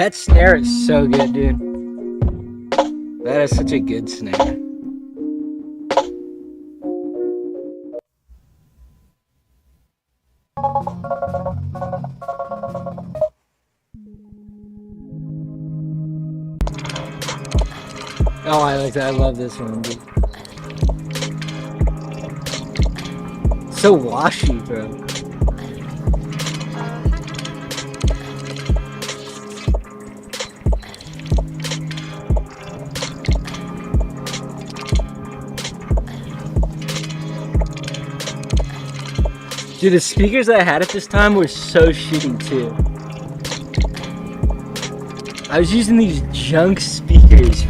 That snare is so good, dude. That is such a good snare. Oh, I like that. I love this one, dude. So washy, bro. Dude, the speakers that I had at this time were so shitty too. I was using these junk speakers.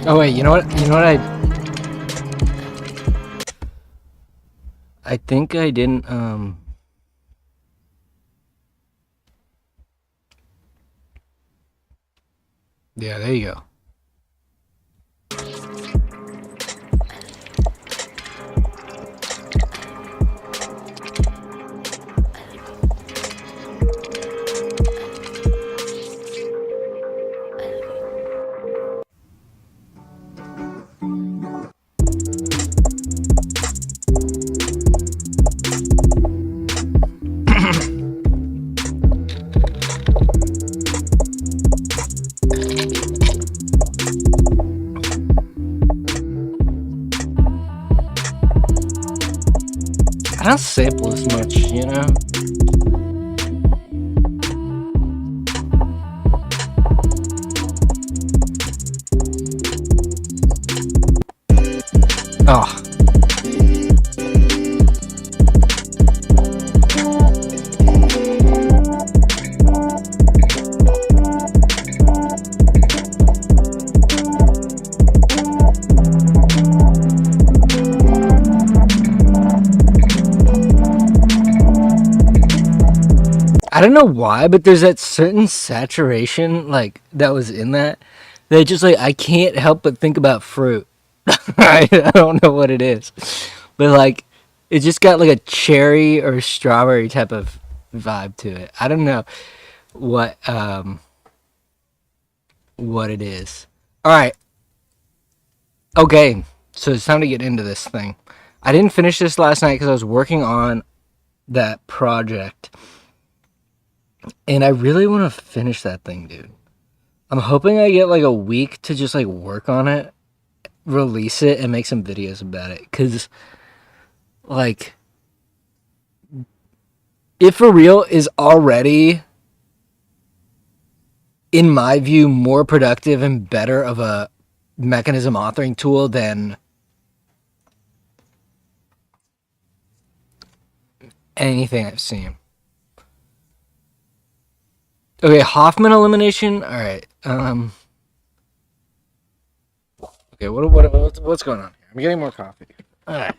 Oh wait, you know what? You know what I think I didn't yeah, there you go. I don't sample as much, you know? Oh. I don't know why, but there's that certain saturation like that was in that just like I can't help but think about fruit. I don't know what it is, but like it just got like a cherry or strawberry type of vibe to it. I don't know what what it is. All right, okay, so it's time to get into this thing. I didn't finish this last night because I was working on that project, and I really want to finish that thing, dude. I'm hoping I get like a week to just like work on it, release it, and make some videos about it. Cause like, It For Real is already, in my view, more productive and better of a mechanism authoring tool than anything I've seen. Okay, Hoffman elimination. All right. Okay. What's going on here? I'm getting more coffee. All right.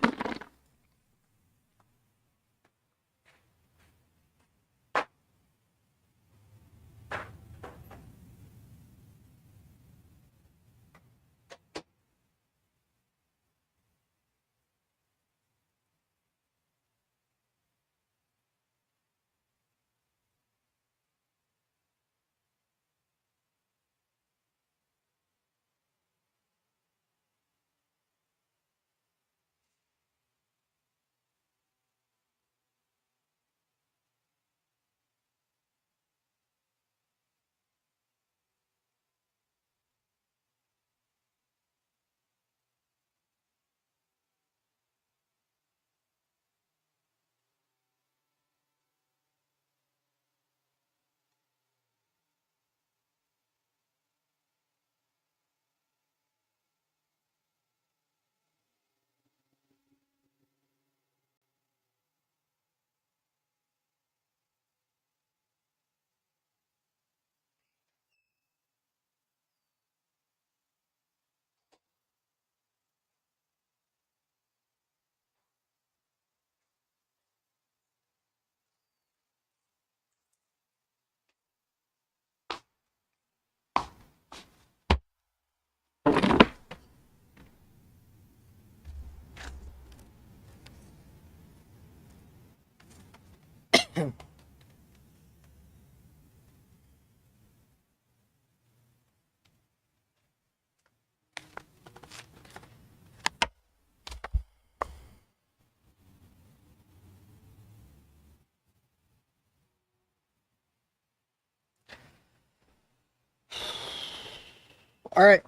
All right.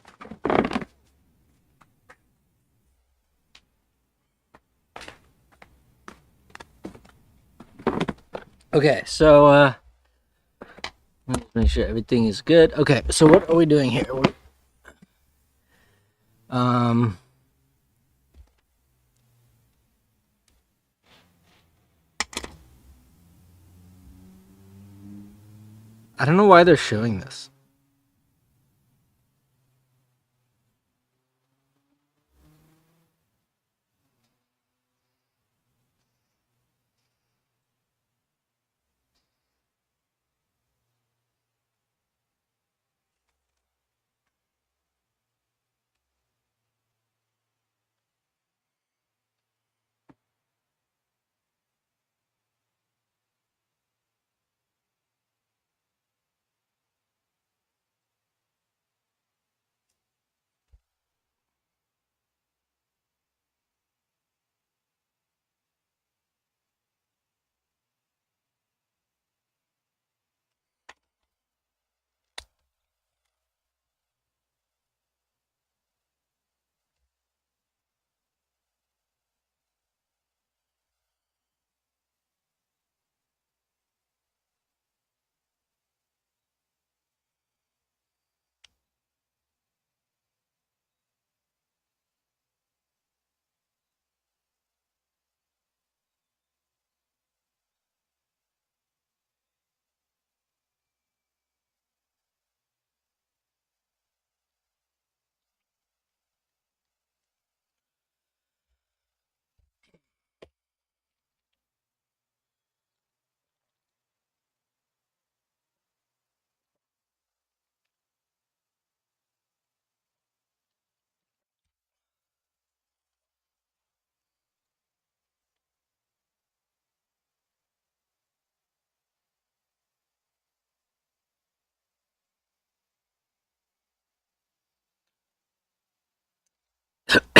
Okay, so let's make sure everything is good. Okay, so what are we doing here? Um, I don't know why they're showing this.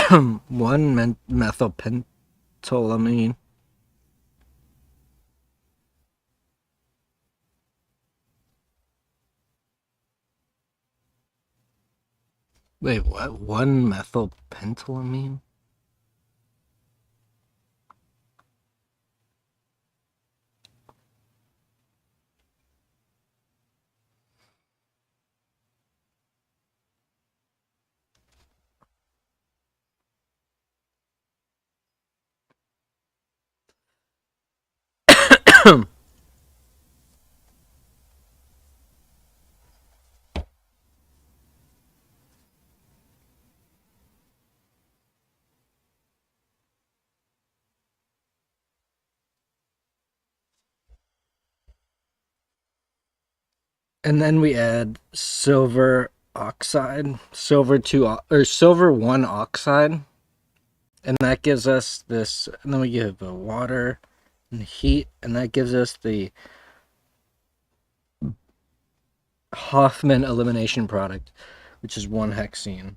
One methylpentylamine. Wait, what? One methylpentylamine? And then we add silver oxide, silver 1 oxide, and that gives us this. And then we give the water and heat, and that gives us the Hoffman elimination product, which is 1-hexene.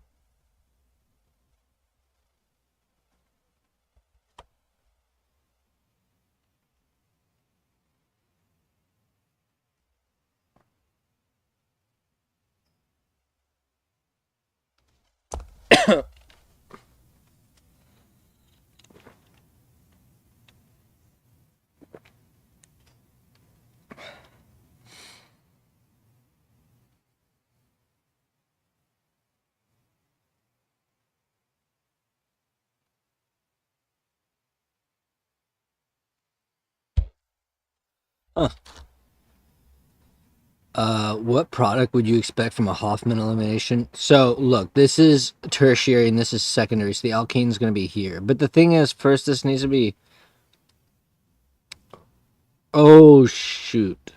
Huh. What product would you expect from a Hoffman elimination? So, look, this is tertiary and this is secondary, so the alkane is going to be here. But the thing is, first, this needs to be. Oh, shoot.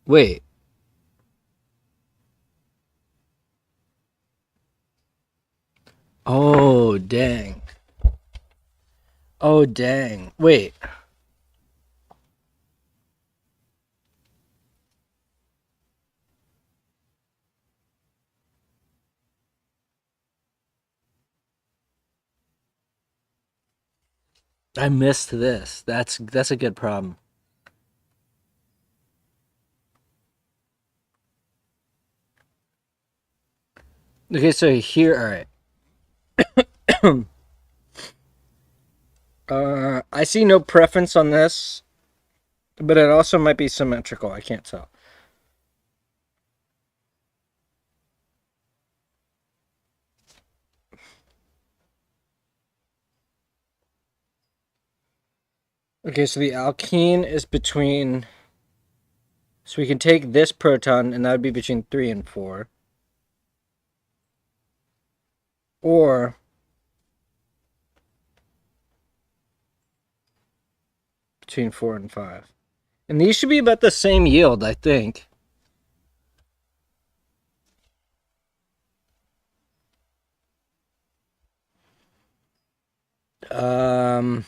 Wait. Oh, dang. Oh, dang. Wait. I missed this. That's a good problem. Okay, so here, all right. I see no preference on this, but it also might be symmetrical. I can't tell. Okay, so the alkene is between. So we can take this proton, and that would be between 3 and 4. Or between 4 and 5. And these should be about the same yield, I think. Um,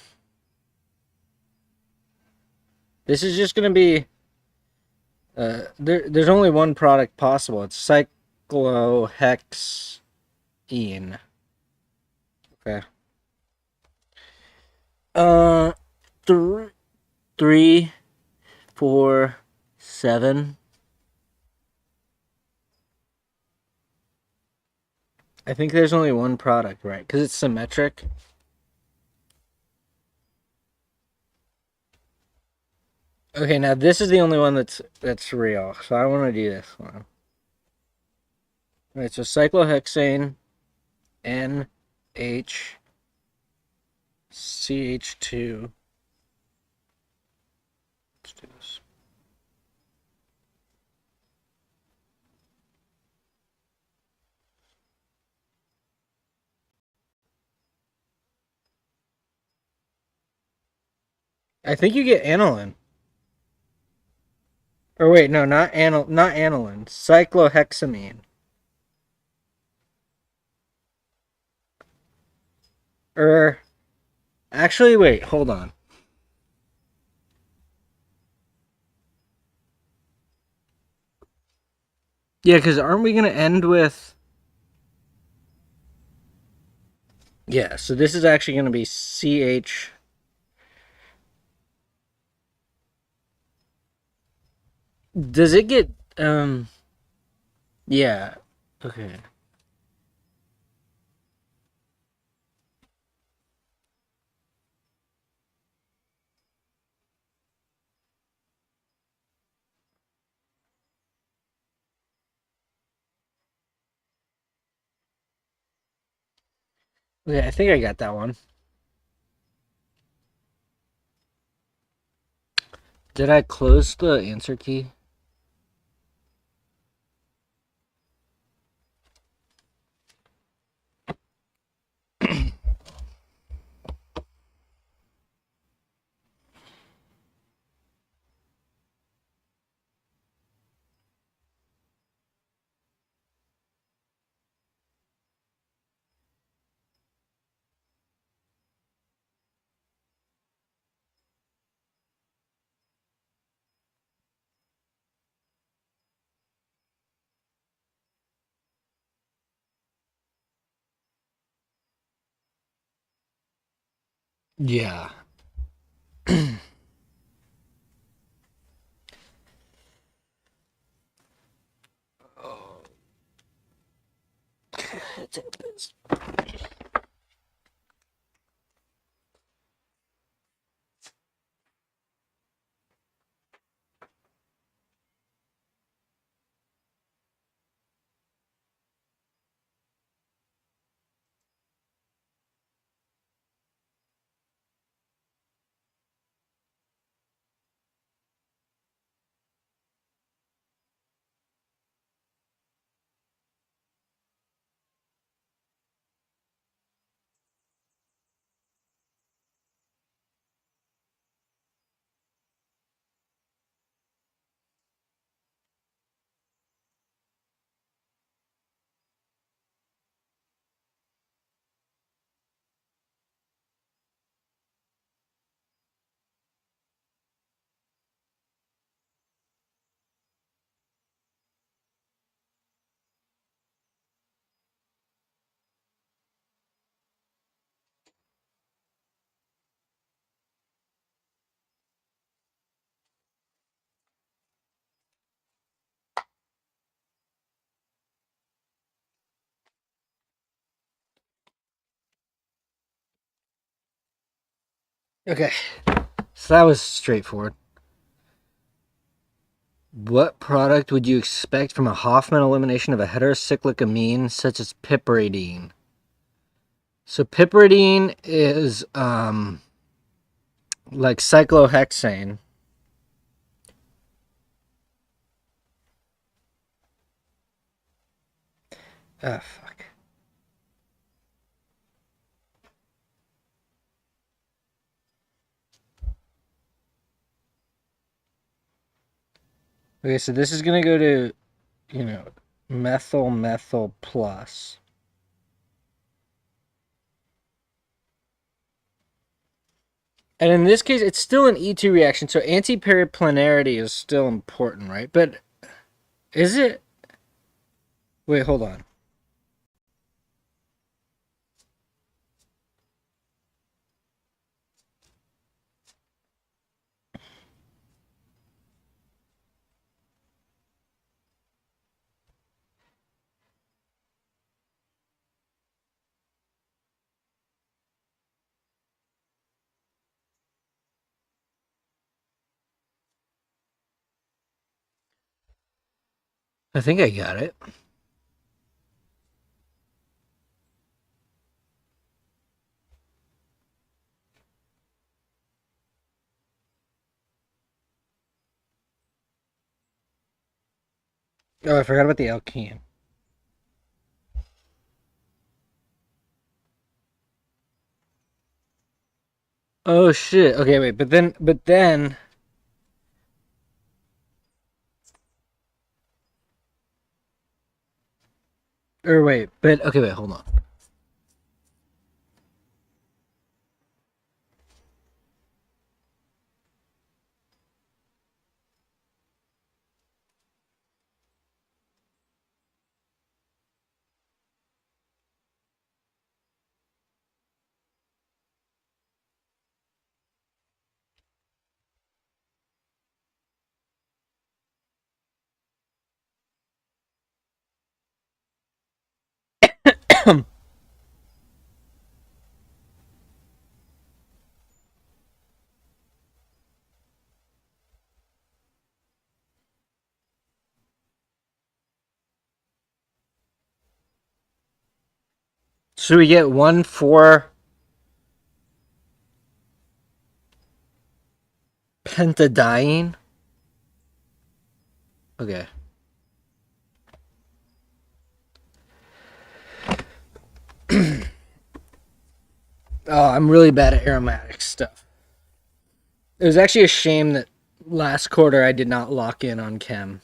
this is just going to be. There's only one product possible. It's cyclohexene. Okay. Uh, th- 3, 4, 7. I think there's only one product, right? Because it's symmetric. Okay, now this is the only one that's real. So I want to do this one. All right, so cyclohexane, NHCH2. Let's do this. I think you get aniline. Or wait, no, not aniline. Cyclohexamine. Or actually, wait, hold on. Yeah, because aren't we gonna end with? Yeah, so this is actually gonna be CH. Does it get Yeah. Okay. Okay, I think I got that one. Did I close the answer key? Yeah. Oh. Okay, so that was straightforward. What product would you expect from a Hoffman elimination of a heterocyclic amine such as piperidine? So piperidine is like cyclohexane. Ah, fuck. Okay, so this is gonna go to, methyl plus. And in this case, it's still an E2 reaction, so antiperiplonarity is still important, right? But is it? Wait, hold on. I think I got it. Oh, I forgot about the alkene. Oh shit. Okay, wait, but then or wait, but okay, wait, hold on. Should we get 1,4 pentadiene? Okay. Oh, I'm really bad at aromatic stuff. It was actually a shame that last quarter I did not lock in on chem.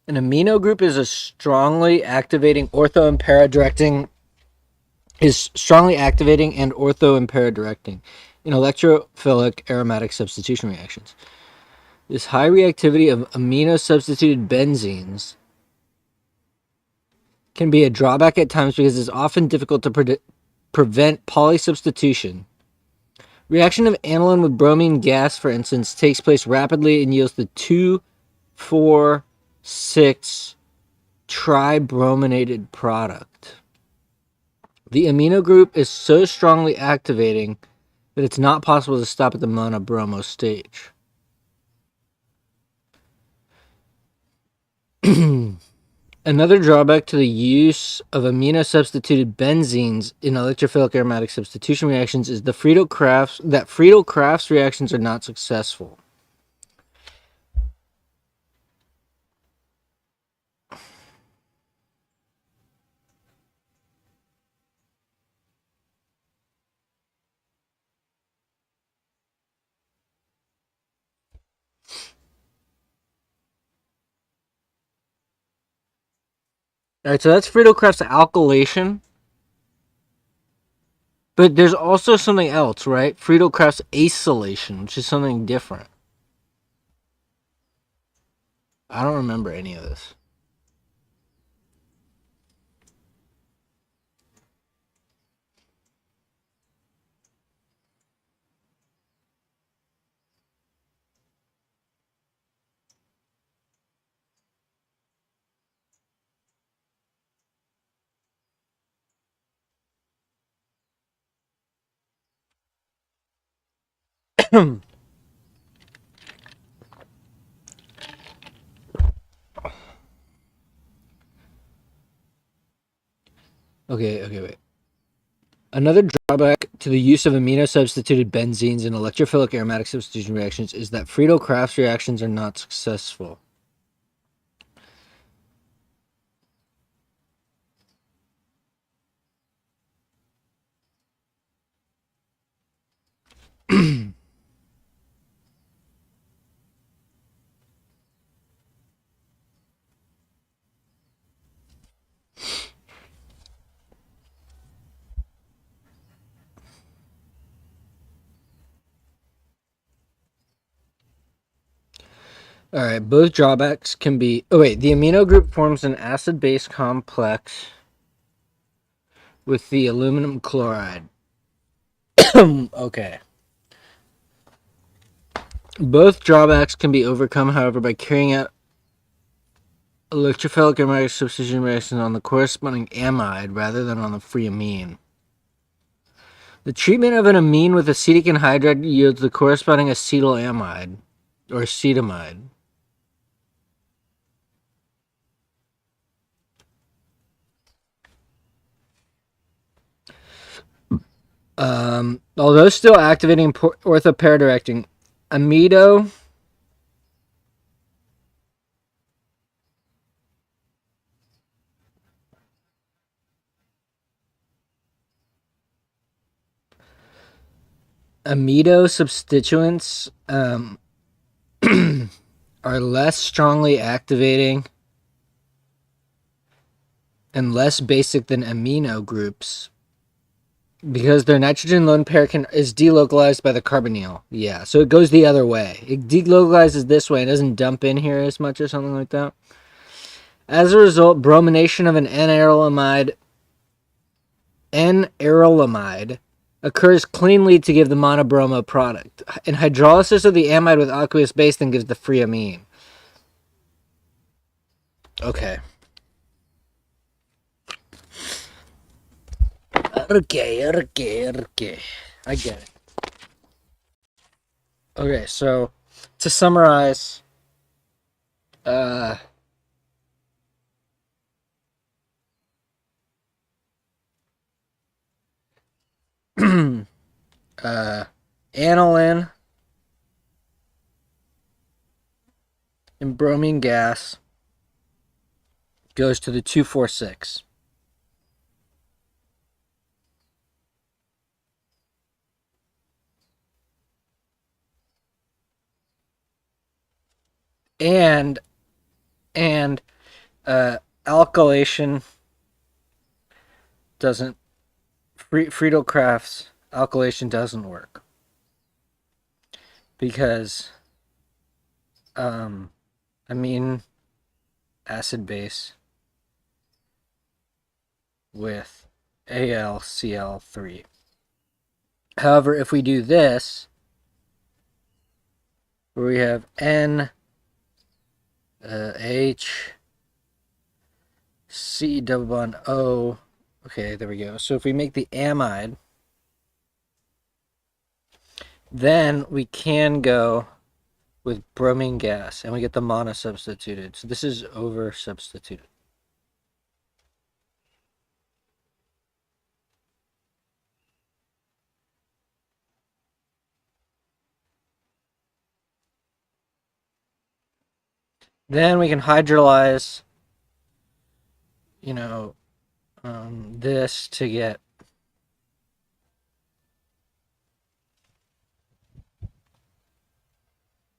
An amino group is a strongly activating ortho and para directing and ortho and para directing in electrophilic aromatic substitution reactions. This high reactivity of amino substituted benzenes can be a drawback at times because it's often difficult to prevent polysubstitution. Reaction of aniline with bromine gas, for instance, takes place rapidly and yields the 2,4,6 tribrominated product. The amino group is so strongly activating that it's not possible to stop at the monobromo stage. Another drawback to the use of amino-substituted benzenes in electrophilic aromatic substitution reactions is that Friedel-Crafts reactions are not successful. Alright, so that's Friedel-Crafts alkylation. But there's also something else, right? Friedel-Crafts acylation, which is something different. I don't remember any of this. Okay, wait. Another drawback to the use of amino-substituted benzenes in electrophilic aromatic substitution reactions is that Friedel-Crafts reactions are not successful. All right, both drawbacks can be... Oh, wait. The amino group forms an acid-base complex with the aluminum chloride. Okay. Both drawbacks can be overcome, however, by carrying out electrophilic aromatic substitution reactions on the corresponding amide rather than on the free amine. The treatment of an amine with acetic anhydride yields the corresponding acetylamide, or acetamide. Although still activating orthoparadirecting, amido substituents are less strongly activating and less basic than amino groups because their nitrogen lone pair is delocalized by the carbonyl. Yeah, so it goes the other way. It delocalizes this way. It doesn't dump in here as much or something like that. As a result, bromination of an N-arylamide occurs cleanly to give the monobromo product. And hydrolysis of the amide with aqueous base then gives the free amine. Okay. Okay. I get it. Okay, so to summarize, aniline and bromine gas goes to the 2,4,6. And alkylation doesn't... Friedel-Crafts alkylation doesn't work. Because amine acid base with AlCl3. However, if we do this, where we have N H C double bond O. Okay, there we go. So if we make the amide, then we can go with bromine gas, and we get the mono substituted. So this is over substituted. Then we can hydrolyze, this to get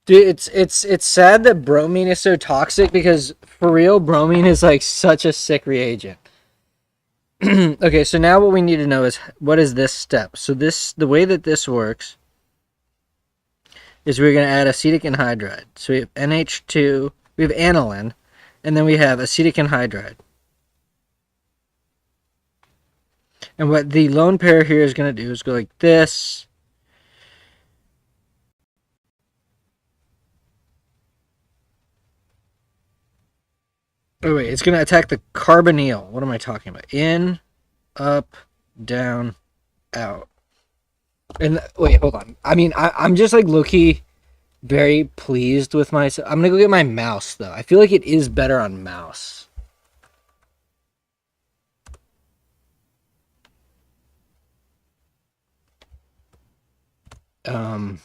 Dude, it's sad that bromine is so toxic because for real, bromine is like such a sick reagent. Okay, so now what we need to know is what is this step? So the way that this works is we're going to add acetic anhydride. So we have NH2, we have aniline, and then we have acetic anhydride. And what the lone pair here is going to do is go like this. Oh wait, it's going to attack the carbonyl. What am I talking about? In, up, down, out. And wait, hold on. I mean, I'm just like low-key very pleased with myself. I'm gonna go get my mouse though. I feel like it is better on mouse. Um,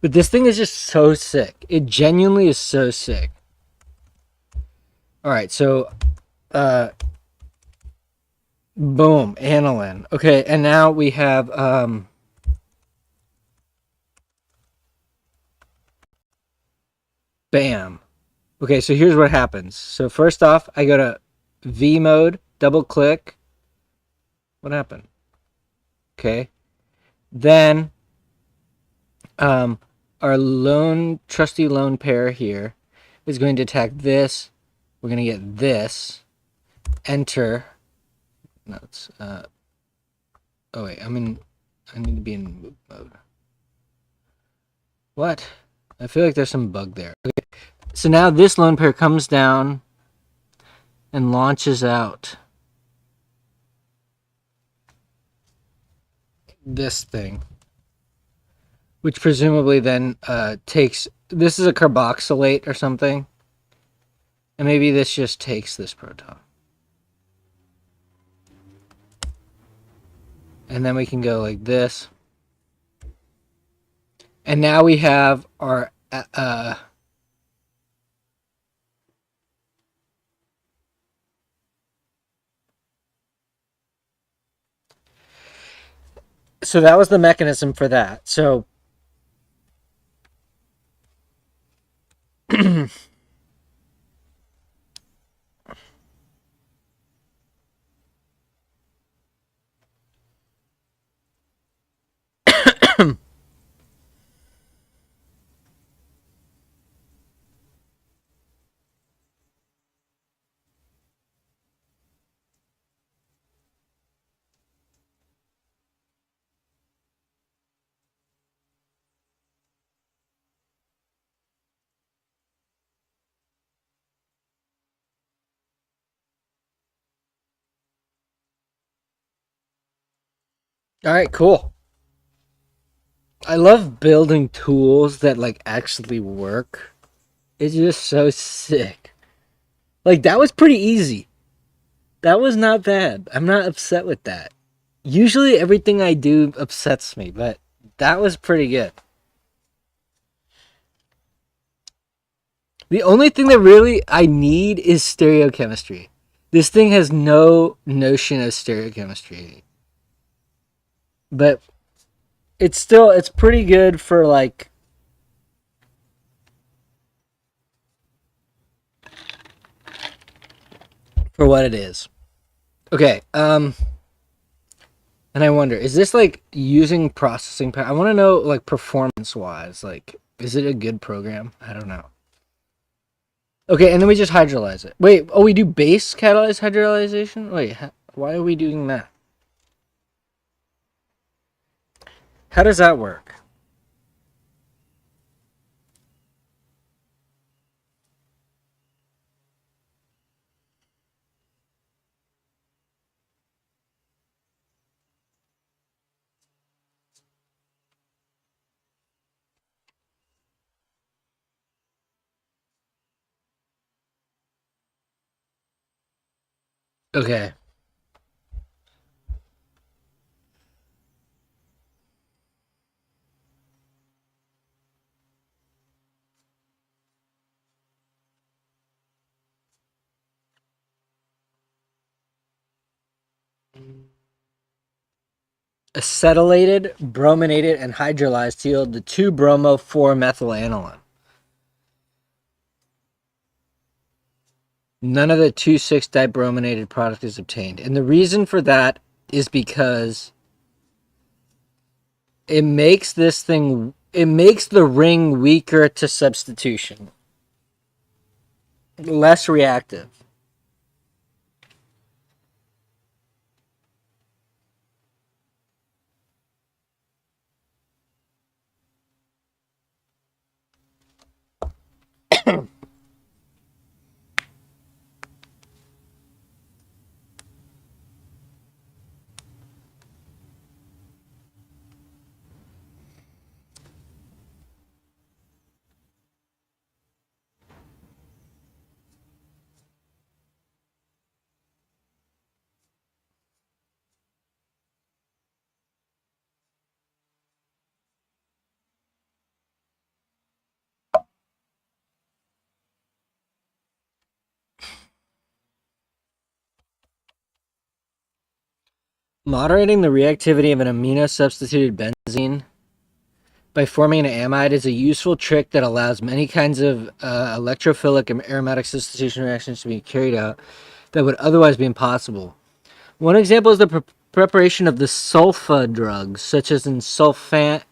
but this thing is just so sick. It genuinely is so sick. All right, so uh, boom, aniline. Okay, and now we have bam. Okay, so here's what happens. So first off, I go to V mode, double click. What happened? Okay. Then our trusty lone pair here is going to attack this. We're going to get this. Enter. No, it's oh wait, I need to be in move mode. What? I feel like there's some bug there. Okay. So now this lone pair comes down and launches out this thing, which presumably then takes. This is a carboxylate or something, and maybe this just takes this proton, and then we can go like this, and now we have our so that was the mechanism for that. So all right, cool. I love building tools that like actually work. It's just so sick. Like that was pretty easy. That was not bad. I'm not upset with that. Usually everything I do upsets me, but that was pretty good. The only thing that really I need is stereochemistry. This thing has no notion of stereochemistry. But it's pretty good for like for what it is. Okay, and I wonder, is this like using processing power? I want to know like performance wise, like is it a good program? I don't know. Okay, and then we just hydrolyze it. Wait, oh, we do base catalyzed hydrolyzation? Wait, why are we doing that? How does that work? Okay. Acetylated, brominated, and hydrolyzed to yield the 2-bromo-4-methylaniline. None of the 2,6-dibrominated product is obtained. And the reason for that is because it makes the ring weaker to substitution. Less reactive. Moderating the reactivity of an amino-substituted benzene by forming an amide is a useful trick that allows many kinds of electrophilic and aromatic substitution reactions to be carried out that would otherwise be impossible. One example is the preparation of the sulfa drugs, such as in sulfanilamide.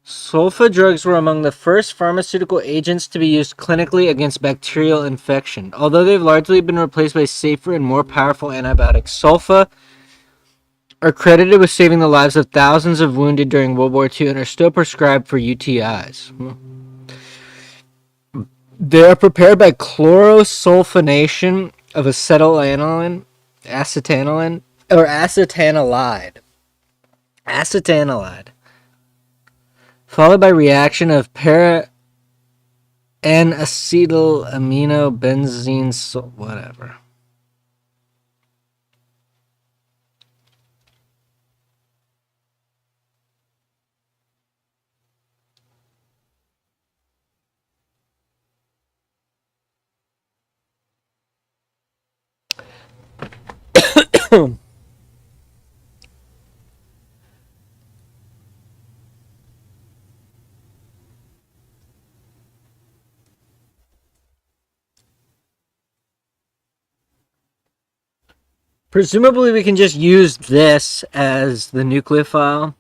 Sulfa drugs were among the first pharmaceutical agents to be used clinically against bacterial infection. Although they've largely been replaced by safer and more powerful antibiotics, sulfa are credited with saving the lives of thousands of wounded during World War II and are still prescribed for UTIs. They are prepared by chlorosulfonation of acetanilide, or acetanilide, followed by reaction of para-N-acetylamino-benzene, whatever. Presumably we can just use this as the nucleophile.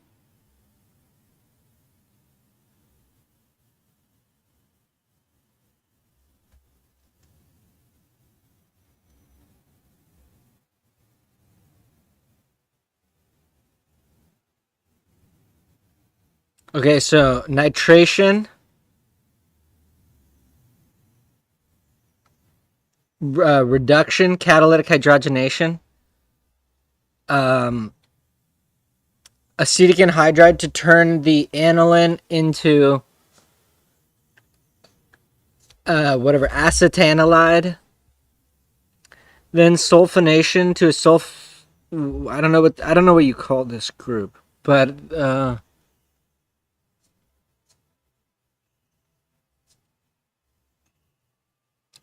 Okay, so nitration, reduction, catalytic hydrogenation, acetic anhydride to turn the aniline into acetanilide, then sulfonation to a I don't know what you call this group, but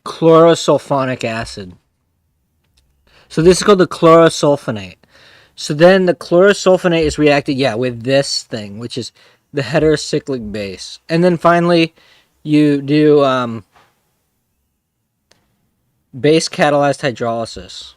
chlorosulfonic acid. So this is called the chlorosulfonate. So then the chlorosulfonate is reacted, with this thing, which is the heterocyclic base. And then finally, you do base catalyzed hydrolysis.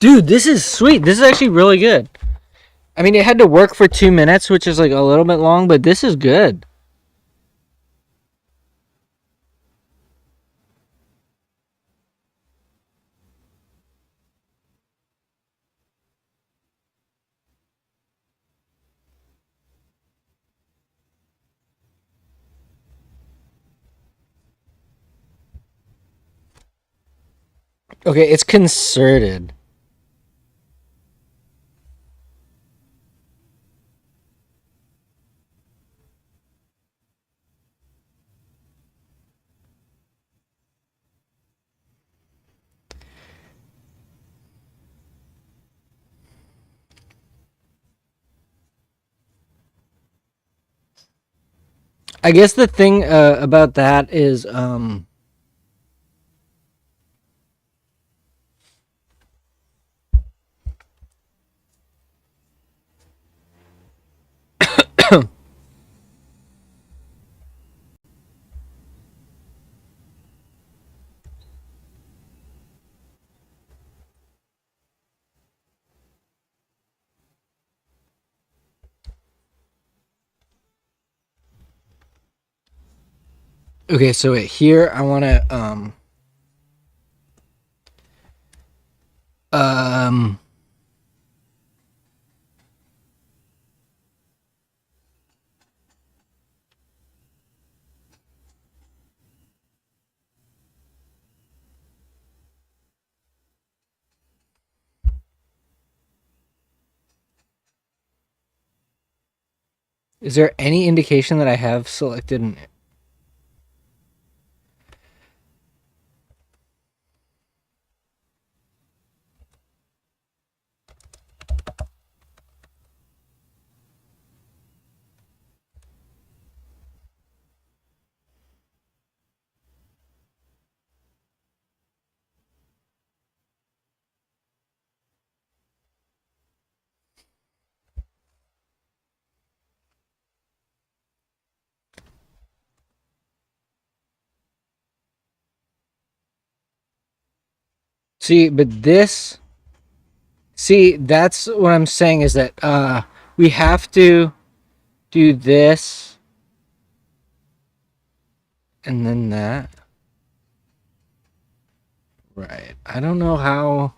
Dude, this is sweet. This is actually really good. I mean, it had to work for 2 minutes, which is like a little bit long, but this is good. Okay, it's concerted. I guess the thing about that is okay, so here I want to Is there any indication that I have selected an... See, but this... See, that's what I'm saying is that we have to do this and then that. Right. I don't know how...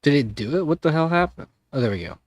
Did it do it? What the hell happened? Oh, there we go.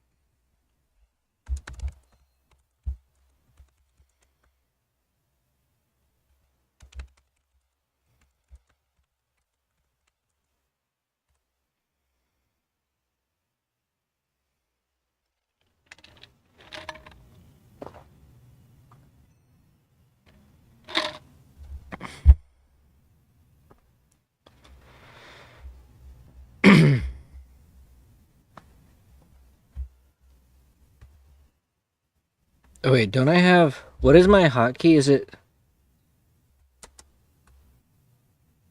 Oh, wait, don't I have... What is my hotkey? Is it...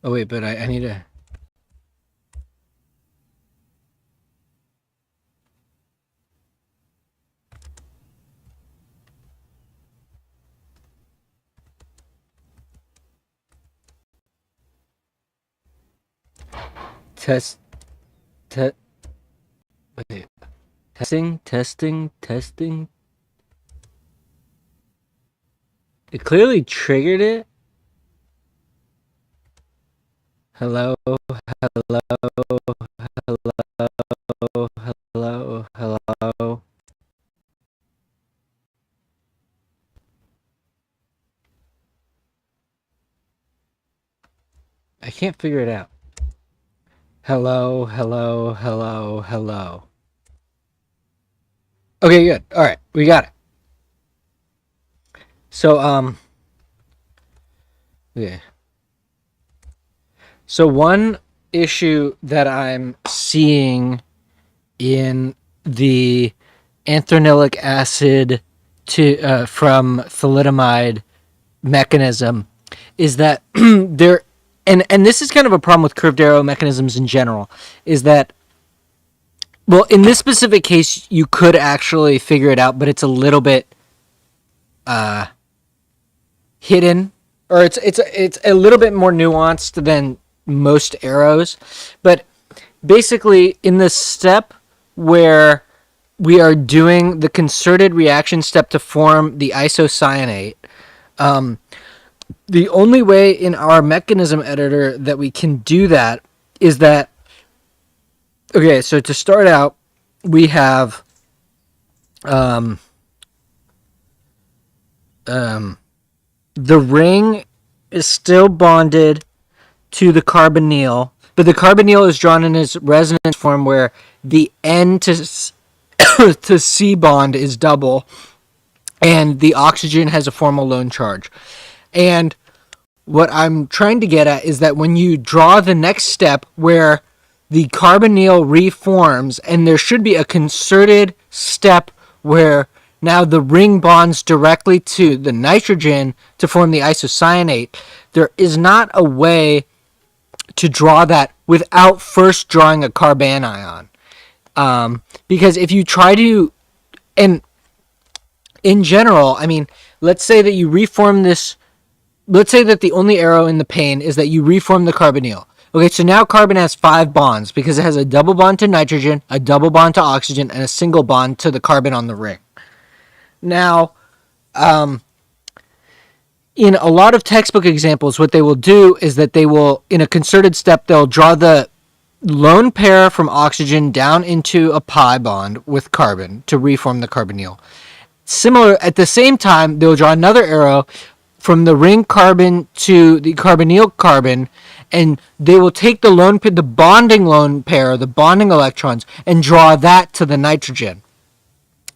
Oh, wait, but I need to... Test... Wait. Testing. It clearly triggered it. Hello. I can't figure it out. Hello. Okay, good. All right, we got it. So, okay. So one issue that I'm seeing in the anthranilic acid from thalidomide mechanism is that there, and this is kind of a problem with curved arrow mechanisms in general, is that, well, in this specific case, you could actually figure it out, but it's a little bit hidden, or it's a little bit more nuanced than most arrows. But basically, in the step where we are doing the concerted reaction step to form the isocyanate, the only way in our mechanism editor that we can do that is that, okay, so to start out, we have the ring is still bonded to the carbonyl, but the carbonyl is drawn in its resonance form where the N to to C bond is double, and the oxygen has a formal lone charge. And what I'm trying to get at is that when you draw the next step where the carbonyl reforms, and there should be a concerted step where now the ring bonds directly to the nitrogen to form the isocyanate, there is not a way to draw that without first drawing a carbanion. Because if you try to, and in general, I mean, let's say that you reform this, let's say that the only arrow in the pane is that you reform the carbonyl. Okay, so now carbon has 5 bonds because it has a double bond to nitrogen, a double bond to oxygen, and a single bond to the carbon on the ring. Now, in a lot of textbook examples, what they will do is that they will, in a concerted step, they'll draw the lone pair from oxygen down into a pi bond with carbon to reform the carbonyl. Similar, at the same time, they'll draw another arrow from the ring carbon to the carbonyl carbon, and they will take the bonding lone pair, the bonding electrons, and draw that to the nitrogen.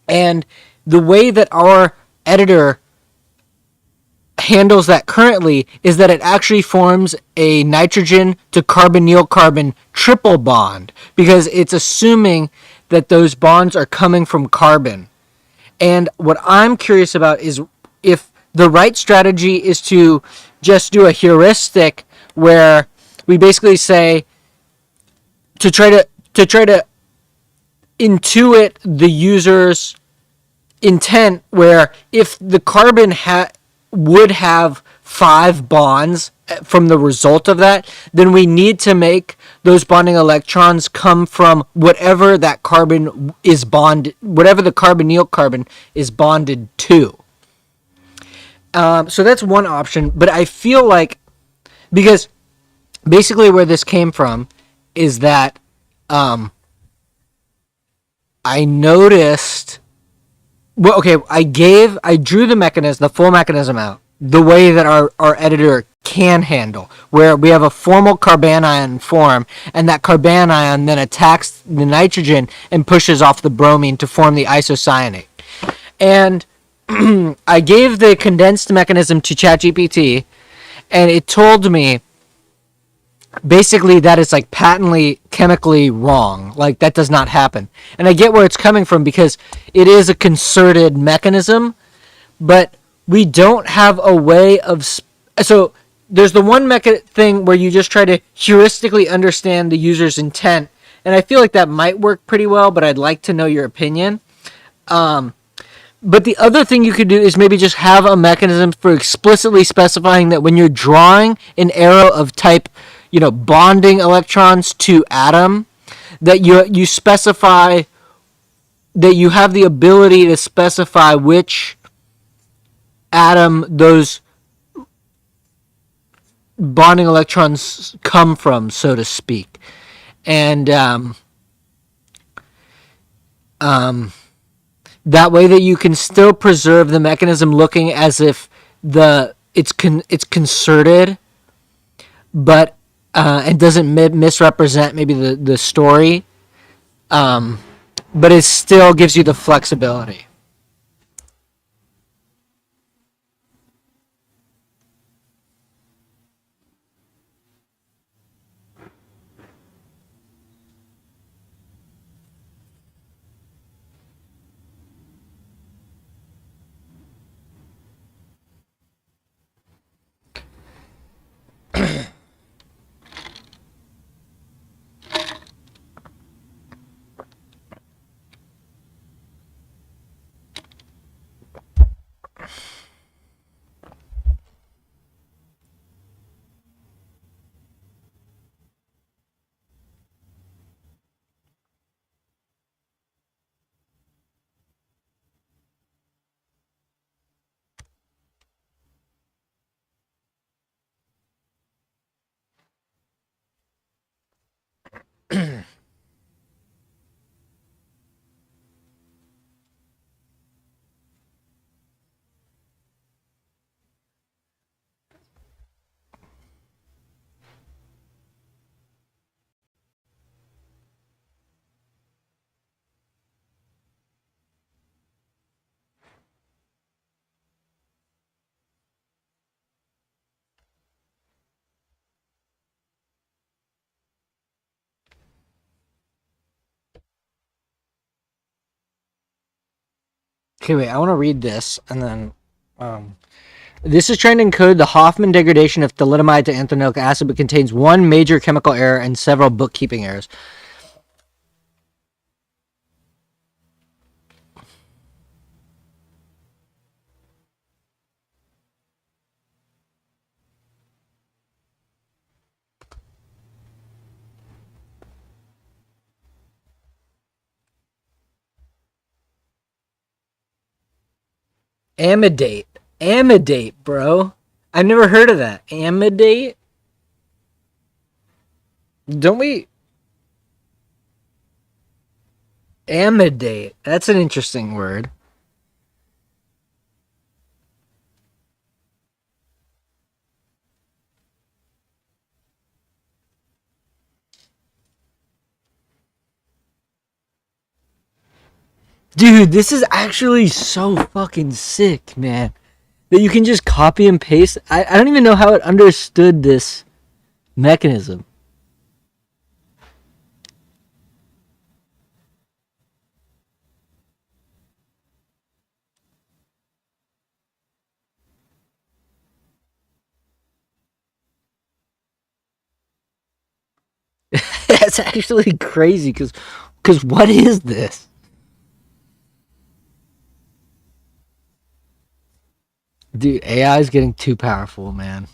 And the way that our editor handles that currently is that it actually forms a nitrogen to carbonyl carbon triple bond because it's assuming that those bonds are coming from carbon. And what I'm curious about is if the right strategy is to just do a heuristic where we basically say to try to intuit the user's intent, where if the carbon would have 5 bonds from the result of that, then we need to make those bonding electrons come from whatever that carbon is bonded, whatever the carbonyl carbon is bonded to. So that's one option, but I feel like, because basically where this came from is that I noticed. Well, okay, I drew the mechanism, the full mechanism out, the way that our editor can handle, where we have a formal carbanion form, and that carbanion then attacks the nitrogen and pushes off the bromine to form the isocyanate. And I gave the condensed mechanism to ChatGPT, and it told me basically that it's like patently chemically wrong. Like, that does not happen. And I get where it's coming from because it is a concerted mechanism, but we don't have a way of so there's the one thing where you just try to heuristically understand the user's intent, and I feel like that might work pretty well, but I'd like to know your opinion. But the other thing you could do is maybe just have a mechanism for explicitly specifying that when you're drawing an arrow of type, bonding electrons to atom, that you specify that you have the ability to specify which atom those bonding electrons come from, so to speak. And that way that you can still preserve the mechanism looking as if it's concerted, but it doesn't misrepresent maybe the story, but it still gives you the flexibility. Okay, wait, I want to read this, and then this is trying to encode the Hofmann degradation of thalidomide to anthraquinonic acid, but contains one major chemical error and several bookkeeping errors. Amidate. Amidate, bro. I've never heard of that. Amidate? Don't we? Amidate. That's an interesting word. Dude, this is actually so fucking sick, man. That you can just copy and paste. I don't even know how it understood this mechanism. That's actually crazy because what is this? Dude, AI is getting too powerful, man.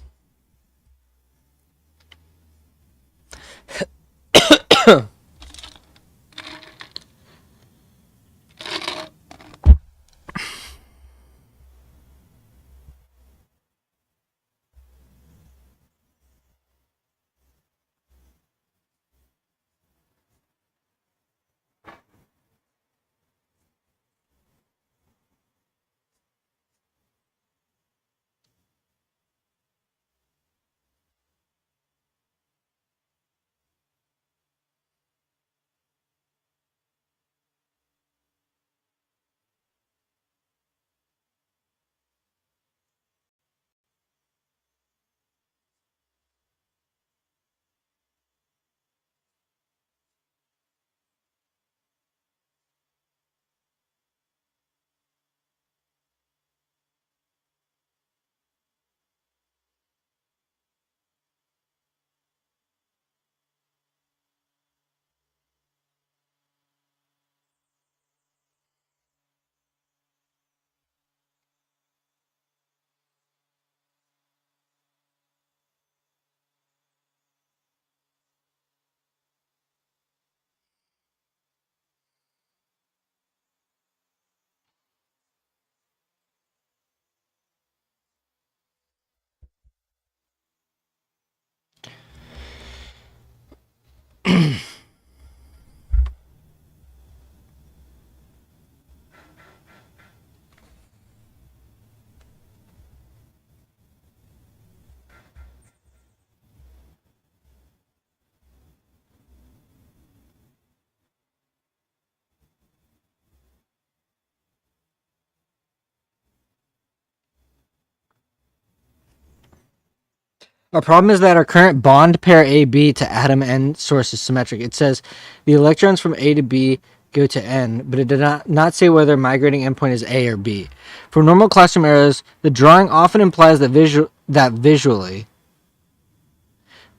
Our problem is that our current bond pair AB to atom N source is symmetric. It says the electrons from A to B go to N, but it did not say whether migrating endpoint is A or B. For normal classroom errors, the drawing often implies that visually,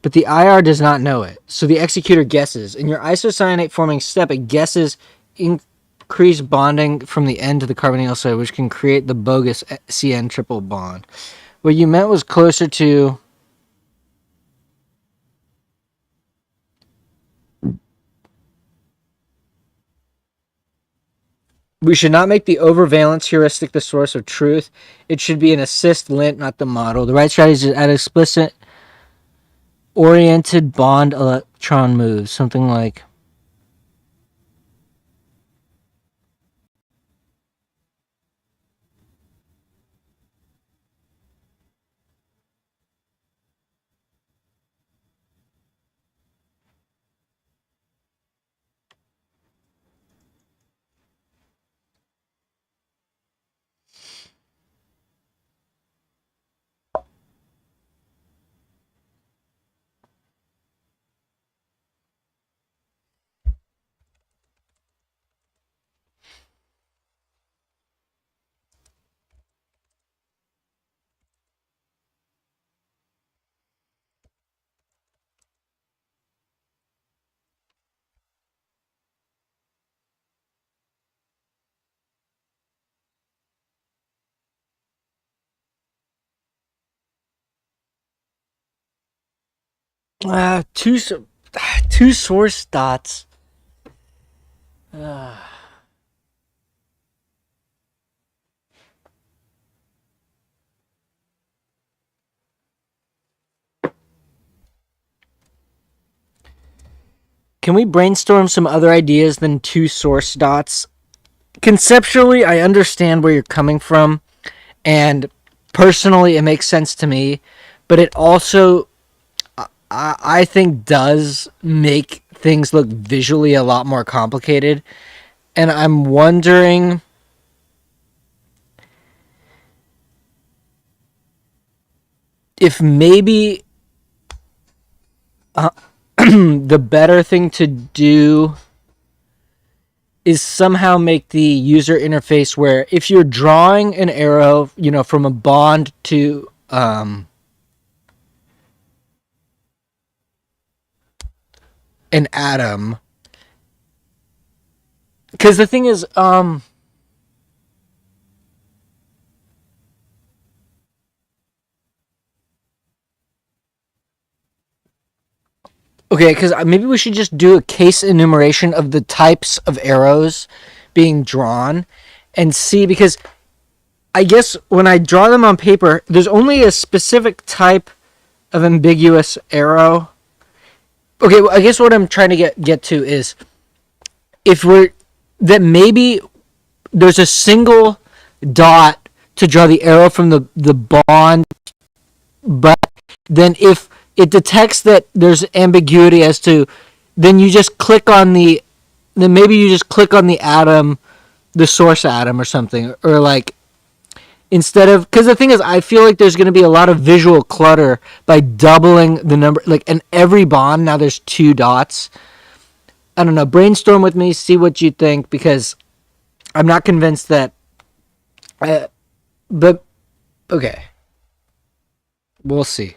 but the IR does not know it. So the executor guesses. In your isocyanate forming step, it guesses increased bonding from the N to the carbonyl side, which can create the bogus CN triple bond. What you meant was closer to... We should not make the overvalence heuristic the source of truth. It should be an assist lint, not the model. The right strategy is to add explicit oriented bond electron moves, something like... Two source dots. Can we brainstorm some other ideas than two source dots? Conceptually, I understand where you're coming from, and personally, it makes sense to me, but it also, I think, does make things look visually a lot more complicated. And I'm wondering if maybe the better thing to do is somehow make the user interface where if you're drawing an arrow, from a bond to an atom, because the thing is, okay, because maybe we should just do a case enumeration of the types of arrows being drawn and see, because I guess when I draw them on paper, there's only a specific type of ambiguous arrow. Okay, well, I guess what I'm trying to get to is if we're that maybe there's a single dot to draw the arrow from the bond, but then if it detects that there's ambiguity as to, then you just click on the, then maybe you just click on the atom, the source atom or something, or like instead of, because the thing is, I feel like there's going to be a lot of visual clutter by doubling the number, like in every bond now there's two dots. I don't know, brainstorm with me, see what you think, because I'm not convinced that, but okay, we'll see.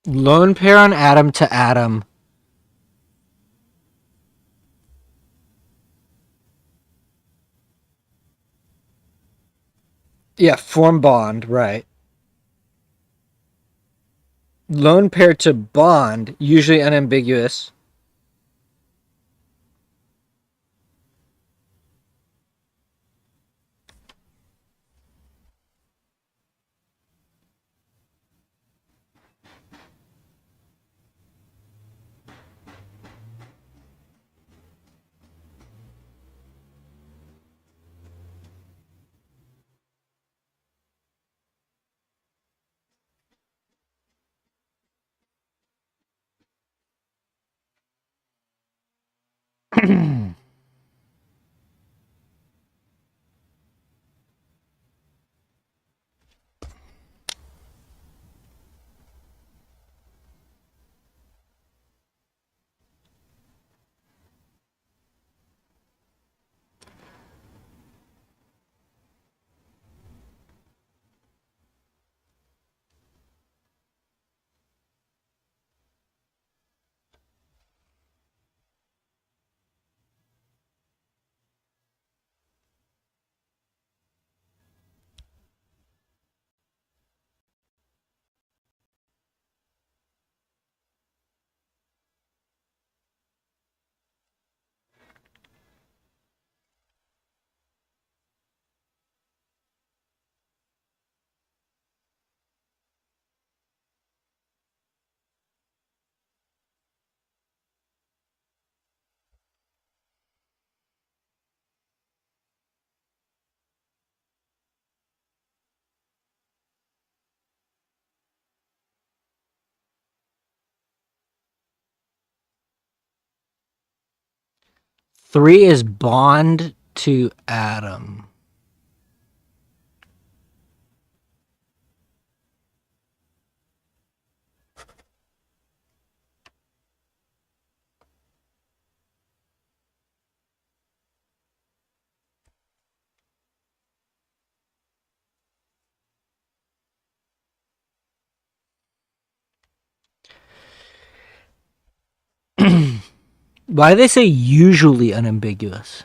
Lone pair on atom to atom. Yeah, form bond, right. Lone pair to bond, usually unambiguous. 3 is bond to atom. Why do they say usually unambiguous?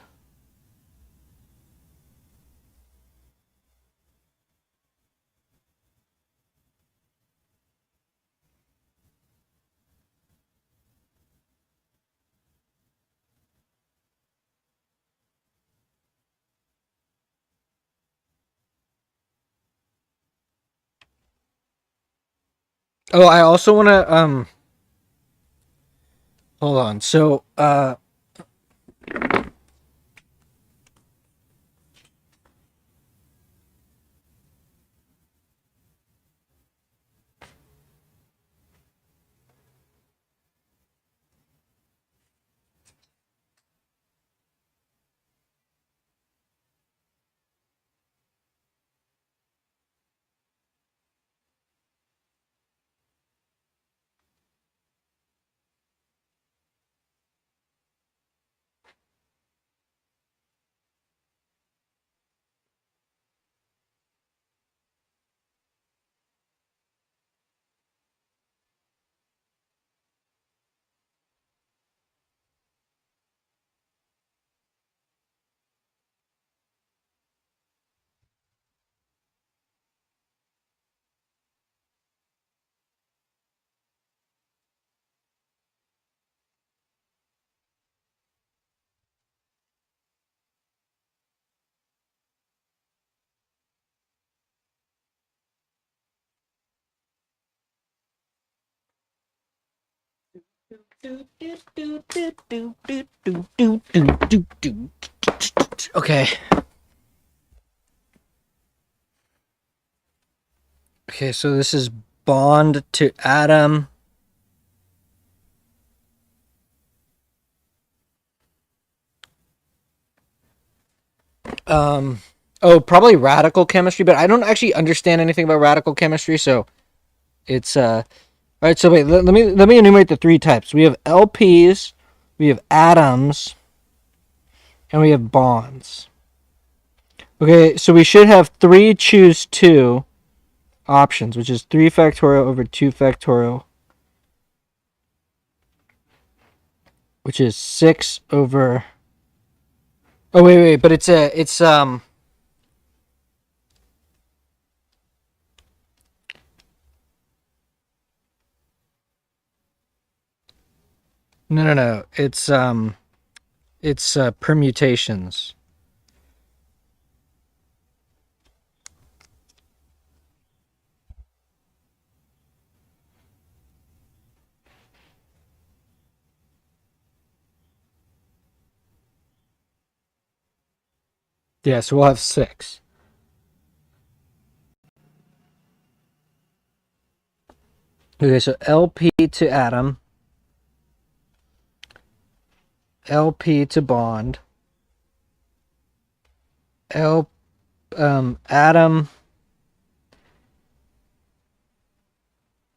Oh, I also want to hold on. So, okay. Okay, so this is bond to atom. Oh, probably radical chemistry, but I don't actually understand anything about radical chemistry, so it's all right. So wait, let me enumerate the 3 types. We have LPs, we have atoms, and we have bonds. Okay, so we should have 3 choose 2 options, which is 3 factorial over 2 factorial, which is 6 over. Oh wait, but it's no, it's permutations. Yeah, so we'll have 6. Okay, so LP to atom, LP to bond, atom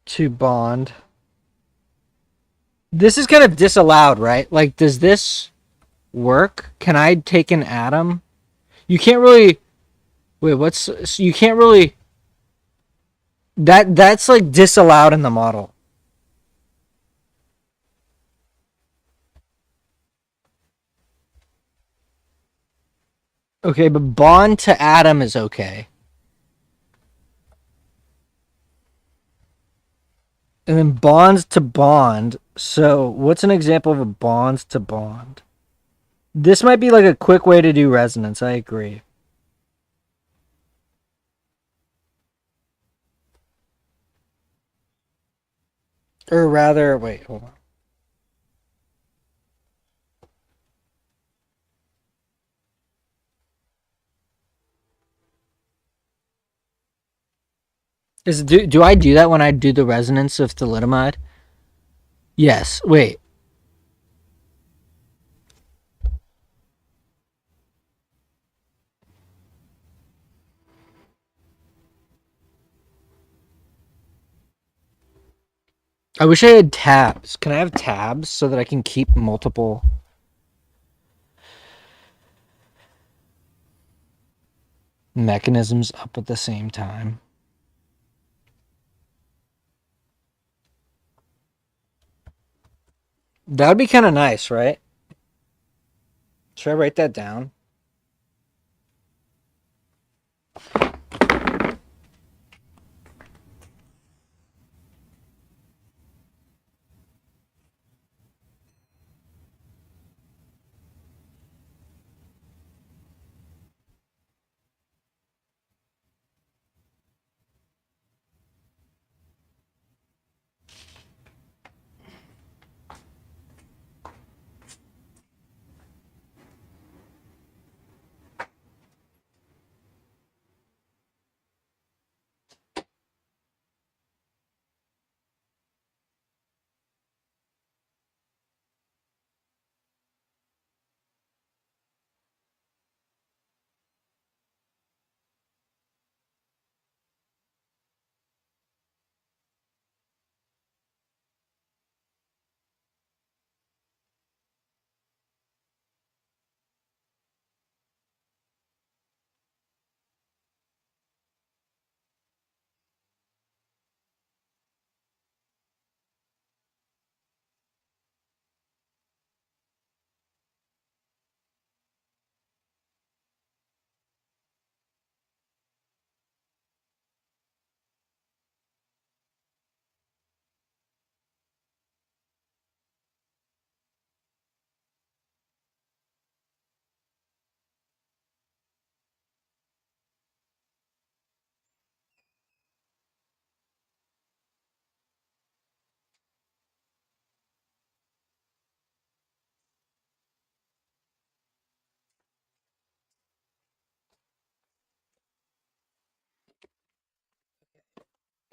to bond. This is kind of disallowed, right? Like, does this work? Can I take an atom? You can't really. Wait, what's. You can't really. That's like disallowed in the model. Okay, but bond to atom is okay. And then bonds to bond. So, what's an example of a bonds to bond? This might be like a quick way to do resonance. I agree. Or rather, wait, hold on. Do I do that when I do the resonance of thalidomide? Yes. Wait. I wish I had tabs. Can I have tabs so that I can keep multiple mechanisms up at the same time? That would be kind of nice, right? Should I write that down?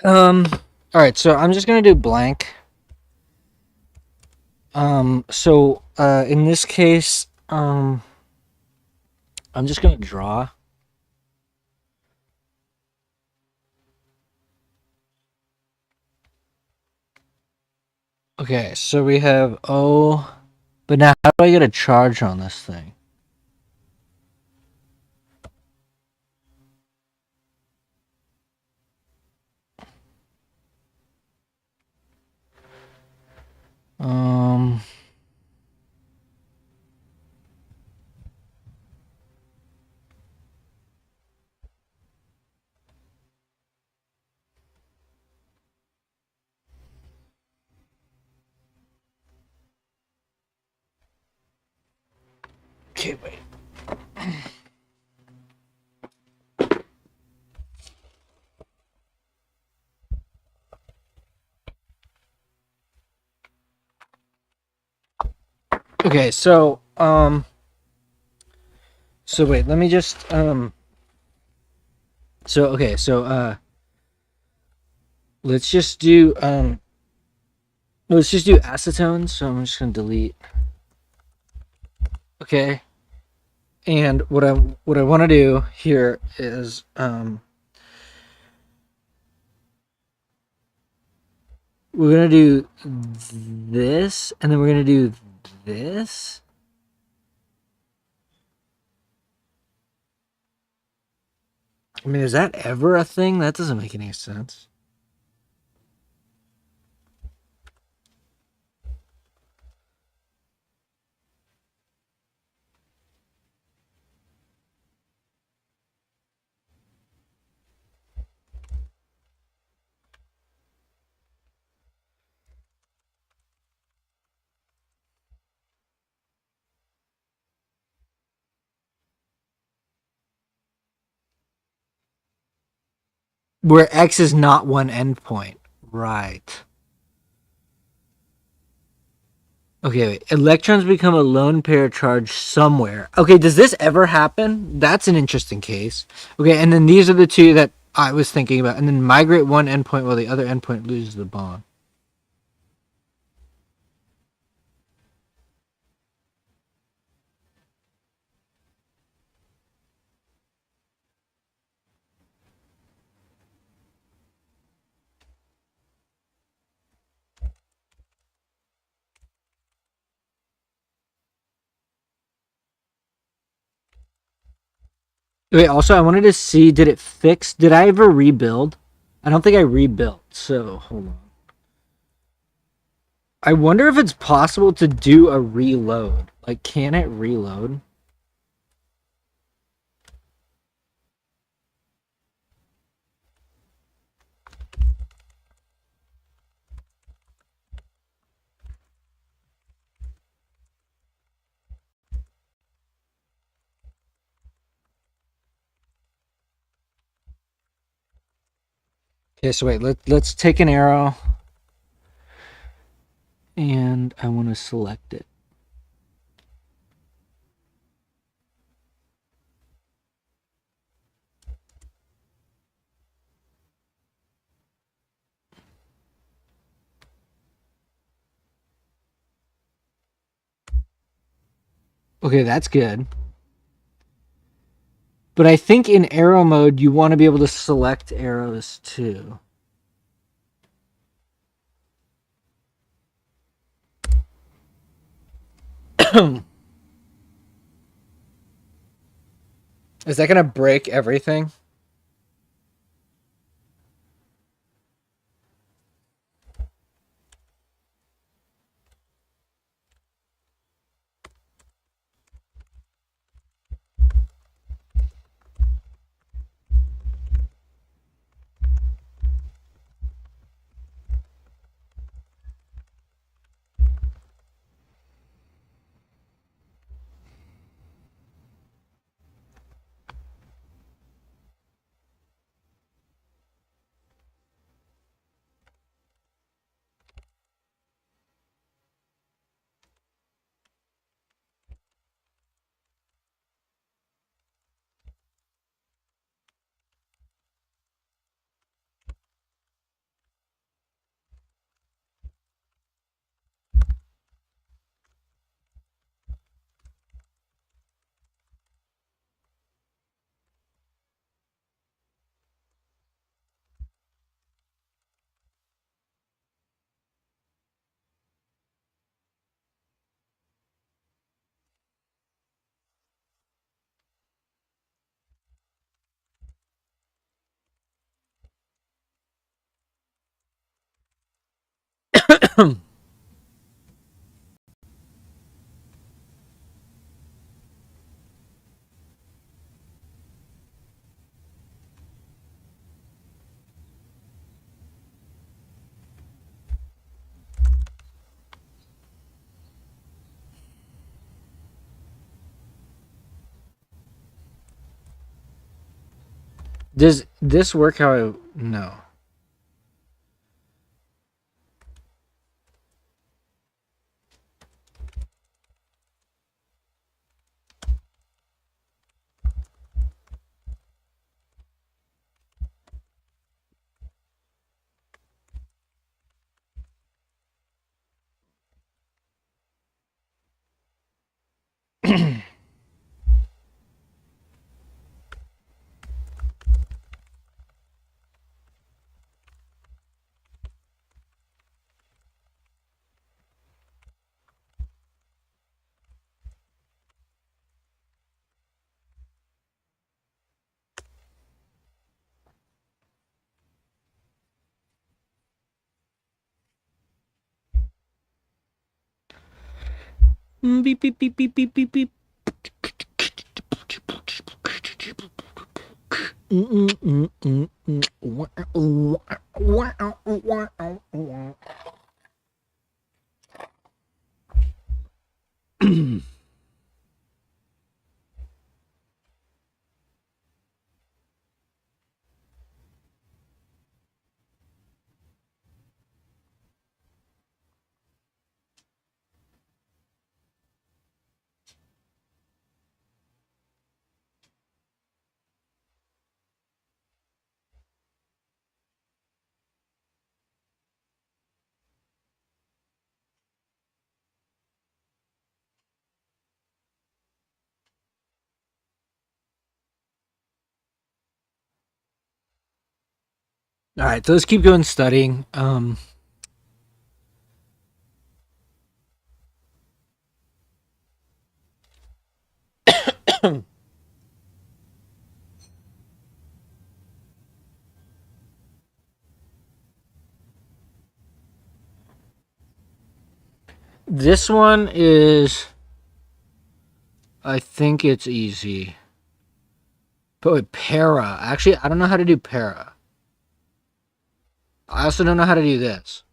All right, so I'm just gonna do blank. In this case, I'm just gonna draw. Okay, so we have O, but now how do I get a charge on this thing? Um, okay, wait. Okay, so wait, let me just let's just do let's just do acetone. So I'm just gonna delete. Okay, and what I want to do here is we're gonna do this, and then we're gonna do this. I mean, is that ever a thing? That doesn't make any sense. Where X is not one endpoint. Right. Okay, wait. Electrons become a lone pair charge somewhere. Okay, does this ever happen? That's an interesting case. Okay, and then these are the two that I was thinking about. And then migrate one endpoint while the other endpoint loses the bond. Wait, also, I wanted to see, did it fix, did I ever rebuild? I don't think I rebuilt, so hold on. I wonder if it's possible to do a reload. Like, can it reload? Okay, so wait, let's take an arrow. And I want to select it. Okay, that's good. But I think in arrow mode, you want to be able to select arrows too. Is that going to break everything? Does this work how I... No. Beep, beep, beep, beep, beep, beep, beep. All right, so let's keep going studying. This one is, I think it's easy. But with para, actually, I don't know how to do para. I also don't know how to do this.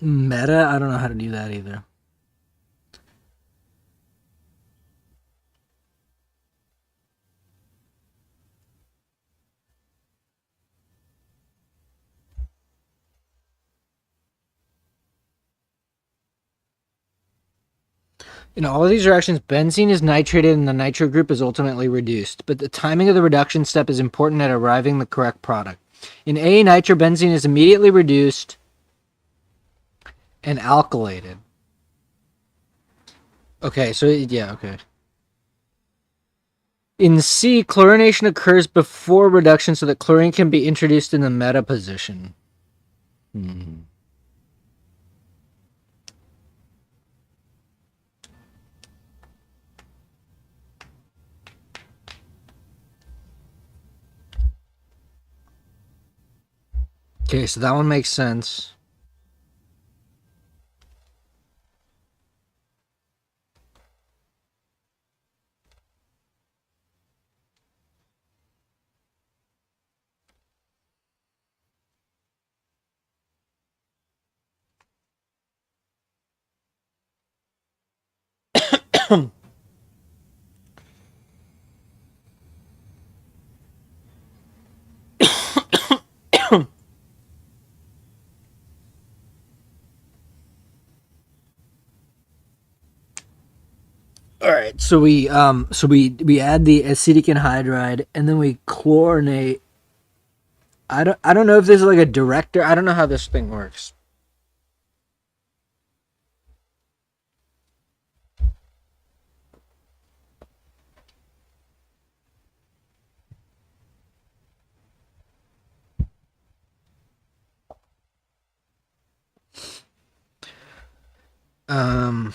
Meta, I don't know how to do that either. In all of these reactions, benzene is nitrated and the nitro group is ultimately reduced, but the timing of the reduction step is important at arriving the correct product. In A, nitrobenzene is immediately reduced and alkylated. Okay, so yeah, okay. In C, chlorination occurs before reduction so that chlorine can be introduced in the meta position. Okay, so that one makes sense. All right, so we add the acetic anhydride and then we chlorinate. I don't know if this is like a director. I don't know how this thing works. Um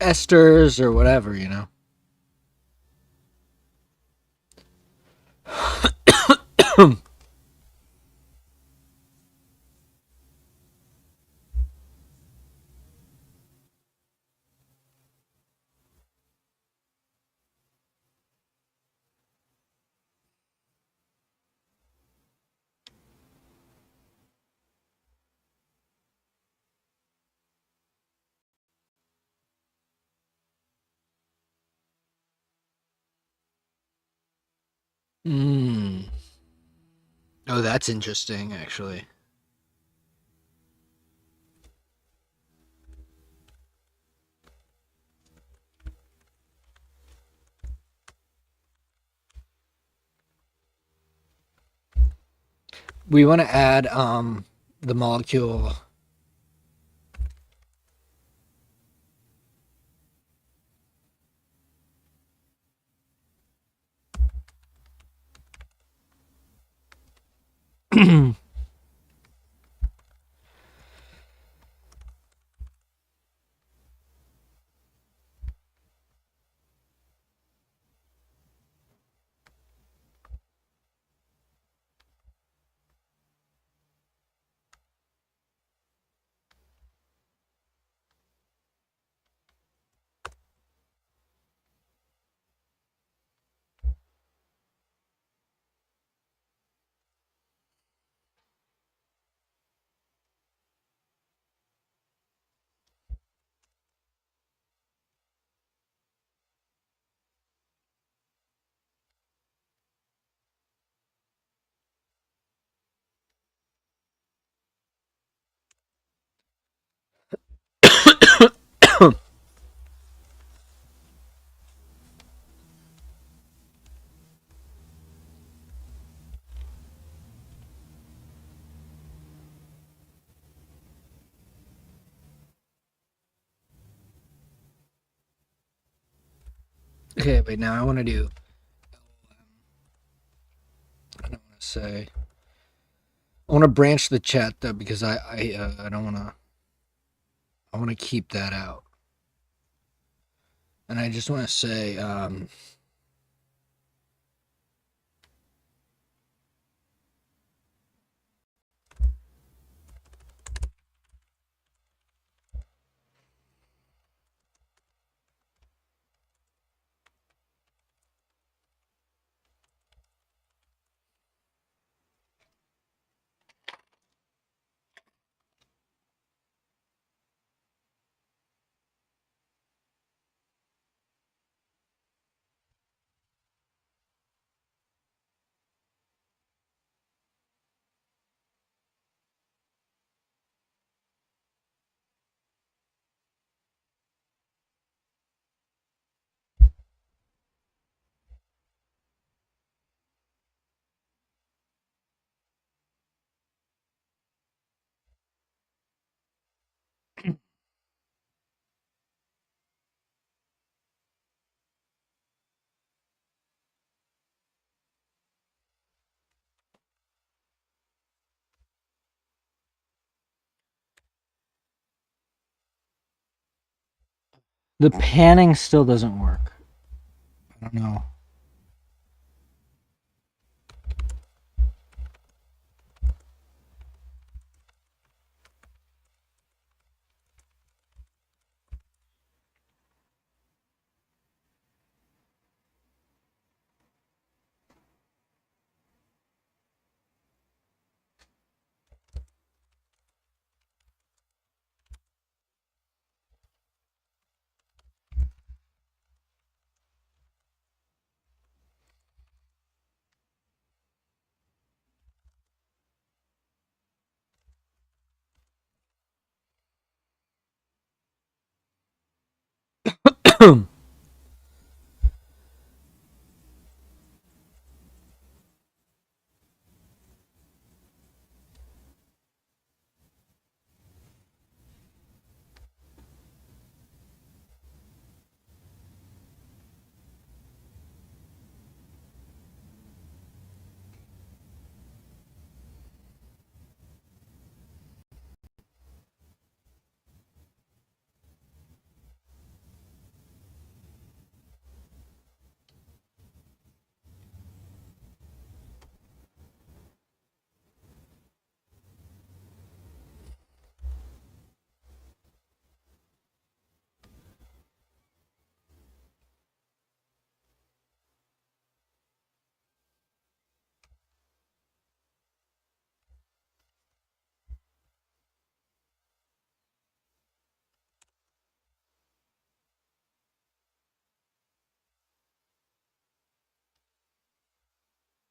esters or whatever, you know. Mm. Oh, that's interesting, actually. We want to add the molecule. Okay, wait. Now I want to do. I don't want to say. I want to branch the chat though because I don't want to. I want to keep that out, and I just want to say. The panning still doesn't work. I don't know.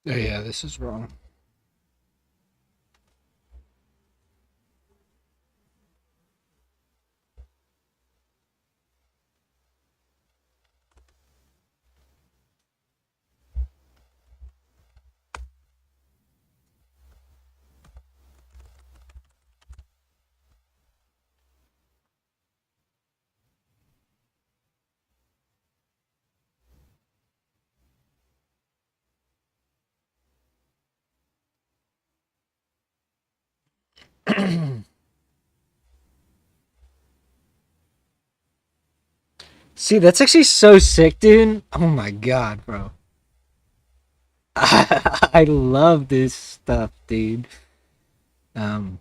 Oh yeah, this is wrong. See, that's actually so sick, dude. Oh my god, bro. I love this stuff, dude. Um,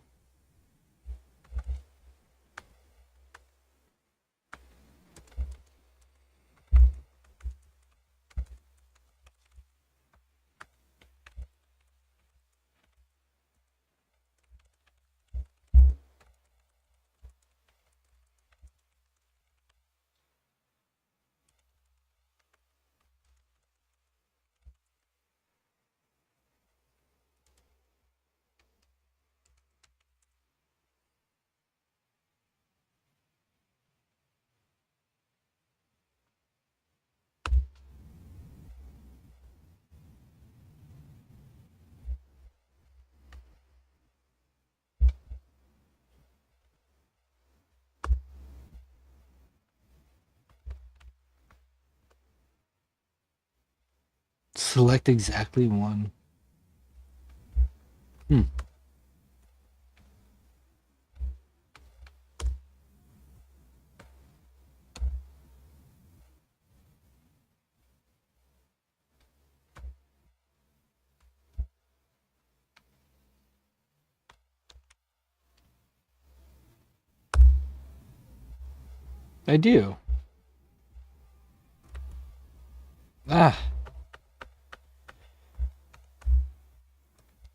Select exactly one. I do. Ah.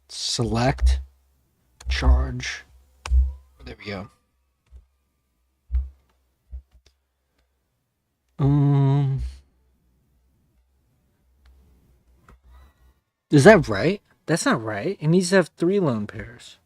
Select. Charge. There we go. Is that right? That's not right. It needs to have 3 lone pairs.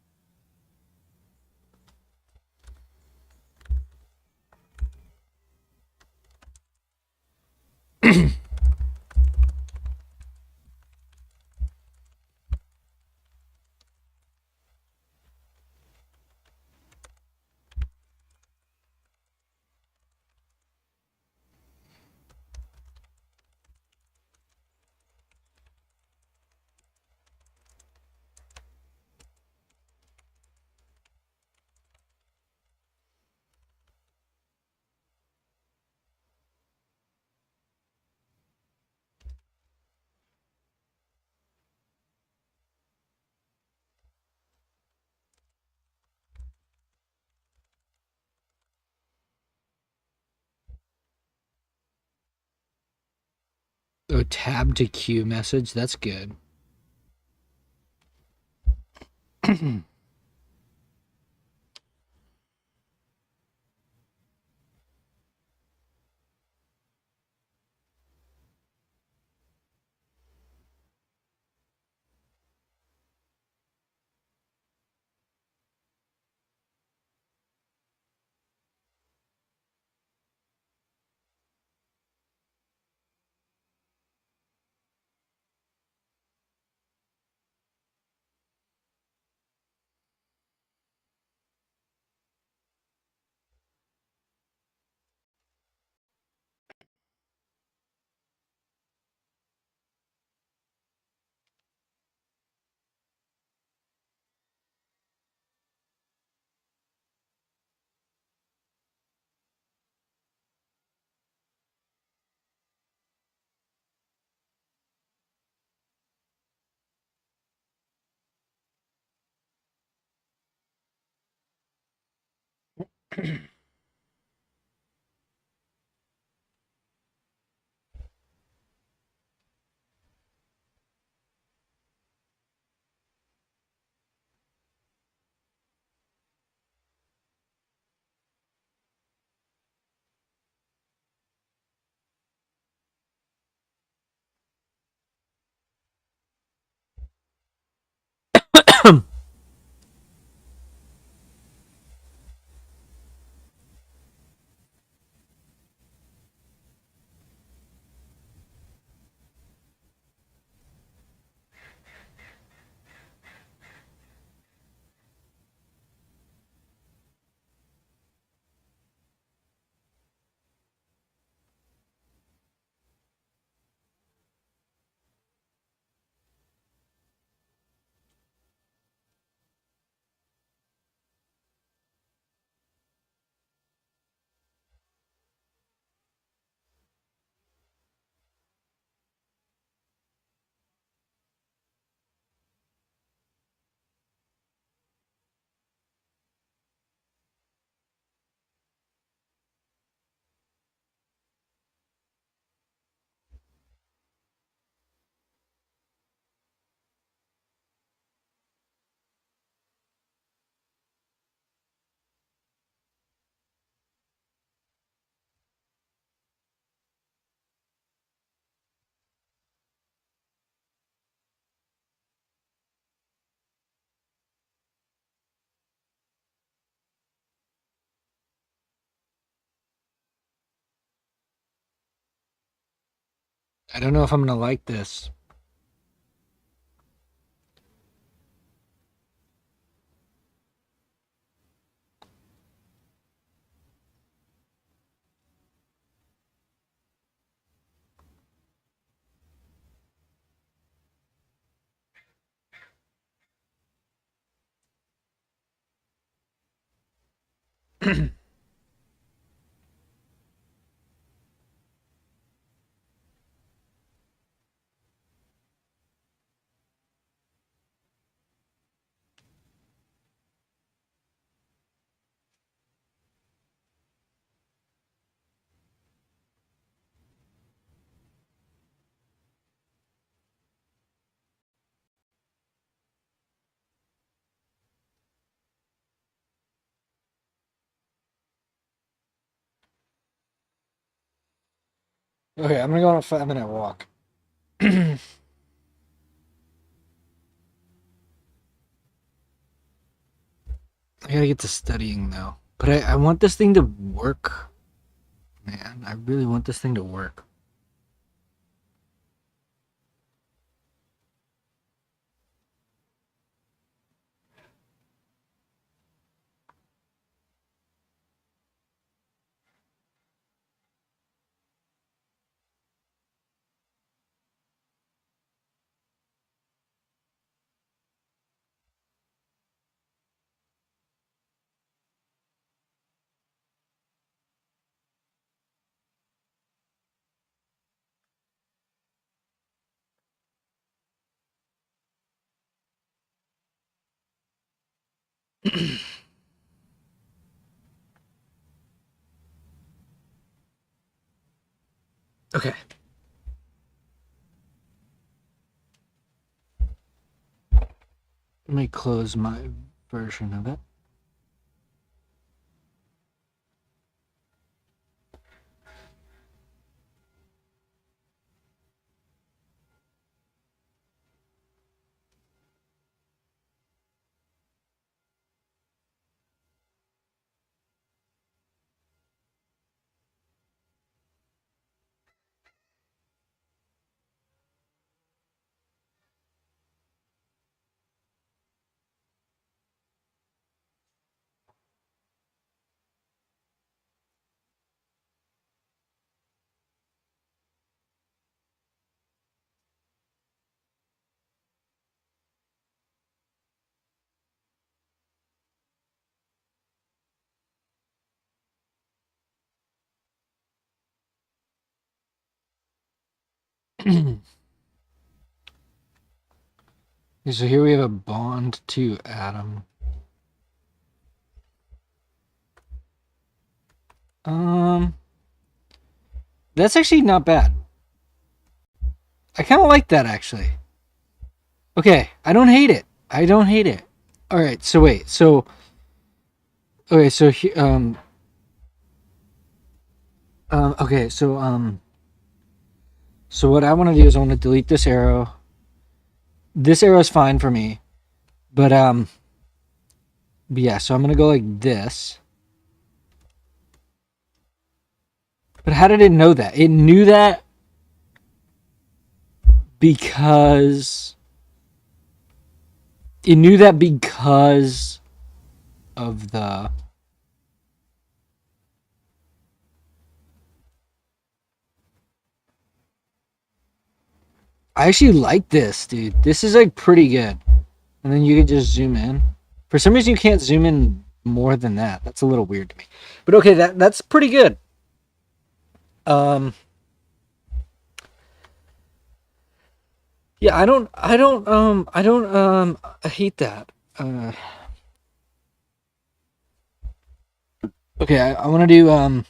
Oh, tab to queue message. That's good. I don't know if I'm going to like this. Okay, I'm gonna go on a 5 minute walk. I gotta get to studying though. But I want this thing to work, man. I really want this thing to work. Okay. Let me close my version of it. Okay, so here we have a bond to atom. Um, that's actually not bad. I kind of like that actually. Okay, I don't hate it. I don't hate it. All right, so wait, so okay, okay, so what I want to do is I want to delete this arrow. This arrow is fine for me, but yeah, so I'm gonna go like this. But how did it know that? It knew that because it knew that because of the. I actually like this, dude. This is like pretty good. And then you can just zoom in. For some reason, you can't zoom in more than that. That's a little weird to me. But okay, that's pretty good. Um, yeah, I hate that. Okay, I want to do, I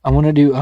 want to do,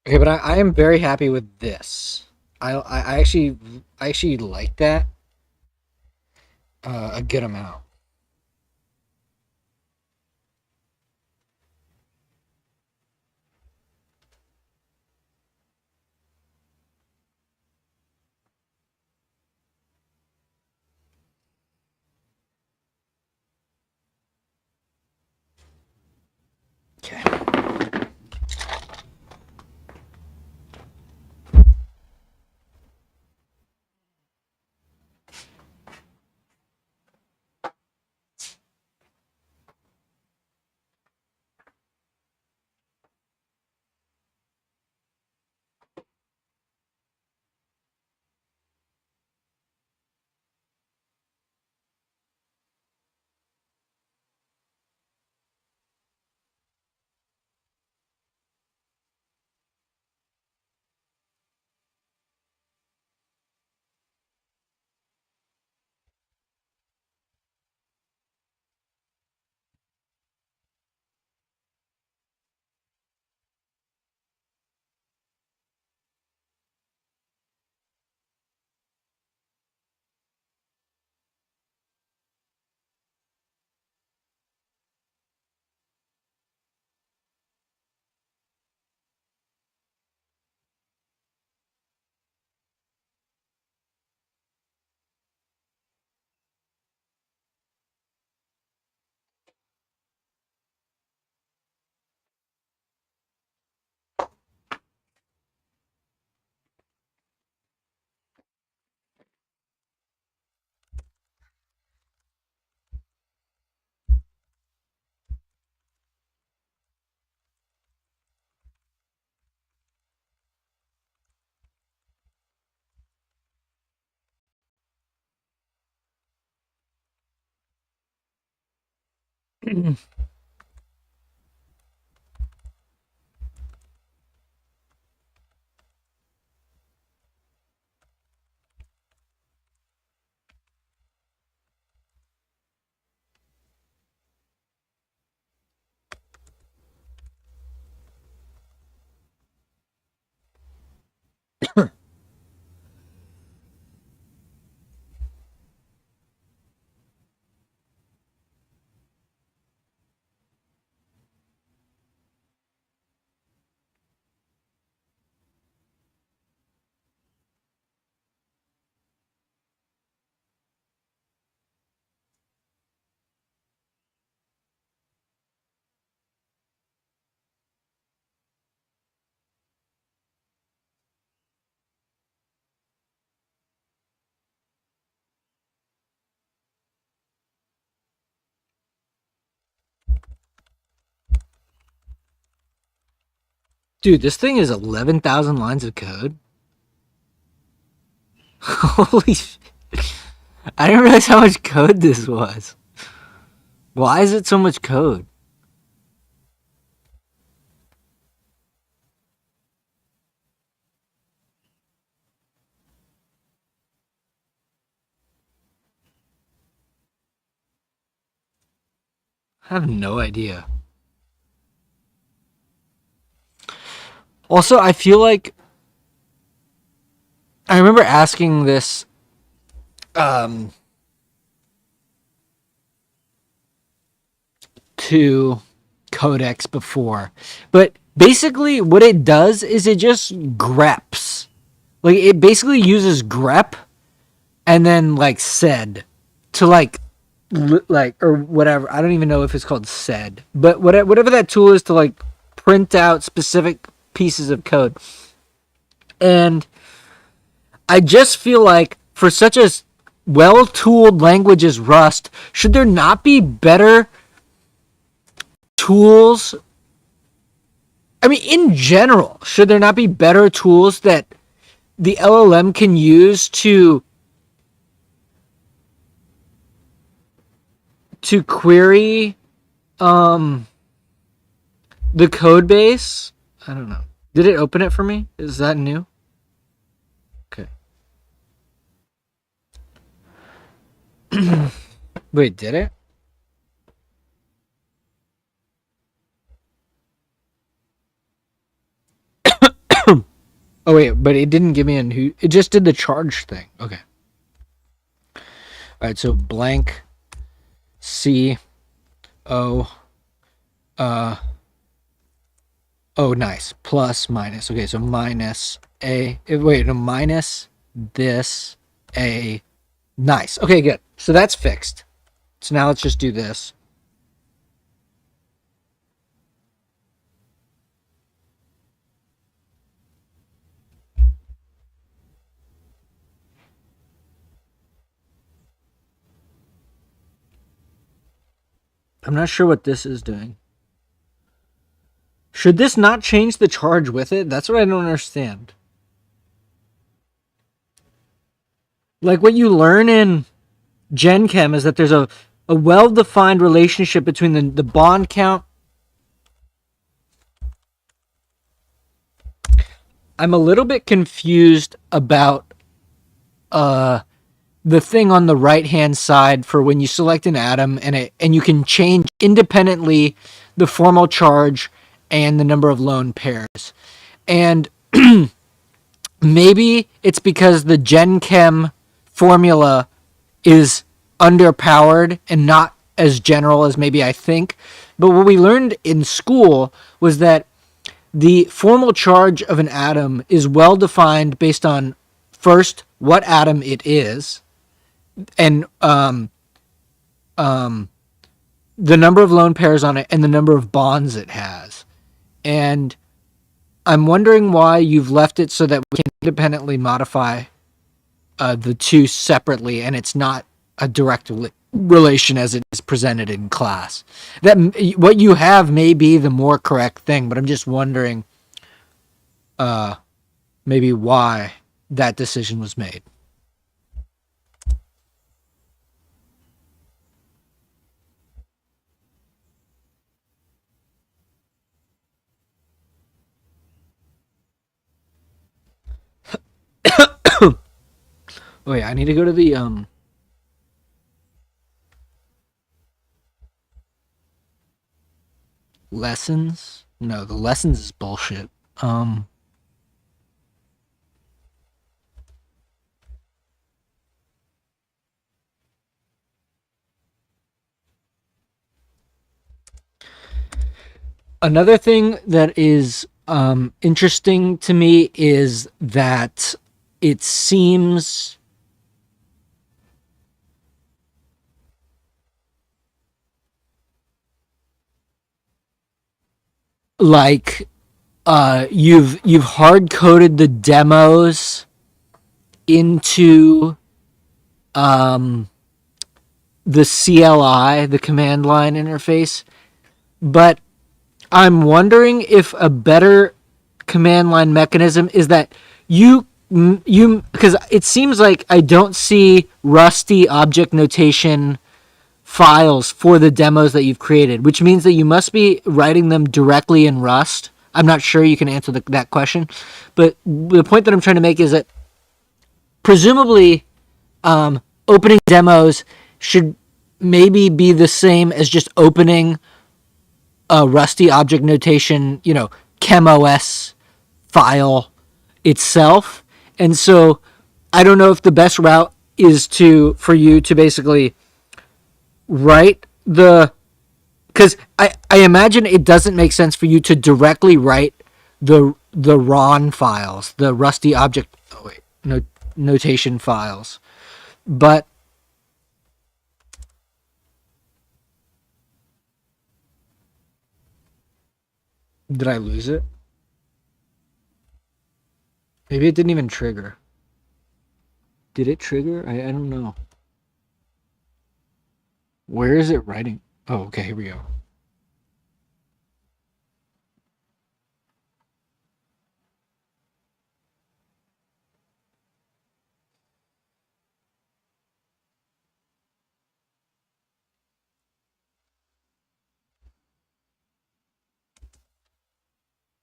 Okay, but I am very happy with this. I actually like that a good amount. Okay. Dude, this thing is 11,000 lines of code. Holy sh! I didn't realize how much code this was. Why is it so much code? I have no idea. Also, I feel like I remember asking this um, to Codex before, but basically what it does is it just greps. Like it basically uses grep and then like sed to like or whatever. I don't even know if it's called sed, but whatever that tool is to like print out specific pieces of code. And I just feel like for such a well-tooled language as Rust, should there not be better tools? I mean, in general, should there not be better tools that the LLM can use to query um the code base? I don't know. Did it open it for me? Is that new? Okay. Wait, did it? Oh wait, but it didn't give me a new. It just did the charge thing. Okay. All right. So blank C O oh nice plus minus. Okay, so minus a. Wait, no, minus this a. Nice. Okay, good. So that's fixed. So now let's just do this. I'm not sure what this is doing. Should this not change the charge with it? That's what I don't understand. Like what you learn in Gen Chem is that there's a well-defined relationship between the bond count. I'm a little bit confused about the thing on the right-hand side for when you select an atom and you can change independently the formal charge and the number of lone pairs. And maybe it's because the Gen Chem formula is underpowered and not as general as maybe I think. But what we learned in school was that the formal charge of an atom is well defined based on first what atom it is and the number of lone pairs on it and the number of bonds it has. And I'm wondering why you've left it so that we can independently modify the two separately, and it's not a direct relation as it is presented in class. That what you have may be the more correct thing, but I'm just wondering, maybe why that decision was made. Oh yeah, I need to go to the lessons. No, the lessons is bullshit. Another thing that is interesting to me is that it seems like you've hard coded the demos into the CLI, the command line interface, but I'm wondering if a better command line mechanism is that you because it seems like I don't see Rusty object notation files for the demos that you've created, which means that you must be writing them directly in Rust. I'm not sure you can answer that question, but the point that I'm trying to make is that presumably opening demos should maybe be the same as just opening a Rusty object notation, ChemOS file itself. And so I don't know if the best route is for you to basically write because I imagine it doesn't make sense for you to directly write the RON files, the Rusty object notation files. But did I lose it? Maybe it didn't even trigger. Did it trigger? I don't know. Where is it writing? Oh, okay, here we go.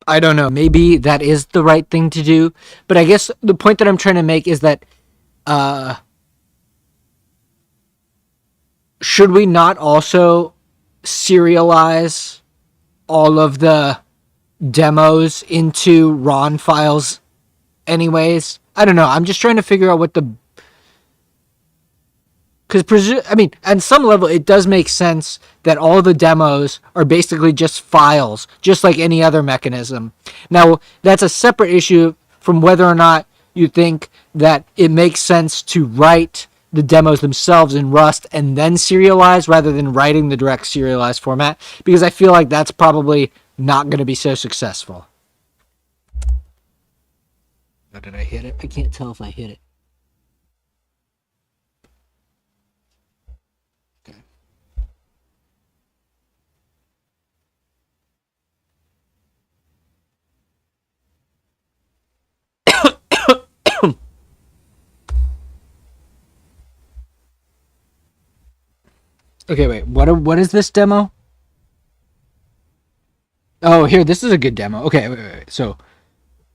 I don't know. Maybe that is the right thing to do. But I guess the point that I'm trying to make is that should we not also serialize all of the demos into RON files anyways. I don't know. I'm just trying to figure out what the, because I mean, at some level, it does make sense that all the demos are basically just files, just like any other mechanism. Now, that's a separate issue from whether or not you think that it makes sense to write the demos themselves in Rust and then serialize rather than writing the direct serialized format, because I feel like that's probably not going to be so successful. Oh, did I hit it? I can't tell if I hit it. Okay. Okay, wait. What is this demo? Oh, here. This is a good demo. Okay, wait. So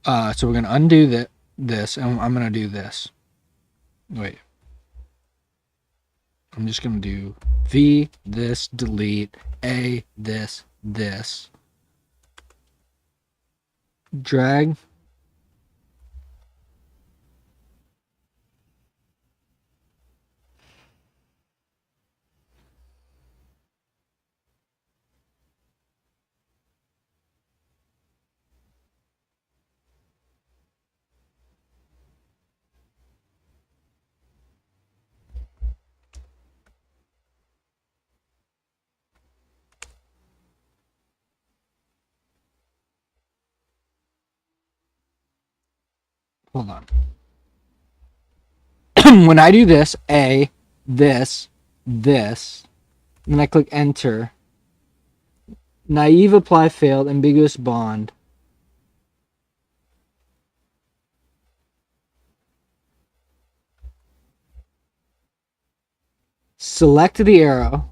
we're gonna undo this, and I'm gonna do this. Wait. I'm just gonna do V this delete A this drag. Hold on. When I do this, A, this, and I click enter, naive apply failed, ambiguous bond. Select the arrow.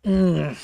Mm.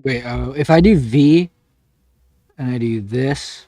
Wait, if I do V and I do this.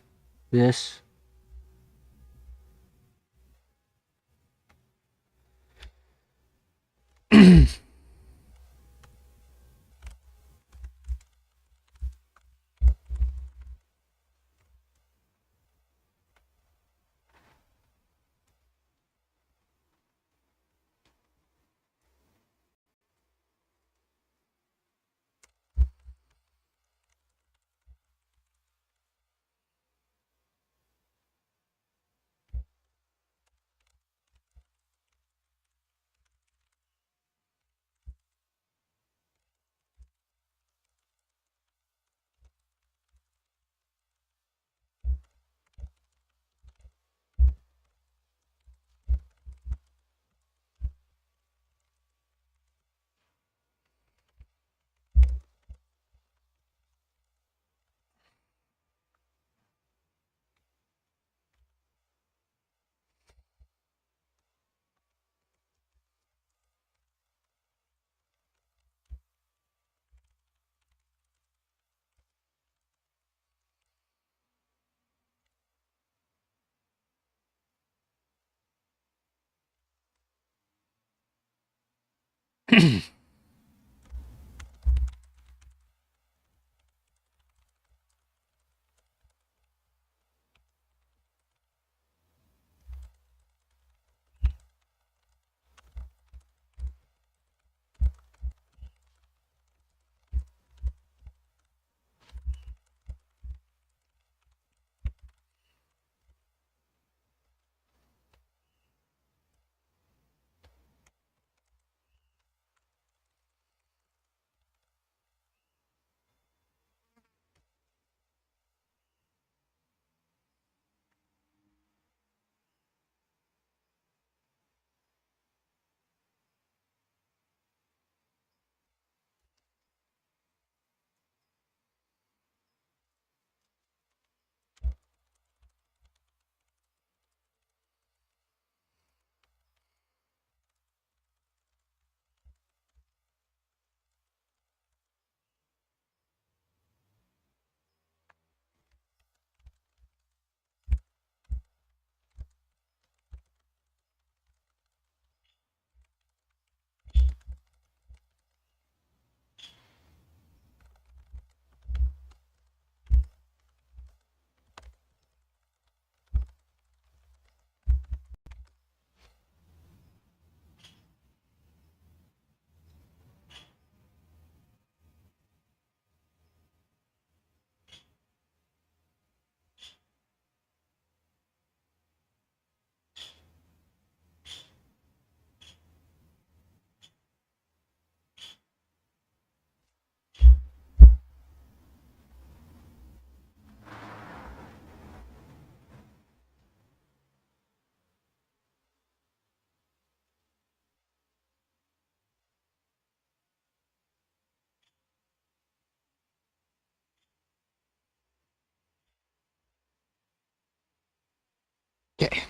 Okay.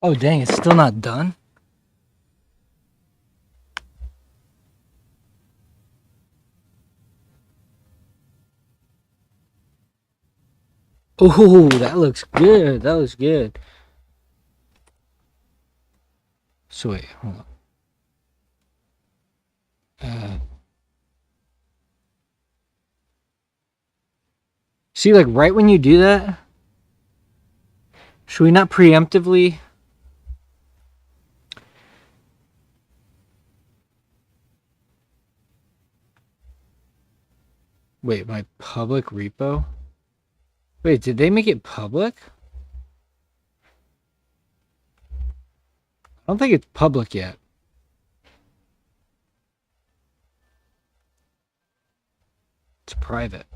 Oh, dang, it's still not done? Oh, that looks good. That looks good. So wait, hold on. See, like, right when you do that, should we not preemptively... Wait, my public repo? Wait, did they make it public? I don't think it's public yet. It's private.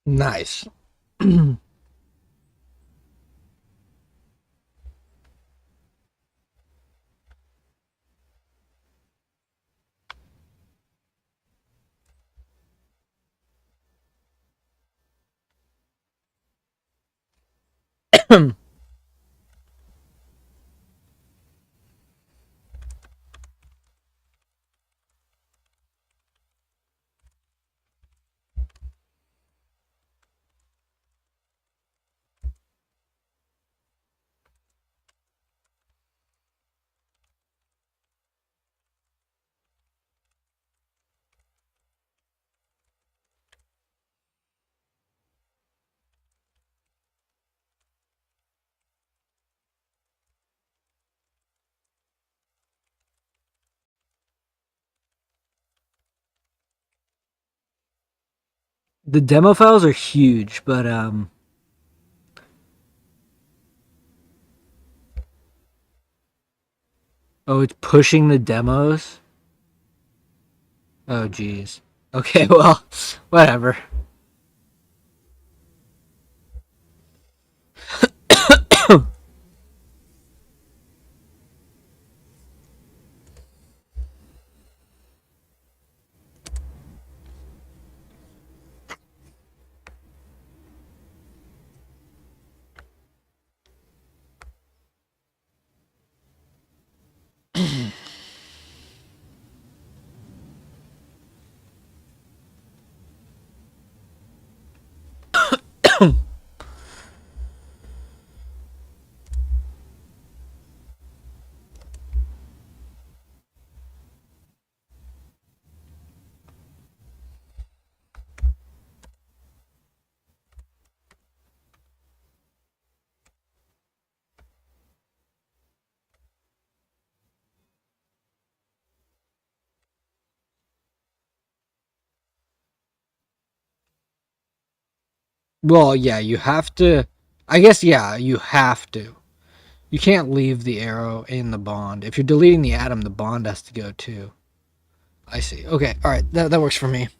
Nice. The demo files are huge, but oh, it's pushing the demos. Oh, geez. Okay, well, whatever. Well, yeah, you have to. I guess, yeah, you have to. You can't leave the arrow in the bond. If you're deleting the atom, the bond has to go too. I see. Okay, alright, that works for me.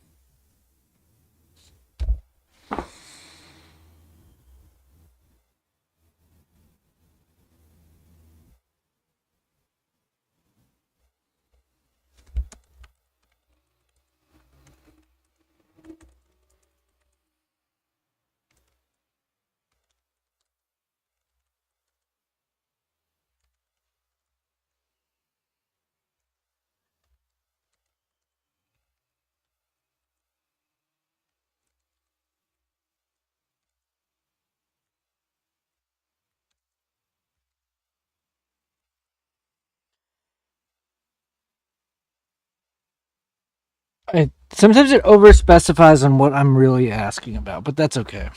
Sometimes it over specifies on what I'm really asking about, but that's okay.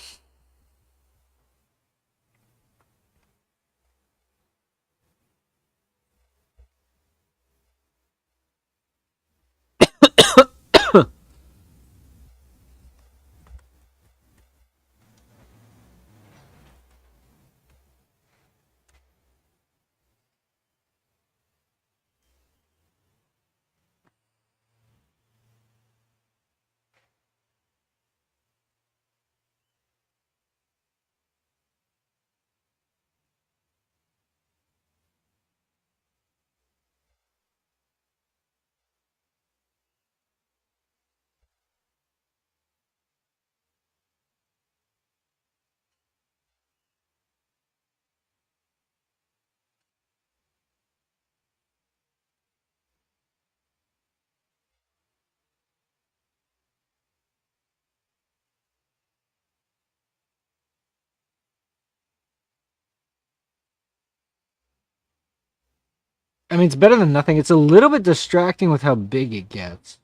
I mean, it's better than nothing. It's a little bit distracting with how big it gets.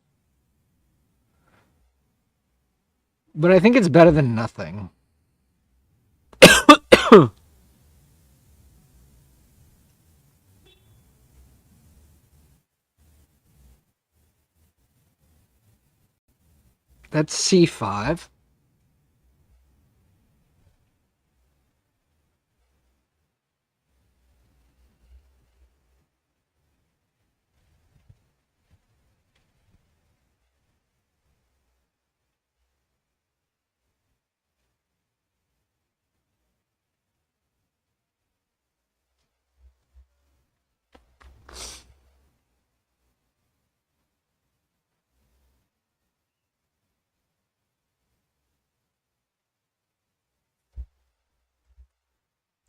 But I think it's better than nothing. That's C5.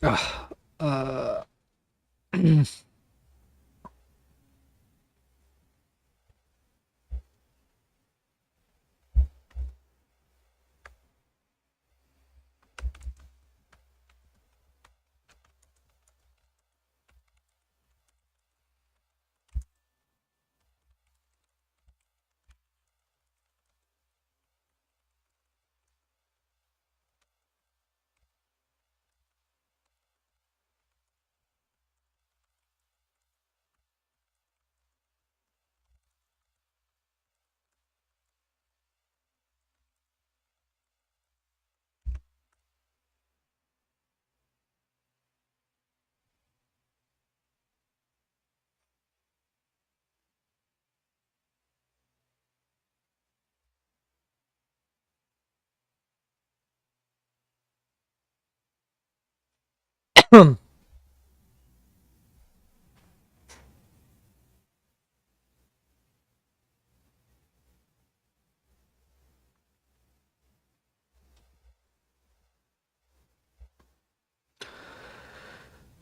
Ugh.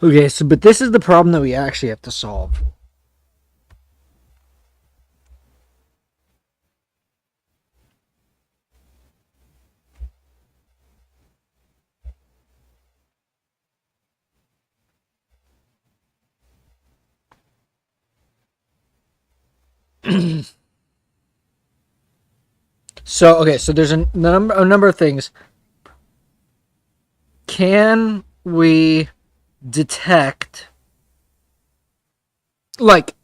Okay, so but this is the problem that we actually have to solve. So okay, so there's a number of things. Can we detect like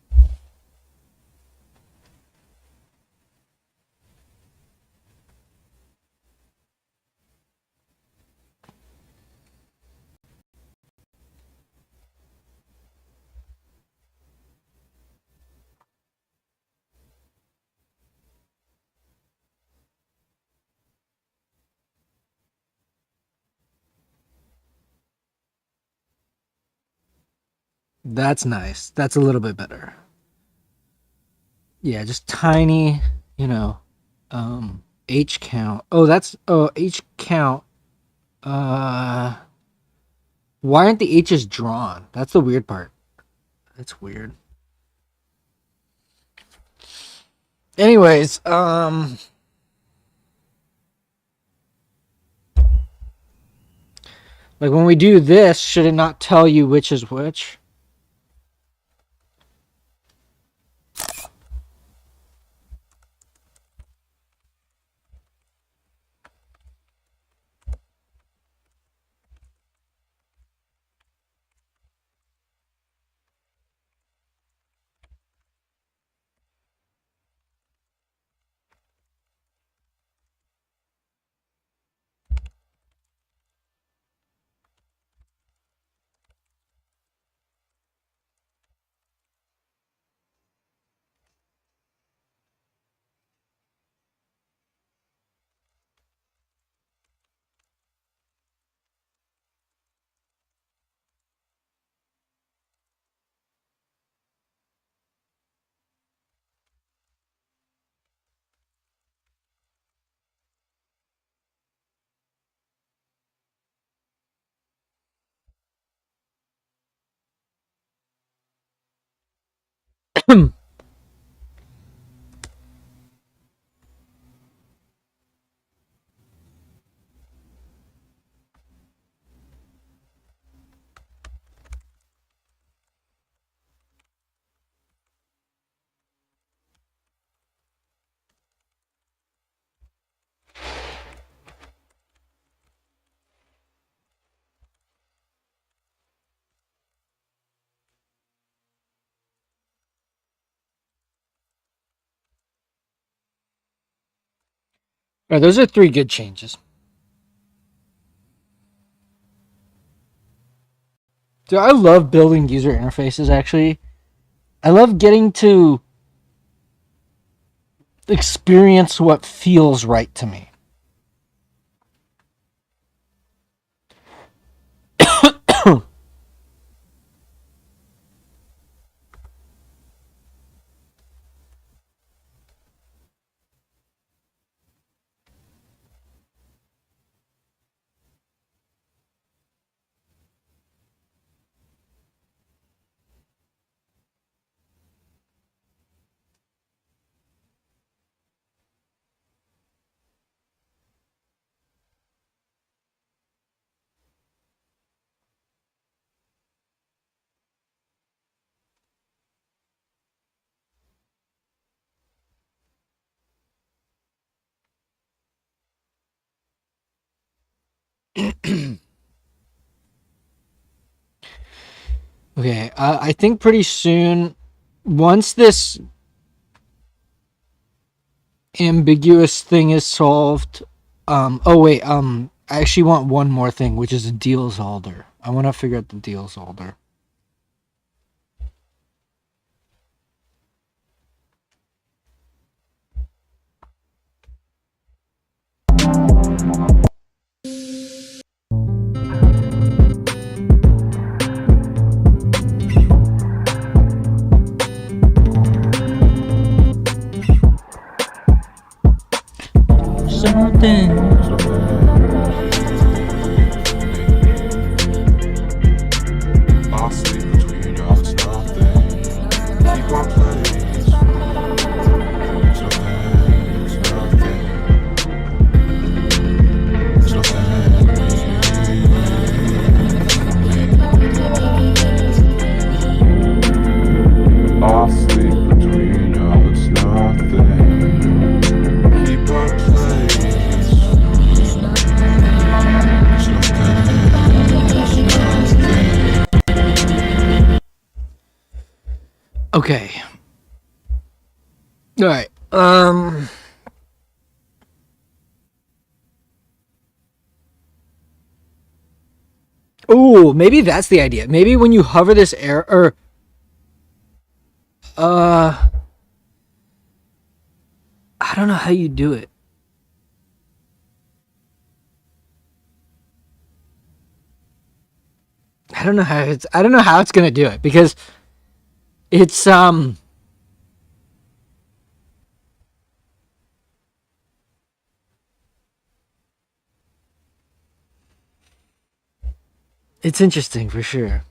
that's nice. That's a little bit better. Yeah, just tiny, you know, H count. H count. Uh why aren't the H's drawn? That's the weird part. That's weird. Anyways, like when we do this, should it not tell you which is which? All right, those are 3 good changes. Dude, I love building user interfaces, actually. I love getting to experience what feels right to me. Okay, I think pretty soon, once this ambiguous thing is solved, oh wait, I actually want one more thing, which is a deals holder. I want to figure out the deals holder. Something. I'll sleep between us, nothing. Keep our place. I'll sleep between us, nothing. Keep our place. Okay. All right. Oh, maybe that's the idea. Maybe when you hover this air, or I don't know how you do it. I don't know how it's gonna do it, because it's it's interesting for sure.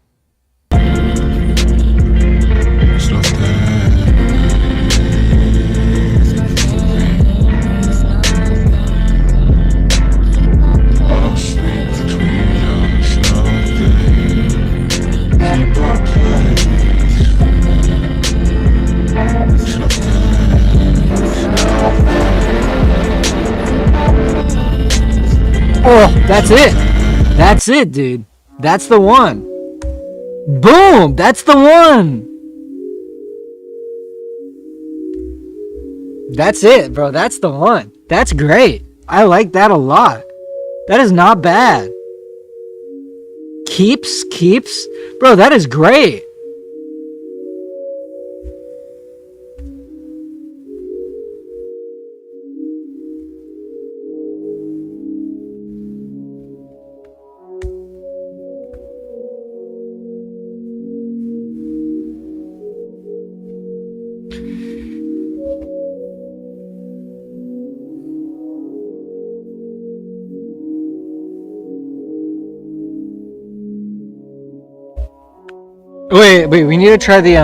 Oh, that's it. That's it, dude. That's the one. Boom! That's the one. That's it, bro. That's the one. That's great. I like that a lot. That is not bad. Keeps? Bro, that is great. Wait, we need to try the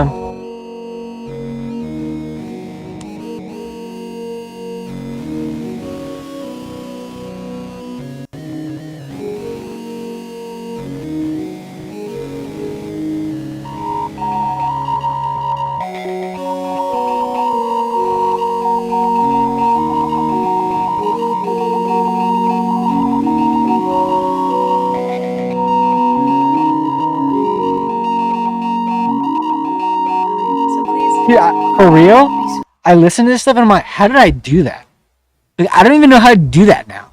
for real? I listen to this stuff and I'm like, how did I do that? Like, I don't even know how to do that now.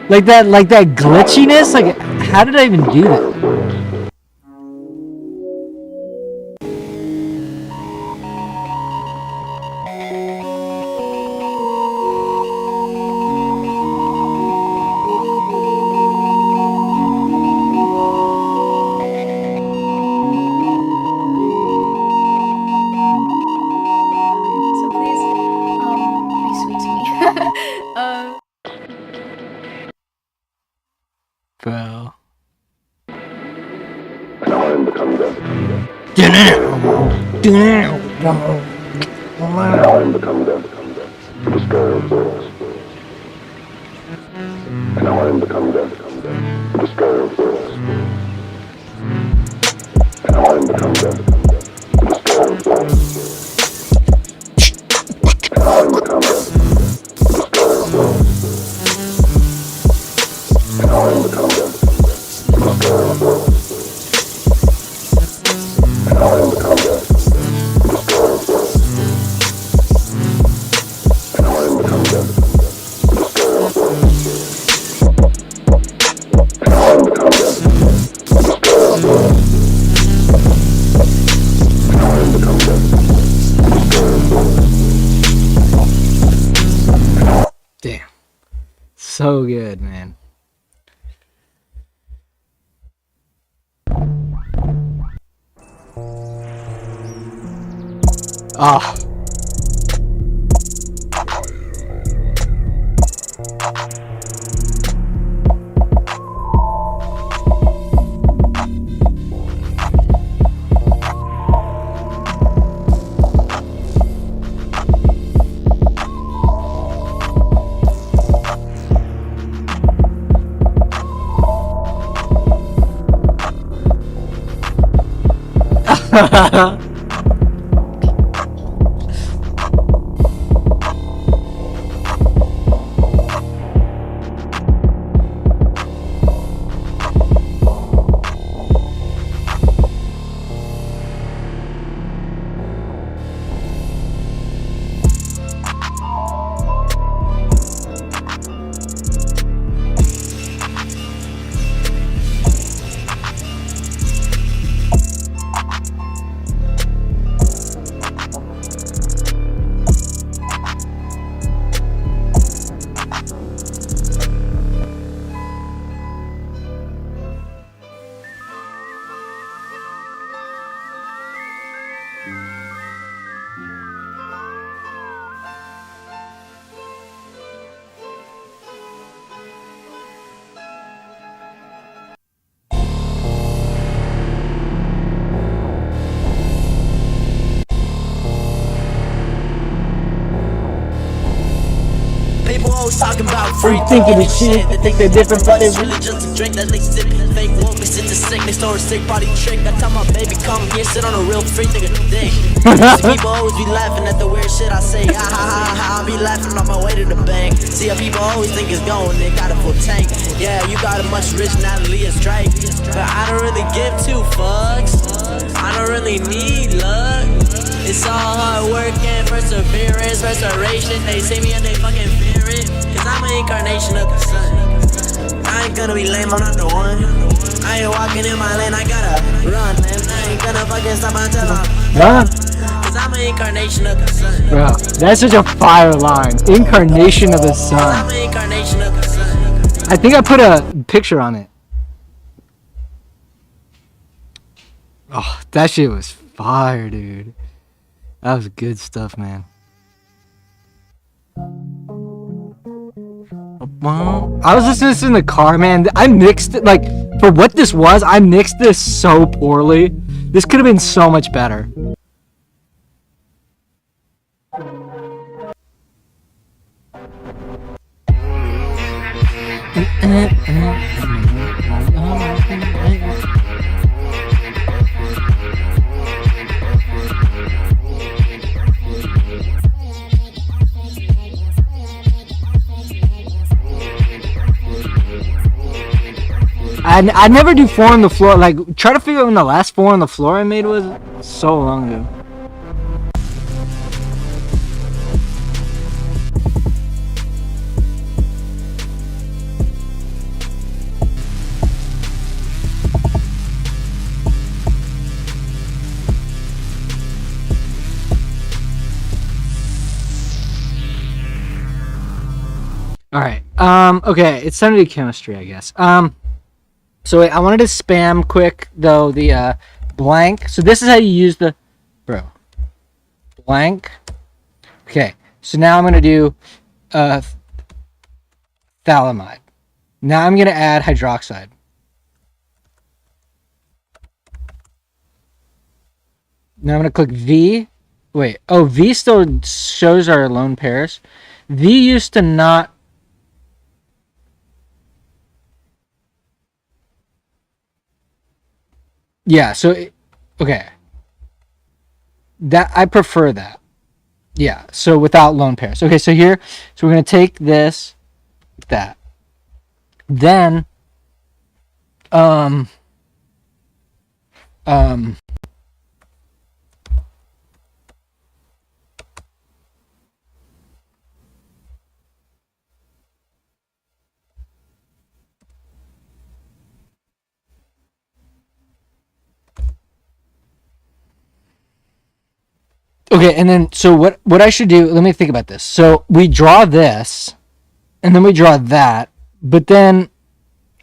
Like that glitchiness. Like, how did I even do that? So please, be sweet to me. Bro. Damn. So good, man. Ah. People always talking about Free free thinking and shit. They think they're different, but it's really just a drink that they sip. Fake woke me, sit to sick, they store a sick body trick. I tell my baby, come here, sit on a real free nigga dick. See, people always be laughing at the weird shit I say. Ha ha ha ha, I be laughing on my way to the bank. See how people always think it's going, they got a full tank. Yeah, you got a much rich Natalie as Drake, but I don't really give two fucks. I don't really need luck. It's all hard work and perseverance, restoration. They see me and they fucking fear it, cause I'm an incarnation of the sun. I ain't gonna be lame, I'm not the one. I ain't walking in my lane, I gotta run. And I ain't gonna fucking stop until I'm Huh? cause I'm an incarnation of the sun. Bro, that's such a fire line. Incarnation of the I'm sun. an incarnation of the sun. I think I put a picture on it. Oh, that shit was fire, dude. That was good stuff, man. I was listening to this in the car, man. I mixed it, like, for what this was, I mixed this so poorly. This could have been so much better. I never do 4 on the floor. Like, try to figure out when the last 4 on the floor I made was so long ago. All right. Okay, it's time to do chemistry, I guess. So wait, I wanted to spam quick though the blank. So this is how you use the blank. Okay. So now I'm gonna do phthalimide. Now I'm gonna add hydroxide. Now I'm gonna click V. Wait. Oh, V still shows our lone pairs. V used to not. Yeah. So okay. That I prefer that. Yeah. So without lone pairs. Okay. So here. So we're gonna take this. That. Then. Um. Um. Okay, and then so what I should do? Let me think about this. So we draw this, and then we draw that, but then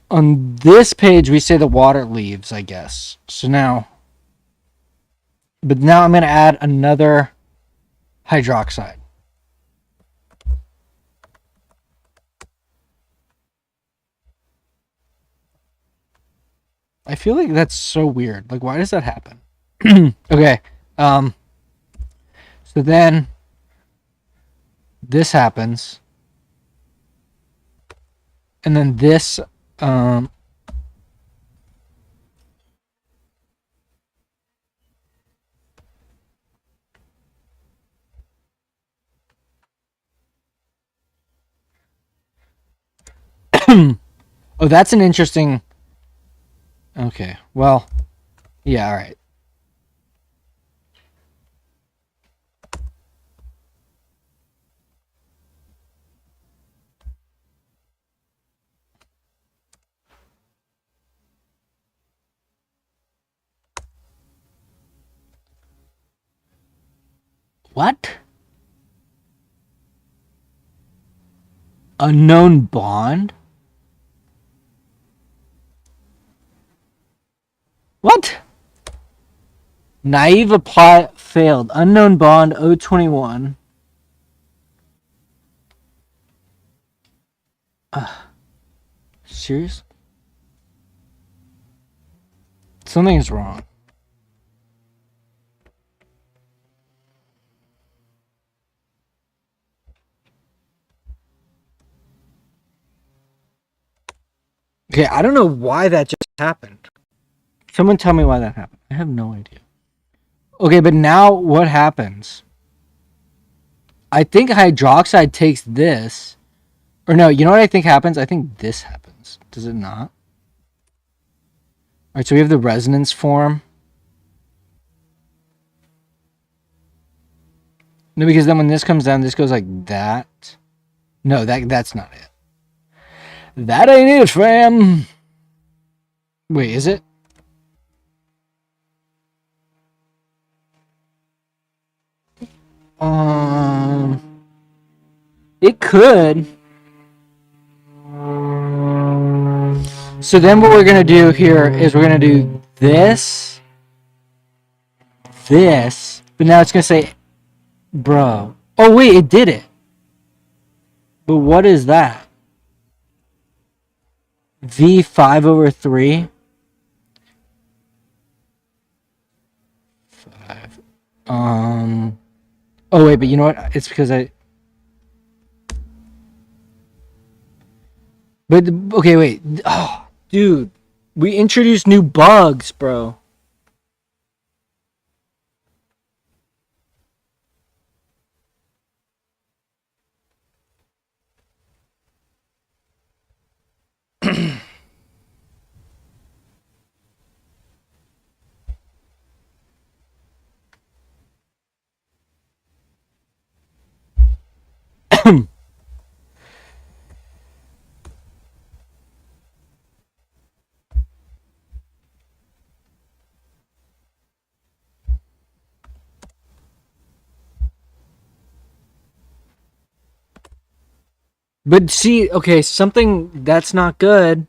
on this page we say the water leaves, I guess. So now, but now I'm gonna add another hydroxide. I feel like that's so weird. Like, why does that happen? Okay. So then this happens, and then this. Um. Oh, that's an interesting. Okay. Well. Yeah. All right. What? Unknown bond? What? Naive apply failed. Unknown bond 021. Serious? Something is wrong. Okay, I don't know why that just happened. Someone tell me why that happened. I have no idea. Okay, but now what happens? I think hydroxide takes this. Or no, you know what I think happens? I think this happens. Does it not? Alright, so we have the resonance form. No, because then when this comes down, this goes like that. No, that's not it. That ain't it, fam. Wait, is it? It could. So then what we're gonna do here is we're gonna do this, but now it's gonna say, bro. Oh wait, it did it. But what is that? V5/3. 5. Oh wait, but you know what? It's because I. But okay, wait. Oh, dude, we introduced new bugs, bro. But see, okay, something that's not good.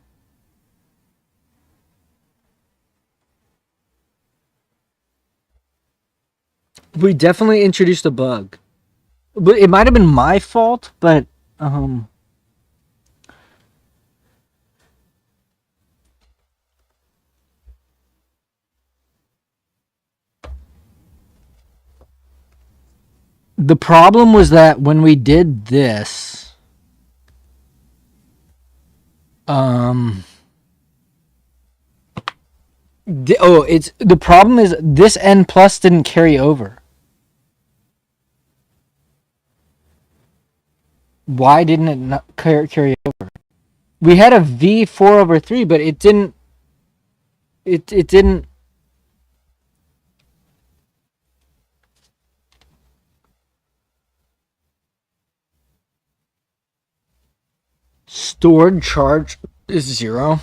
We definitely introduced a bug. But it might have been my fault, but the problem was that when we did this, it's the problem is this N plus didn't carry over. Why didn't it not carry over? We had a V4/3, but it didn't. It didn't. Stored charge is 0.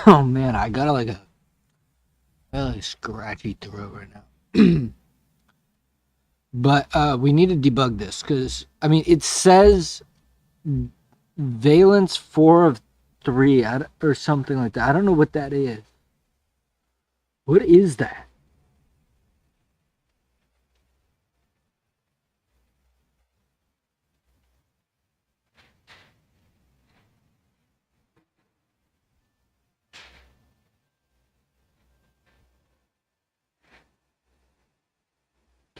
Oh man, I got like a really scratchy throat right now. But we need to debug this because I mean it says valence 4/3 or something like that. I don't know what that is. What is that?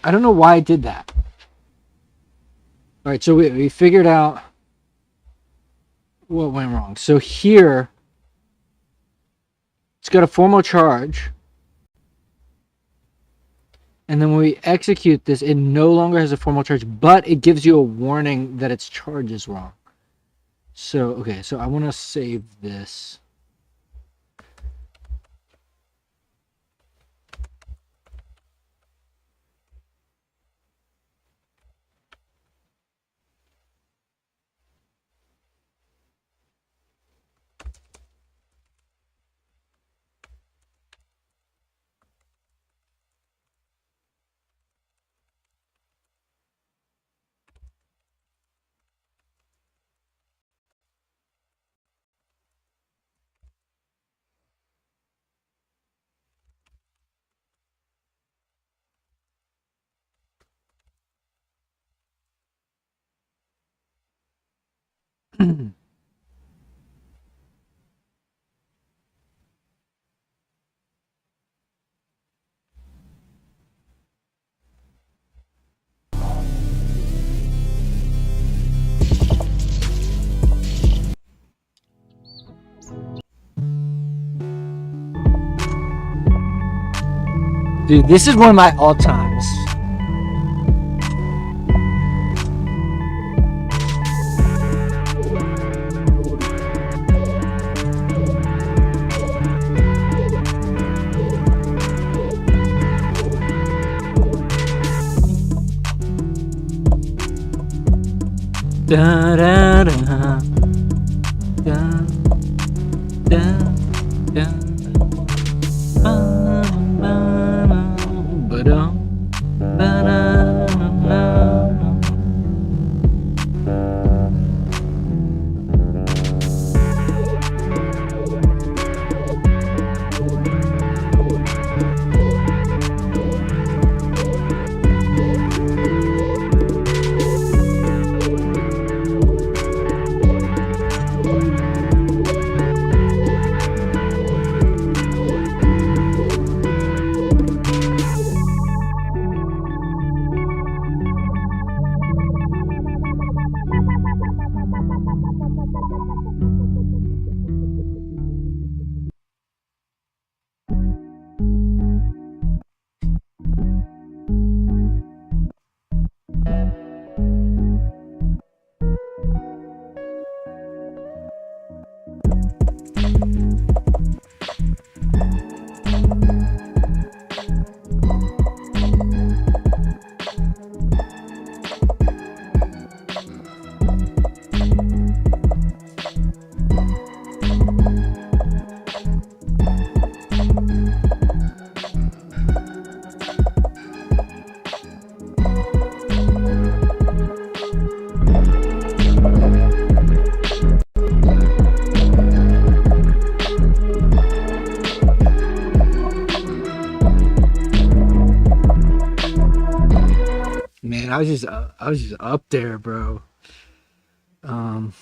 I don't know why I did that. All right, so we figured out what went wrong. So here, it's got a formal charge. And then when we execute this, it no longer has a formal charge, but it gives you a warning that its charge is wrong. So, okay, so I want to save this. Dude, this is one of my all times. Da da da da da da. Ba-dum, ba-da-da-da-da. Man, I was just up there, bro. Um,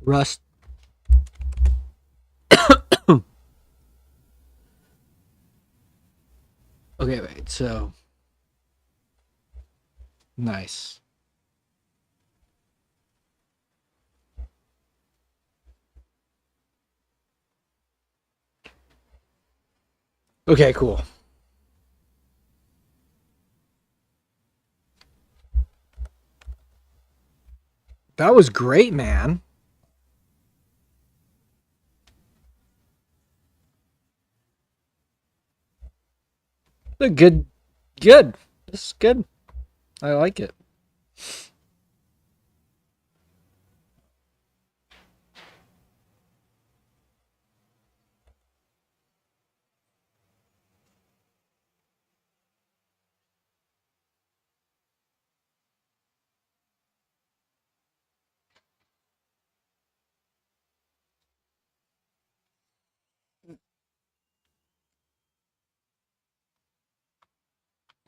Rust. Okay, wait. So nice. Okay, cool. That was great, man. Good, good. This is good. I like it.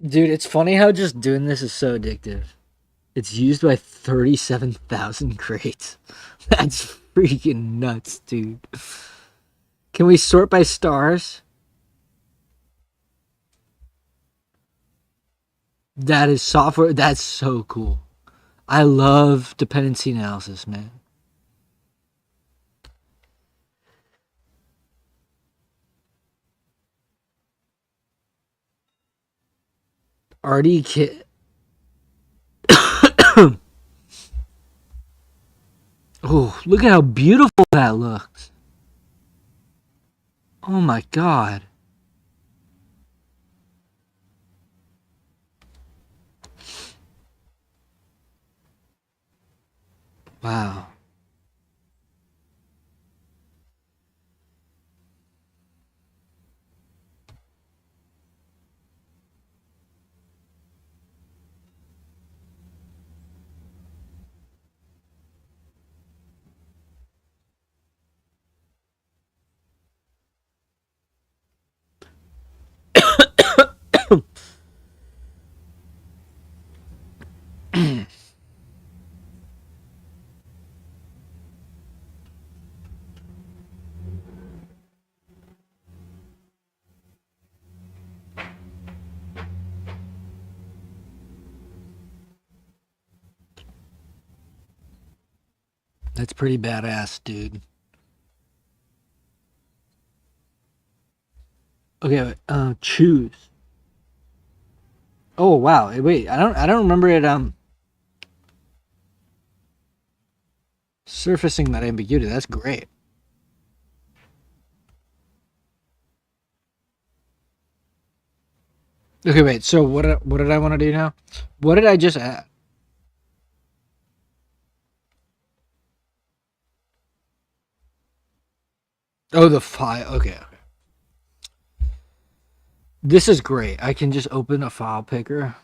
Dude, it's funny how just doing this is so addictive. It's used by 37,000 crates. That's freaking nuts, dude. Can we sort by stars? That is software. That's so cool. I love dependency analysis, man. RD kit. Oh, look at how beautiful that looks. Oh my god. Wow. That's pretty badass, dude. Okay, wait, choose. Oh wow, wait, I don't remember it surfacing that ambiguity. That's great. Okay, wait. So what did I want to do now? What did I just add? Oh, the file. Okay, okay. This is great. I can just open a file picker.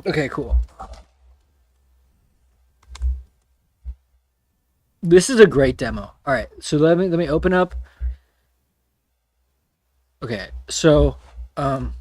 Okay, cool. This is a great demo. All right, so let me open up. Okay, so um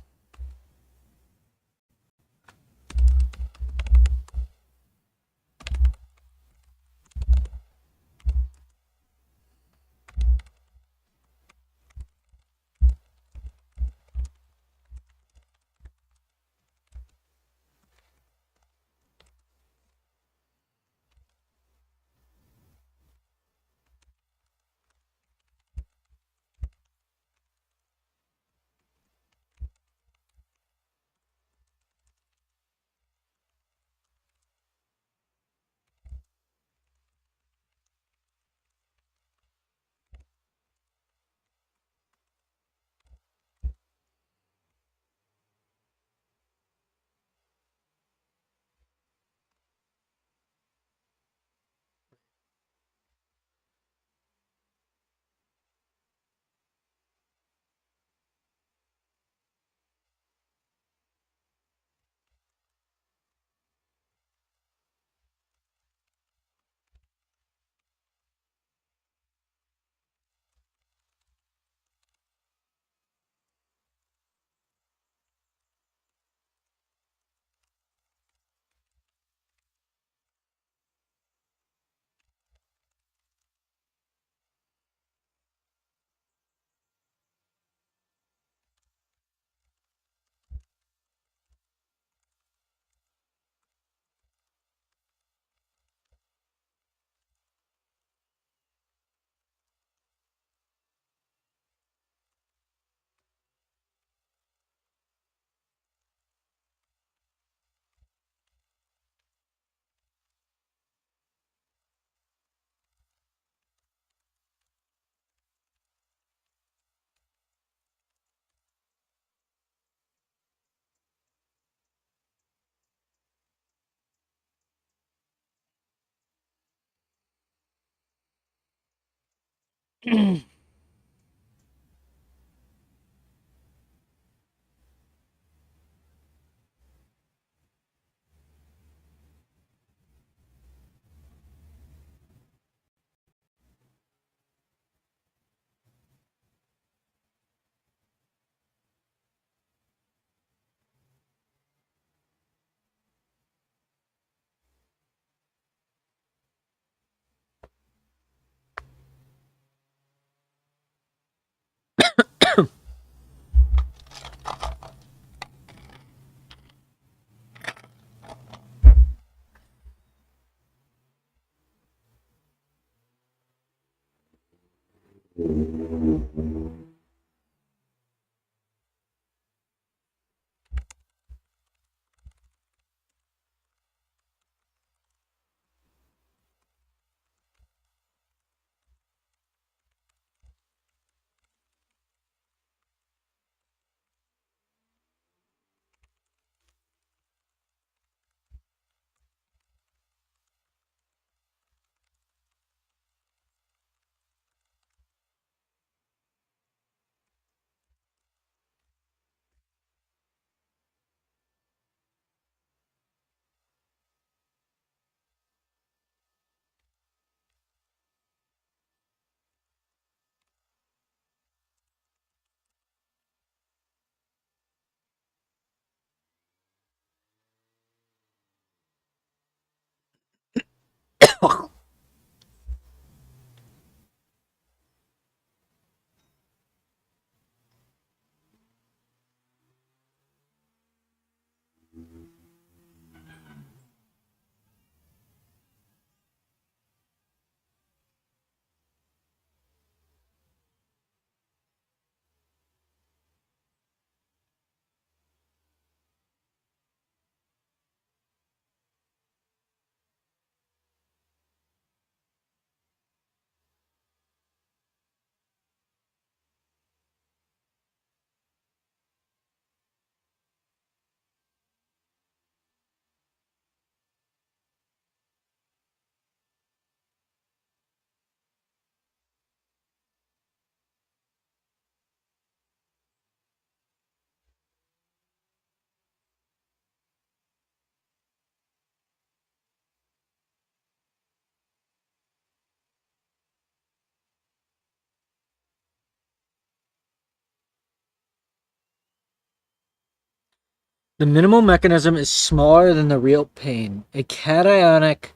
The minimal mechanism is smaller than the real pain. A cationic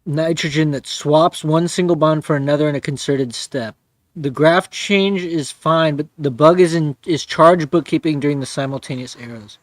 nitrogen that swaps one single bond for another in a concerted step. The graph change is fine, but the bug is charge bookkeeping during the simultaneous arrows.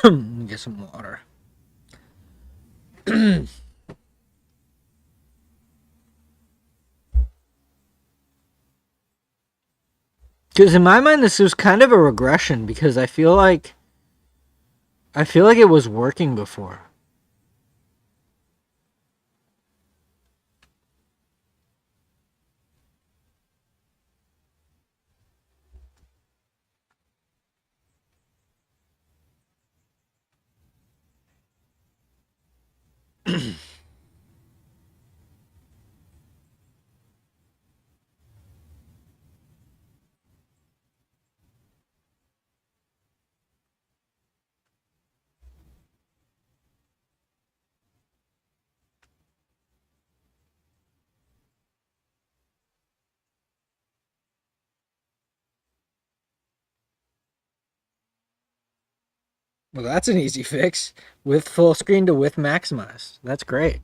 Get some water. Because in my mind, this was kind of a regression because I feel like it was working before. Well, that's an easy fix. With full screen to with maximize. That's great.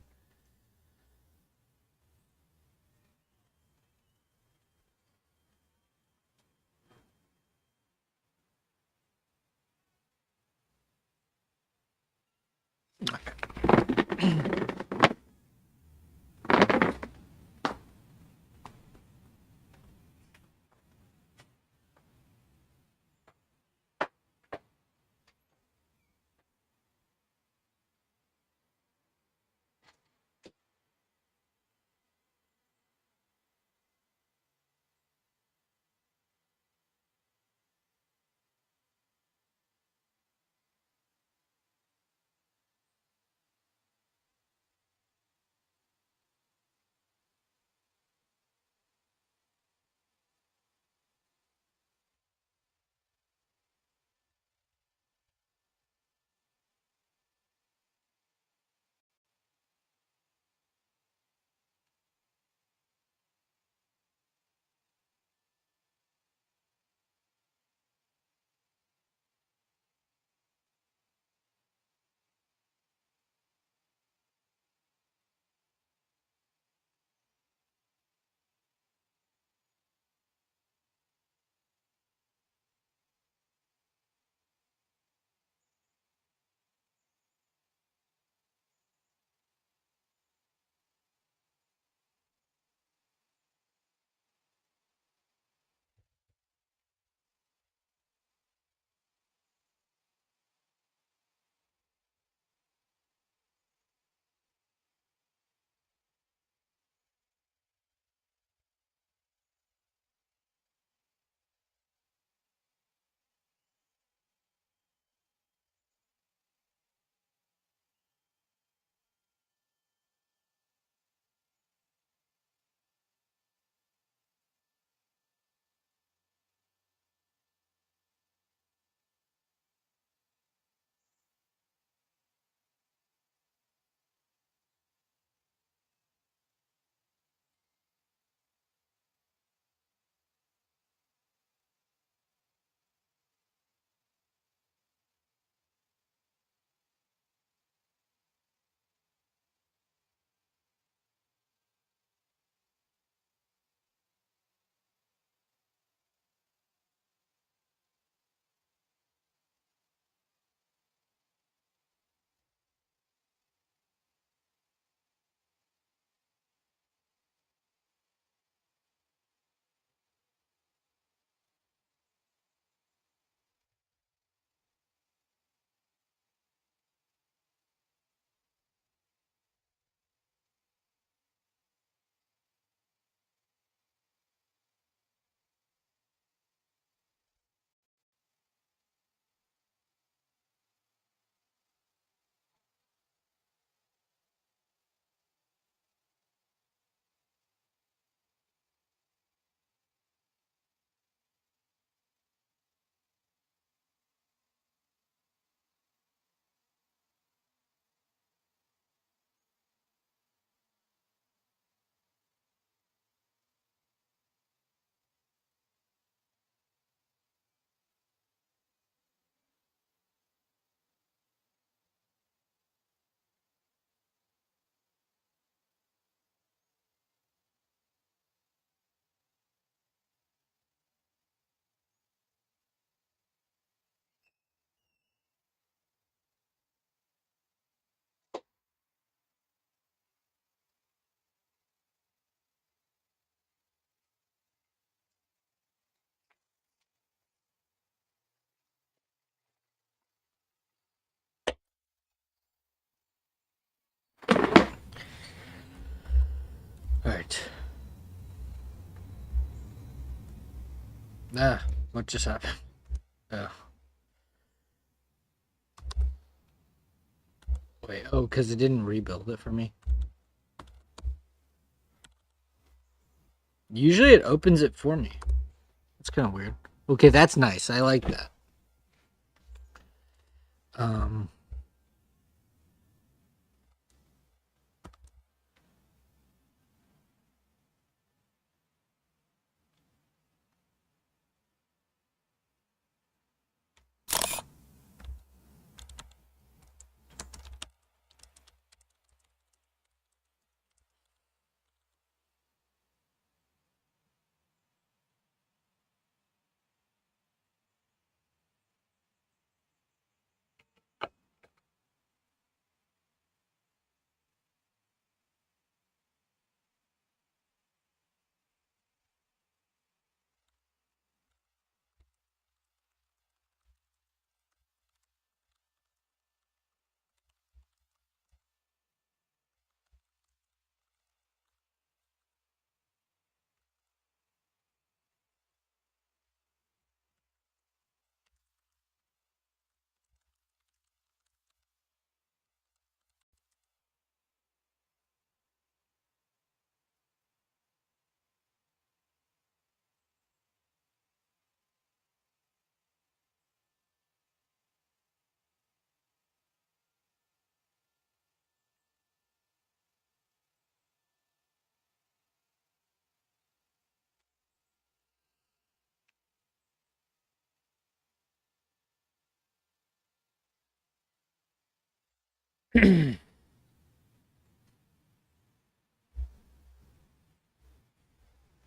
Alright. Ah, what just happened? Oh. Wait, oh, because it didn't rebuild it for me. Usually it opens it for me. That's kind of weird. Okay, that's nice. I like that.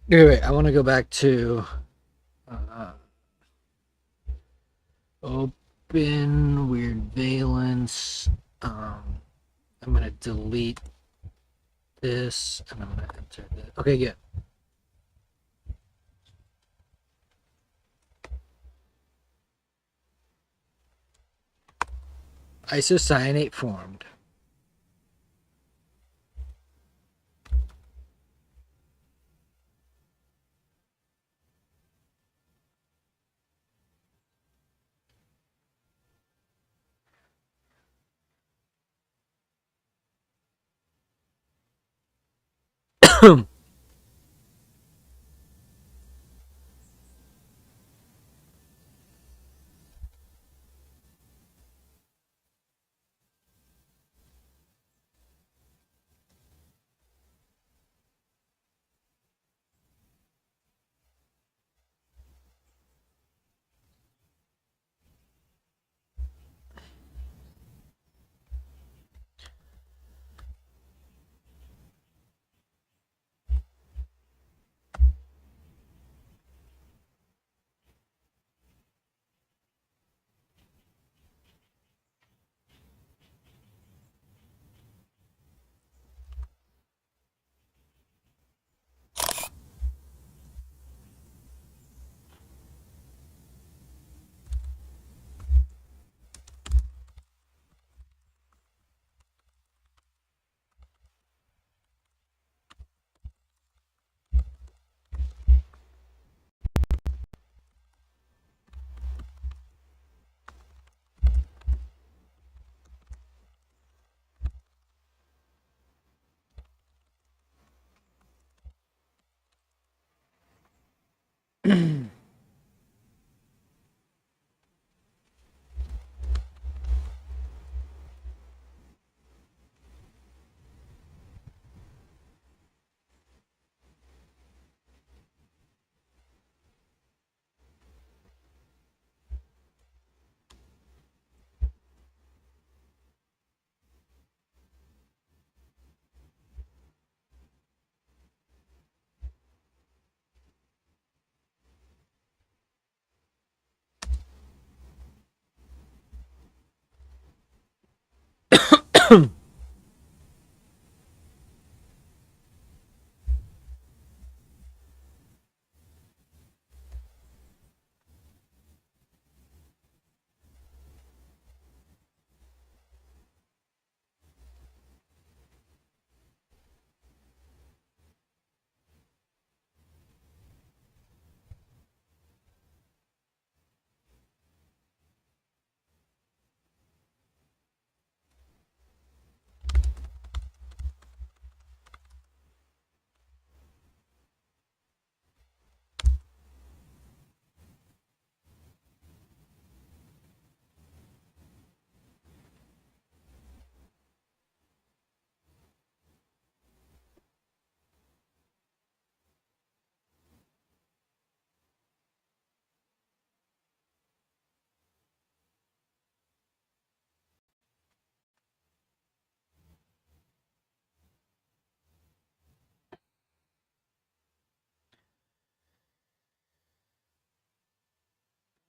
Wait, I want to go back to open weird valence. I'm gonna delete this and I'm gonna enter this. Okay, good. Isocyanate formed.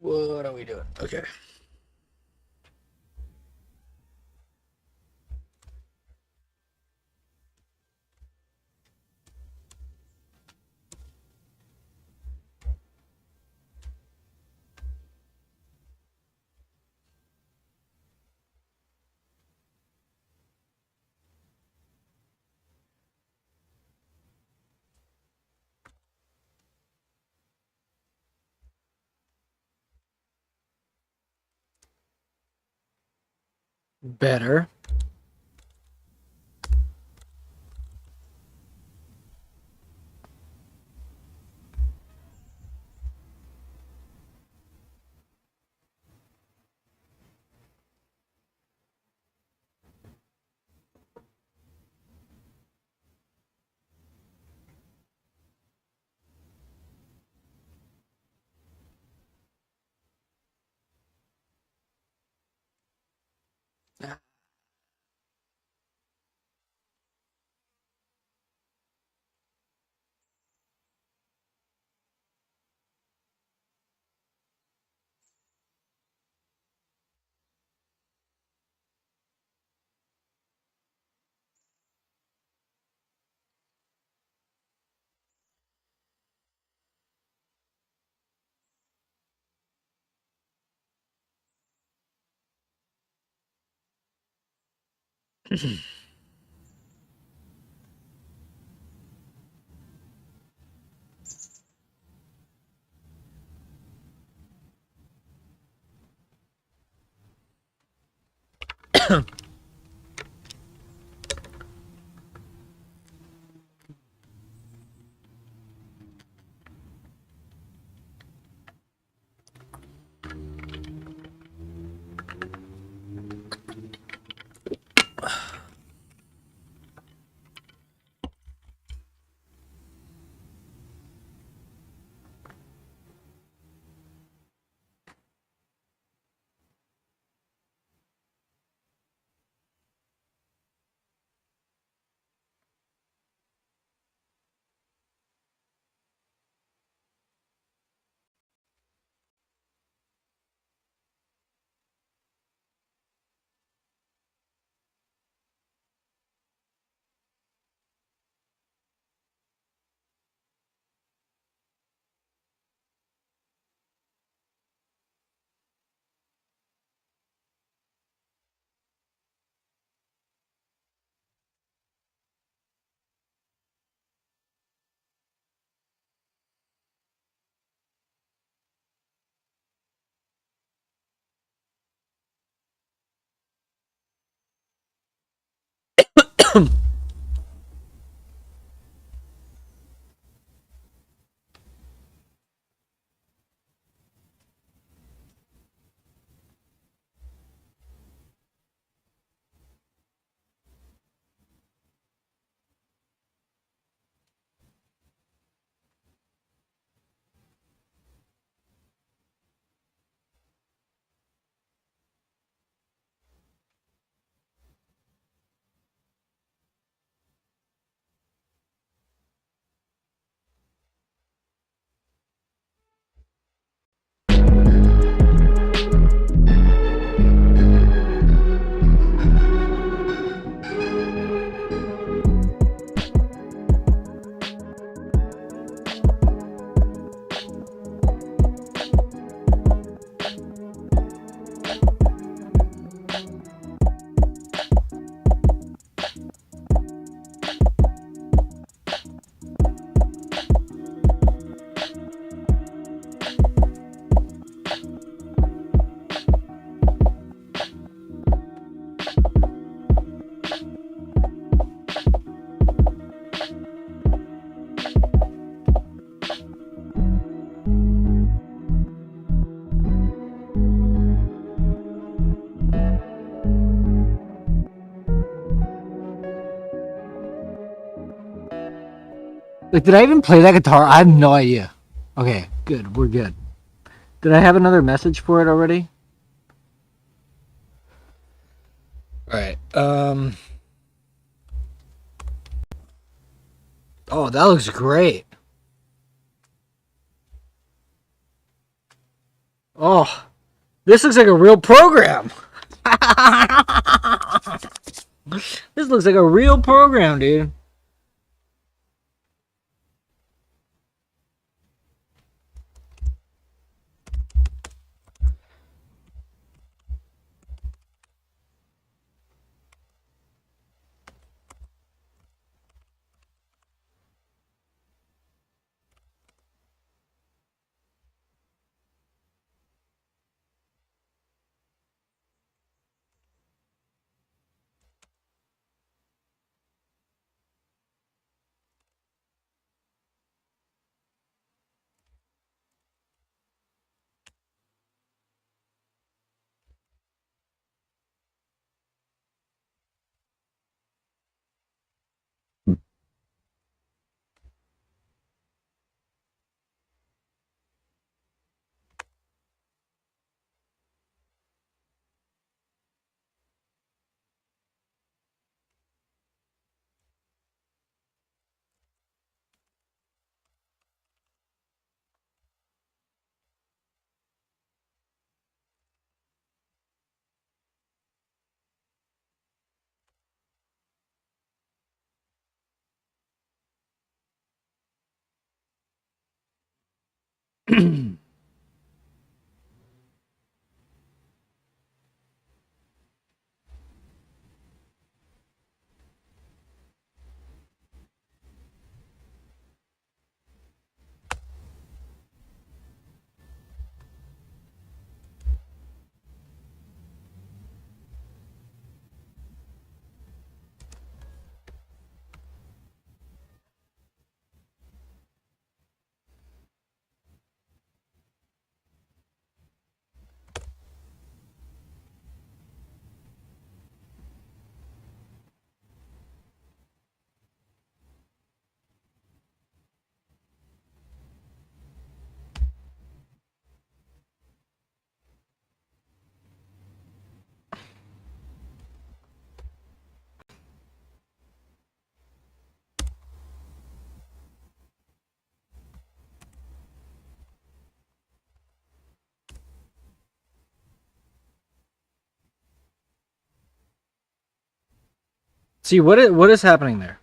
What are we doing? Okay. Better. Like, did I even play that guitar? I have no idea. Okay, good. We're good. Did I have another message for it already? All right. Oh, that looks great. Oh, this looks like a real program. This looks like a real program, dude. See what is happening there?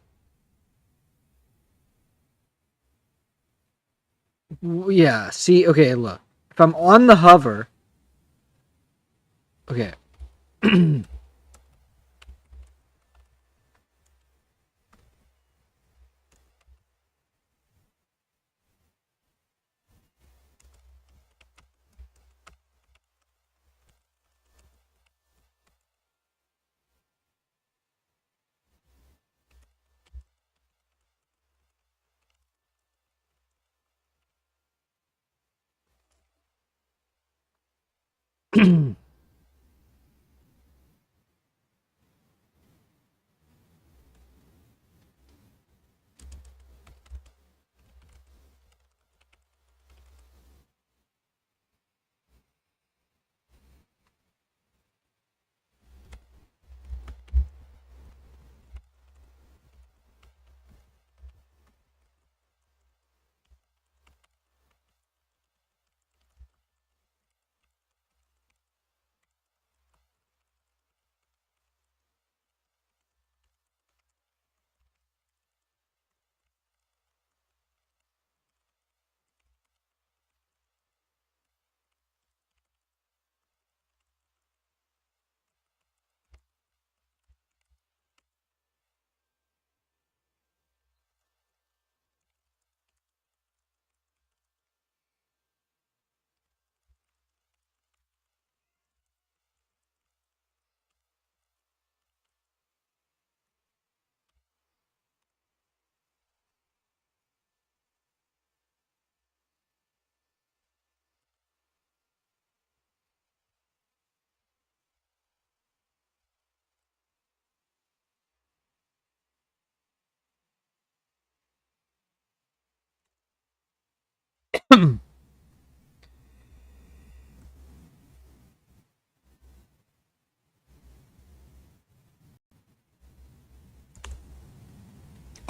Yeah. See. Okay. Look. If I'm on the hover. Okay.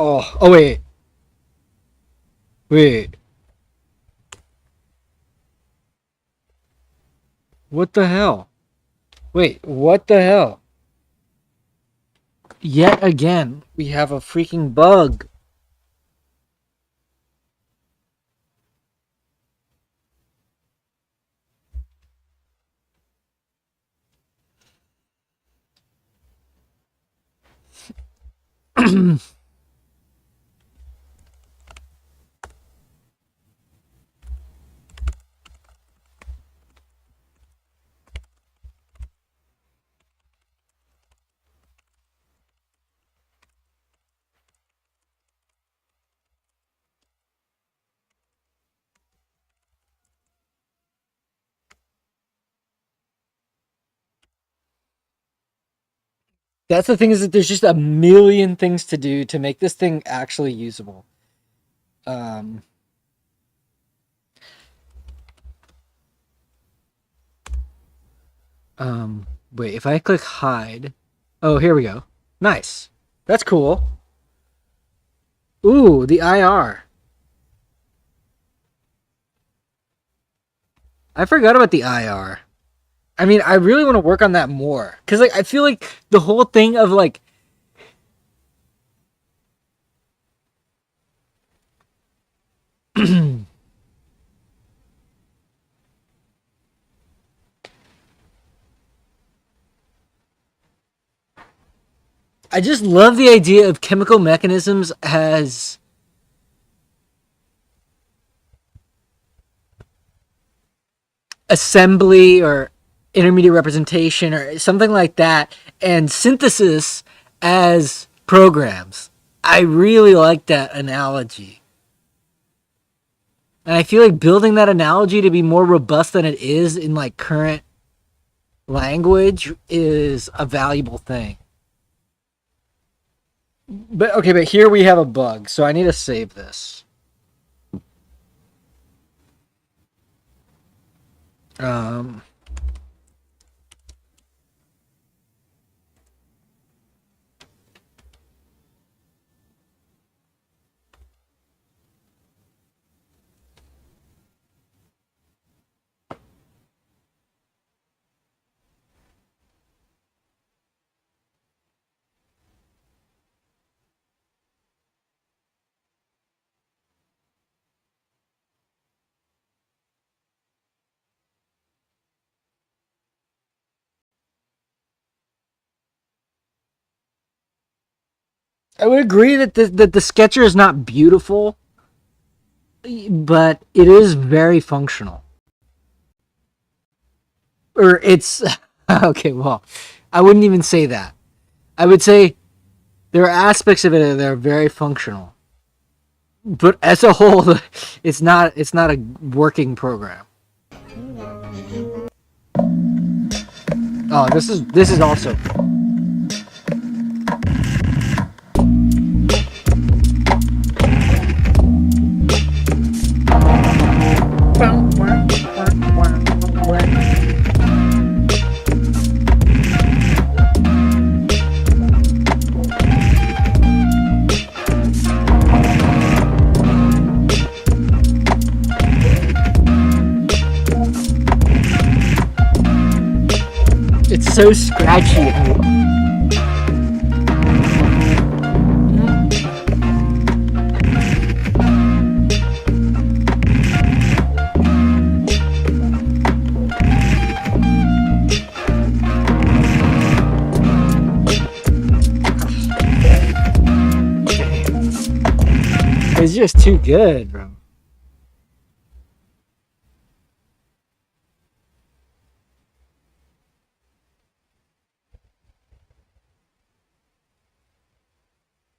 Oh wait. Wait. What the hell? Wait, what the hell? Yet again, we have a freaking bug. That's the thing, is that there's just a million things to do to make this thing actually usable. Um, Wait, if I click hide. Oh, here we go. Nice. That's cool. Ooh, the IR. I forgot about the IR. I mean, I really want to work on that more. Because, like, I feel like the whole thing of, like, I just love the idea of chemical mechanisms as assembly or intermediate representation or something like that, and synthesis as programs. I really like that analogy. And I feel like building that analogy to be more robust than it is in like current language is a valuable thing. But okay, but here we have a bug, so I need to save this. Um I would agree that the sketcher is not beautiful, but it is very functional. Or it's okay, well, I wouldn't even say that. I would say there are aspects of it that are very functional. But as a whole, it's not a working program. Oh, this is also it's so scratchy. It's just too good, bro.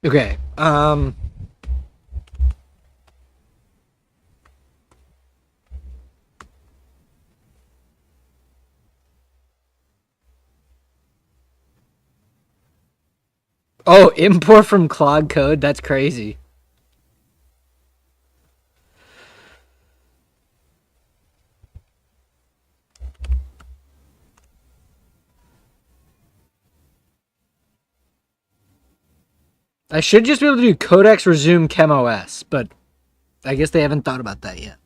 Okay. Oh, import from Claude Code? That's crazy. I should just be able to do Codex Resume ChemOS, but I guess they haven't thought about that yet.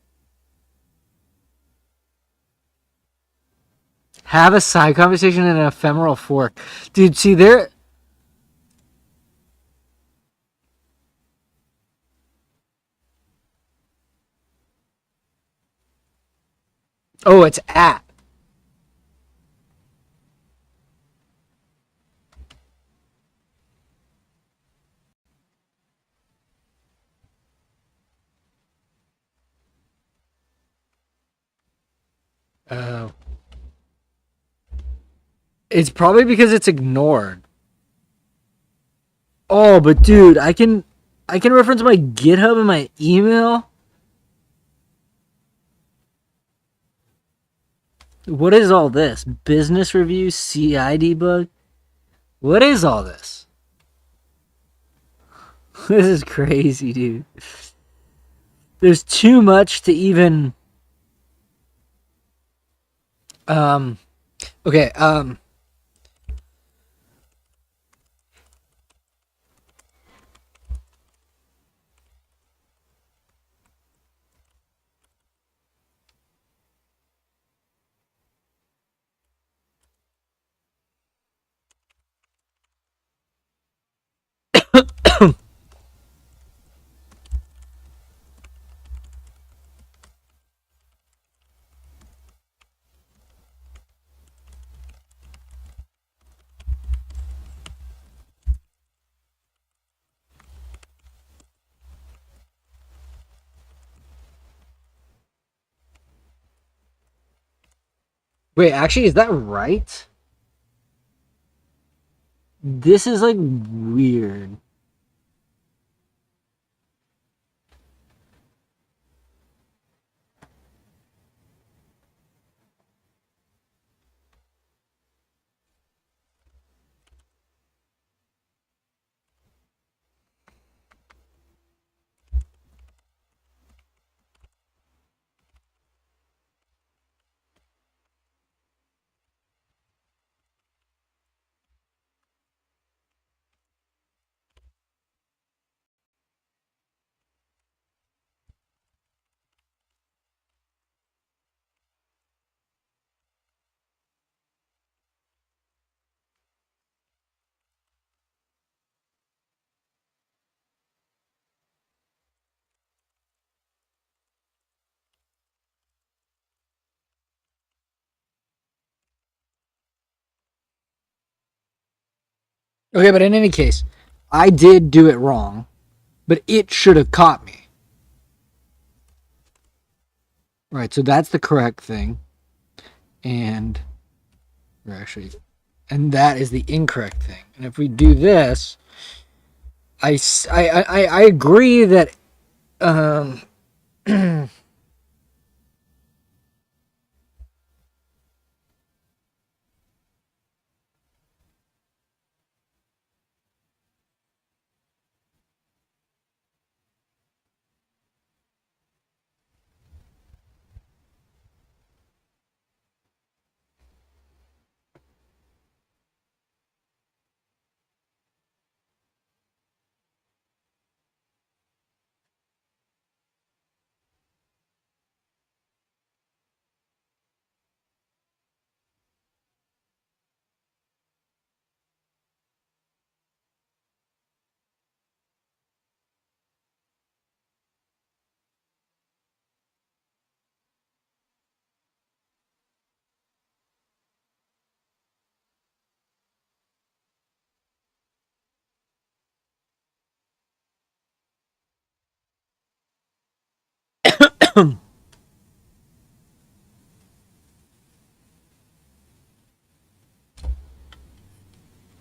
Have a side conversation in an ephemeral fork. Dude, see there. Oh, it's at. Oh. It's probably because it's ignored. Oh, but dude, I can reference my GitHub and my email. What is all this? Business review, CI debug? What is all this? This is crazy, dude. There's too much to even okay, wait, actually, is that right? This is like weird. Okay, but in any case, I did do it wrong, but it should have caught me. Right, so that's the correct thing. And or actually, and that is the incorrect thing. And if we do this, I agree that um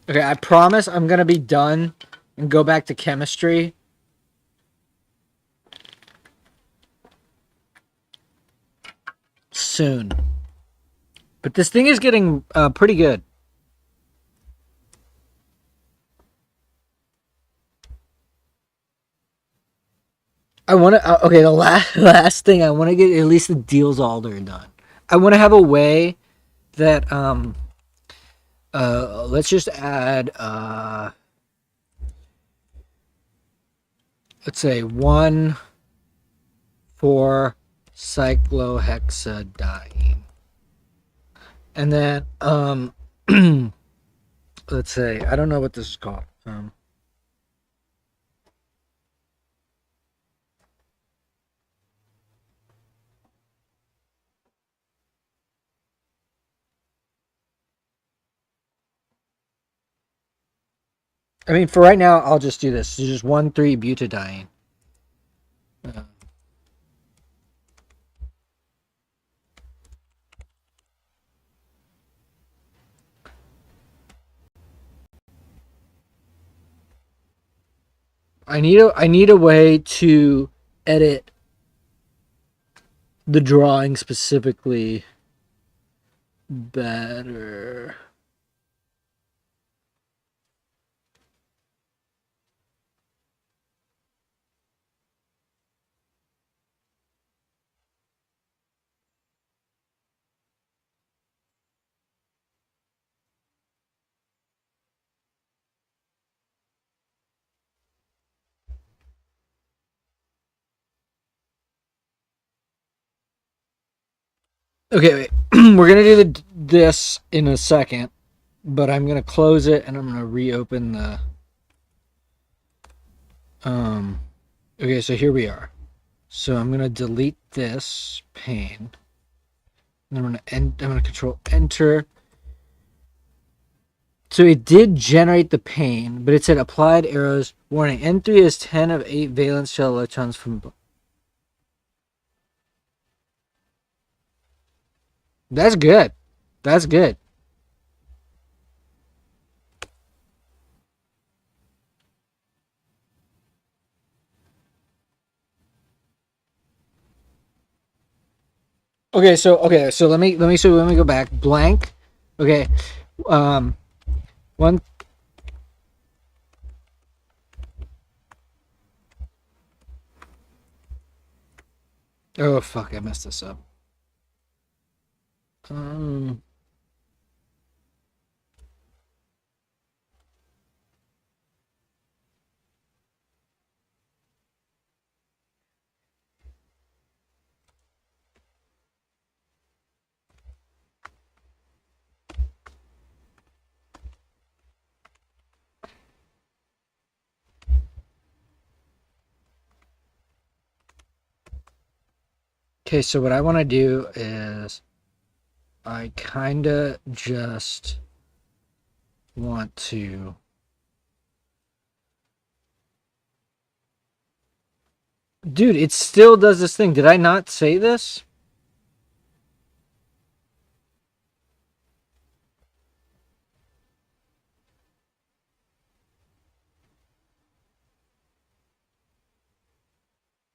okay, I promise I'm gonna be done and go back to chemistry. Soon. But this thing is getting pretty good. I want to okay, the last thing I want to get at least the deals alder done. I want to have a way that let's just add let's say 1,4-cyclohexadiene. And then let's say I don't know what this is called. I mean, for right now, I'll just do this. It's just 1,3-butadiene. I need a way to edit the drawing specifically better. Okay, wait. We're gonna do this in a second, but I'm gonna close it and I'm gonna reopen the. Okay, so here we are. So I'm gonna delete this pane. And I'm gonna control enter. So it did generate the pane, but it said applied arrows. Warning: N3 is 10 of 8 valence shell electrons from. That's good. That's good. Okay, so let me go back. Blank. Okay. One. Oh fuck! I messed this up. Okay, so what I want to do is I kind of just want to. Dude, it still does this thing. Did I not say this?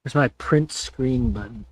Where's my print screen button?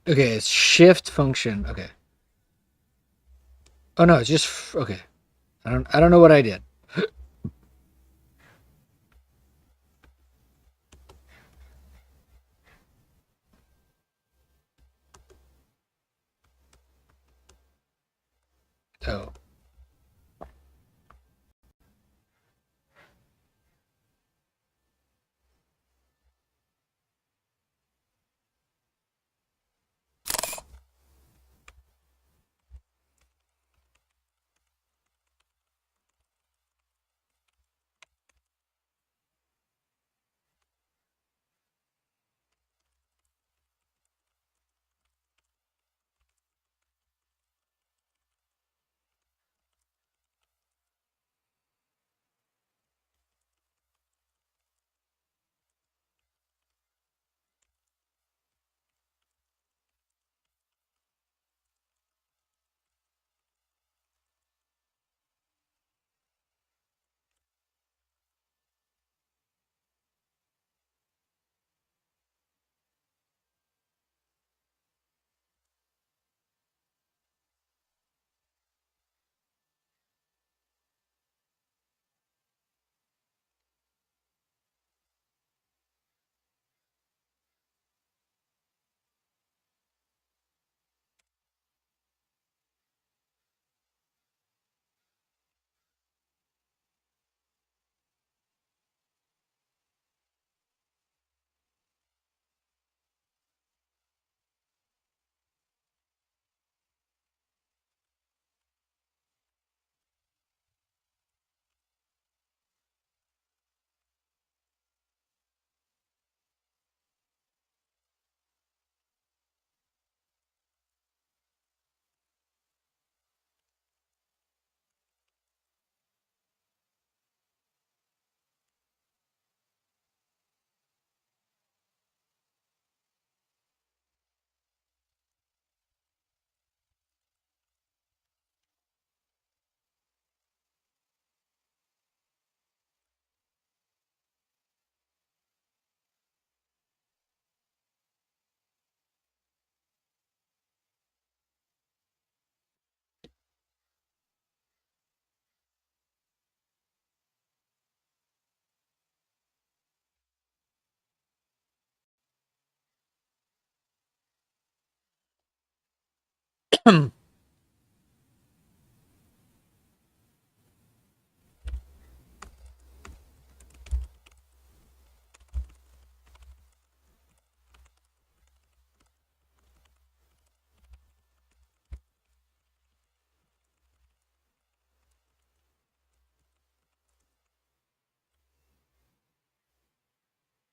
Okay, it's shift function. Okay. Oh no, it's just okay. I don't know what I did. Oh.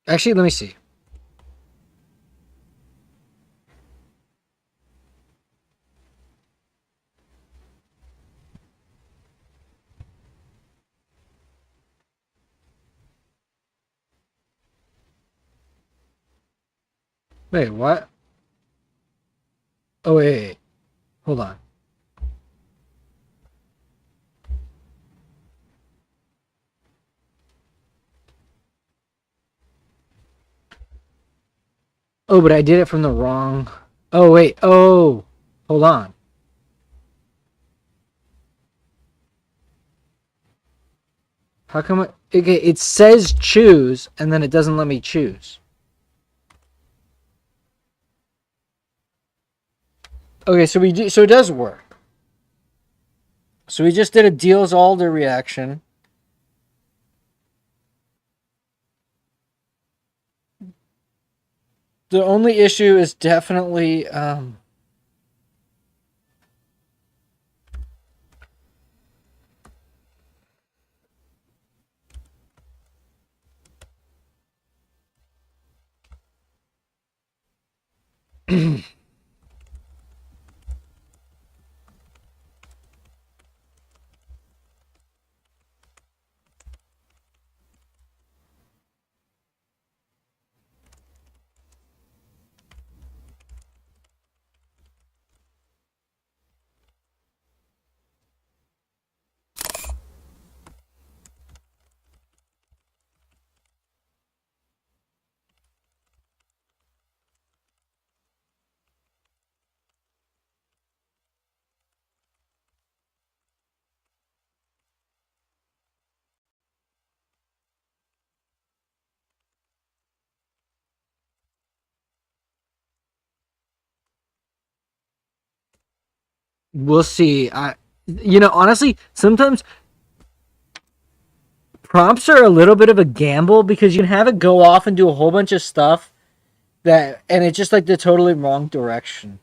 Actually, let me see. Wait, what? Oh, wait. Hold on. Oh, but I did it from the wrong. Oh, wait. Oh, hold on. How come it says choose and then it doesn't let me choose? Okay, so it does work. So we just did a deals Alder reaction. The only issue is definitely we'll see. Honestly, sometimes prompts are a little bit of a gamble because you can have it go off and do a whole bunch of stuff and it's just like the totally wrong direction.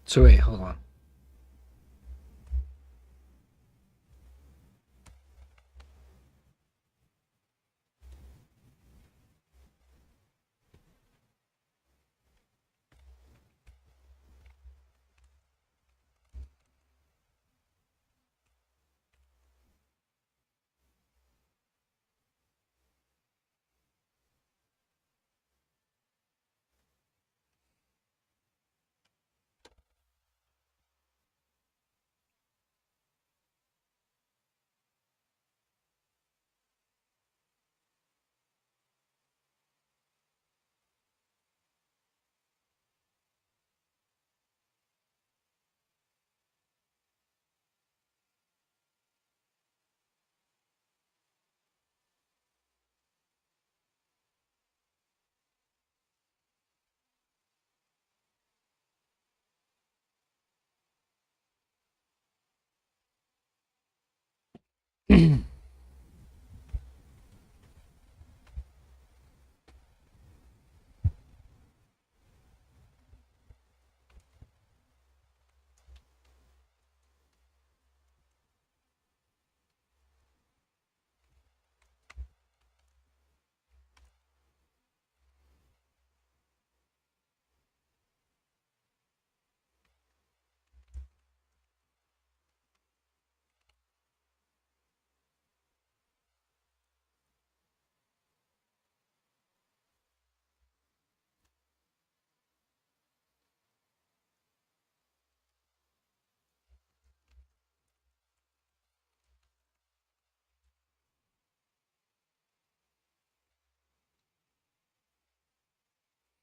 So wait, hold on.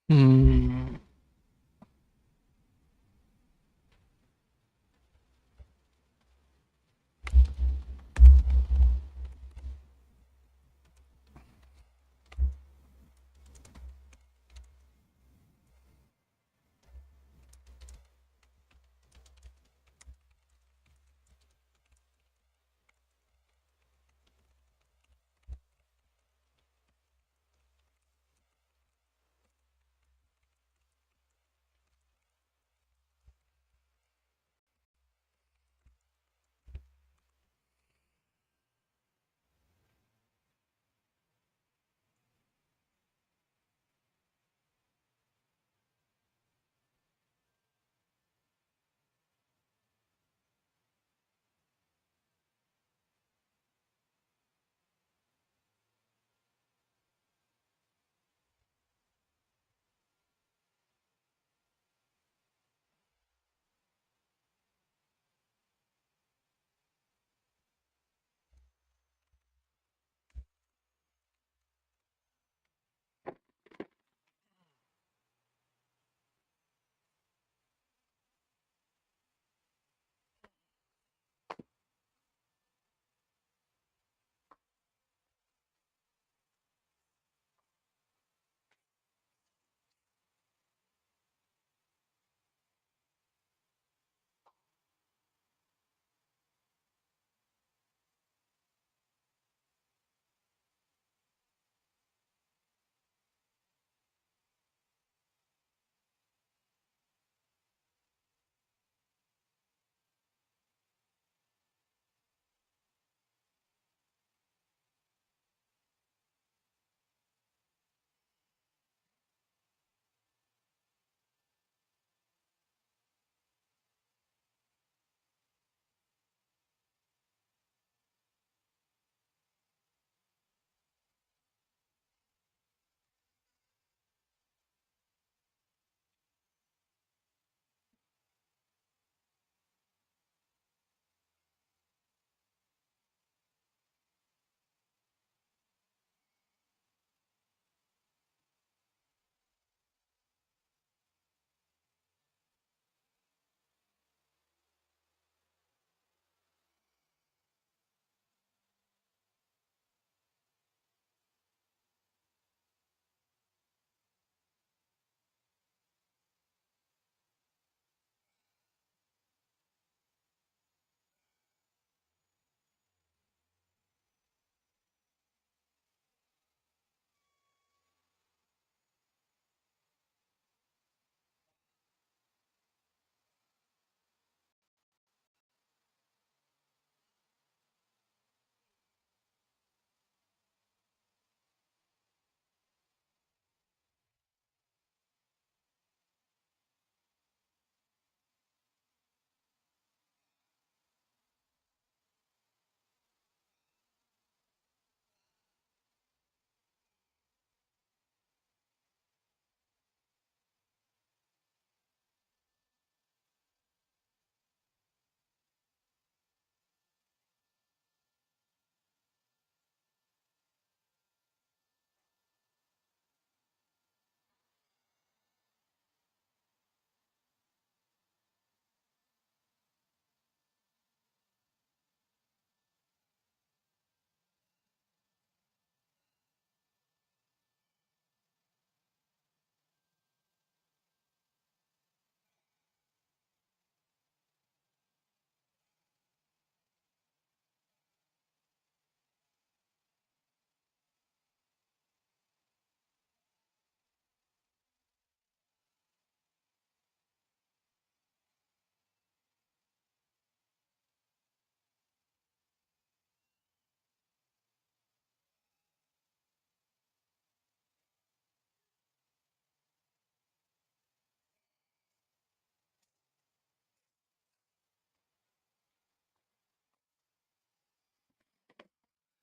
Hmm.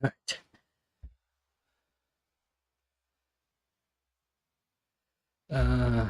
Right. Uh,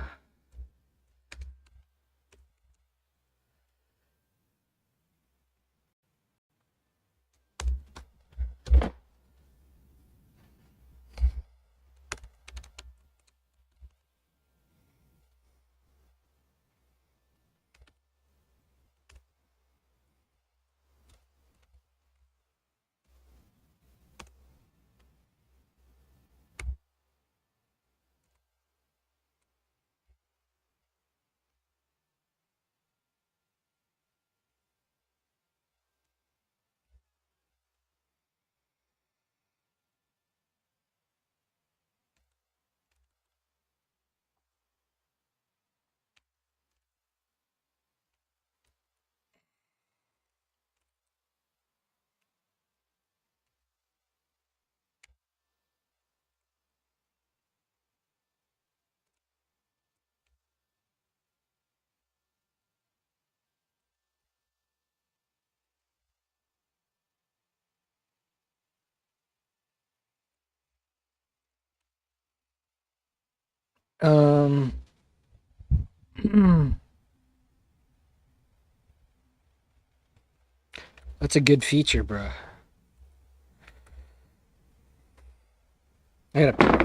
um, that's a good feature, bro. I gotta.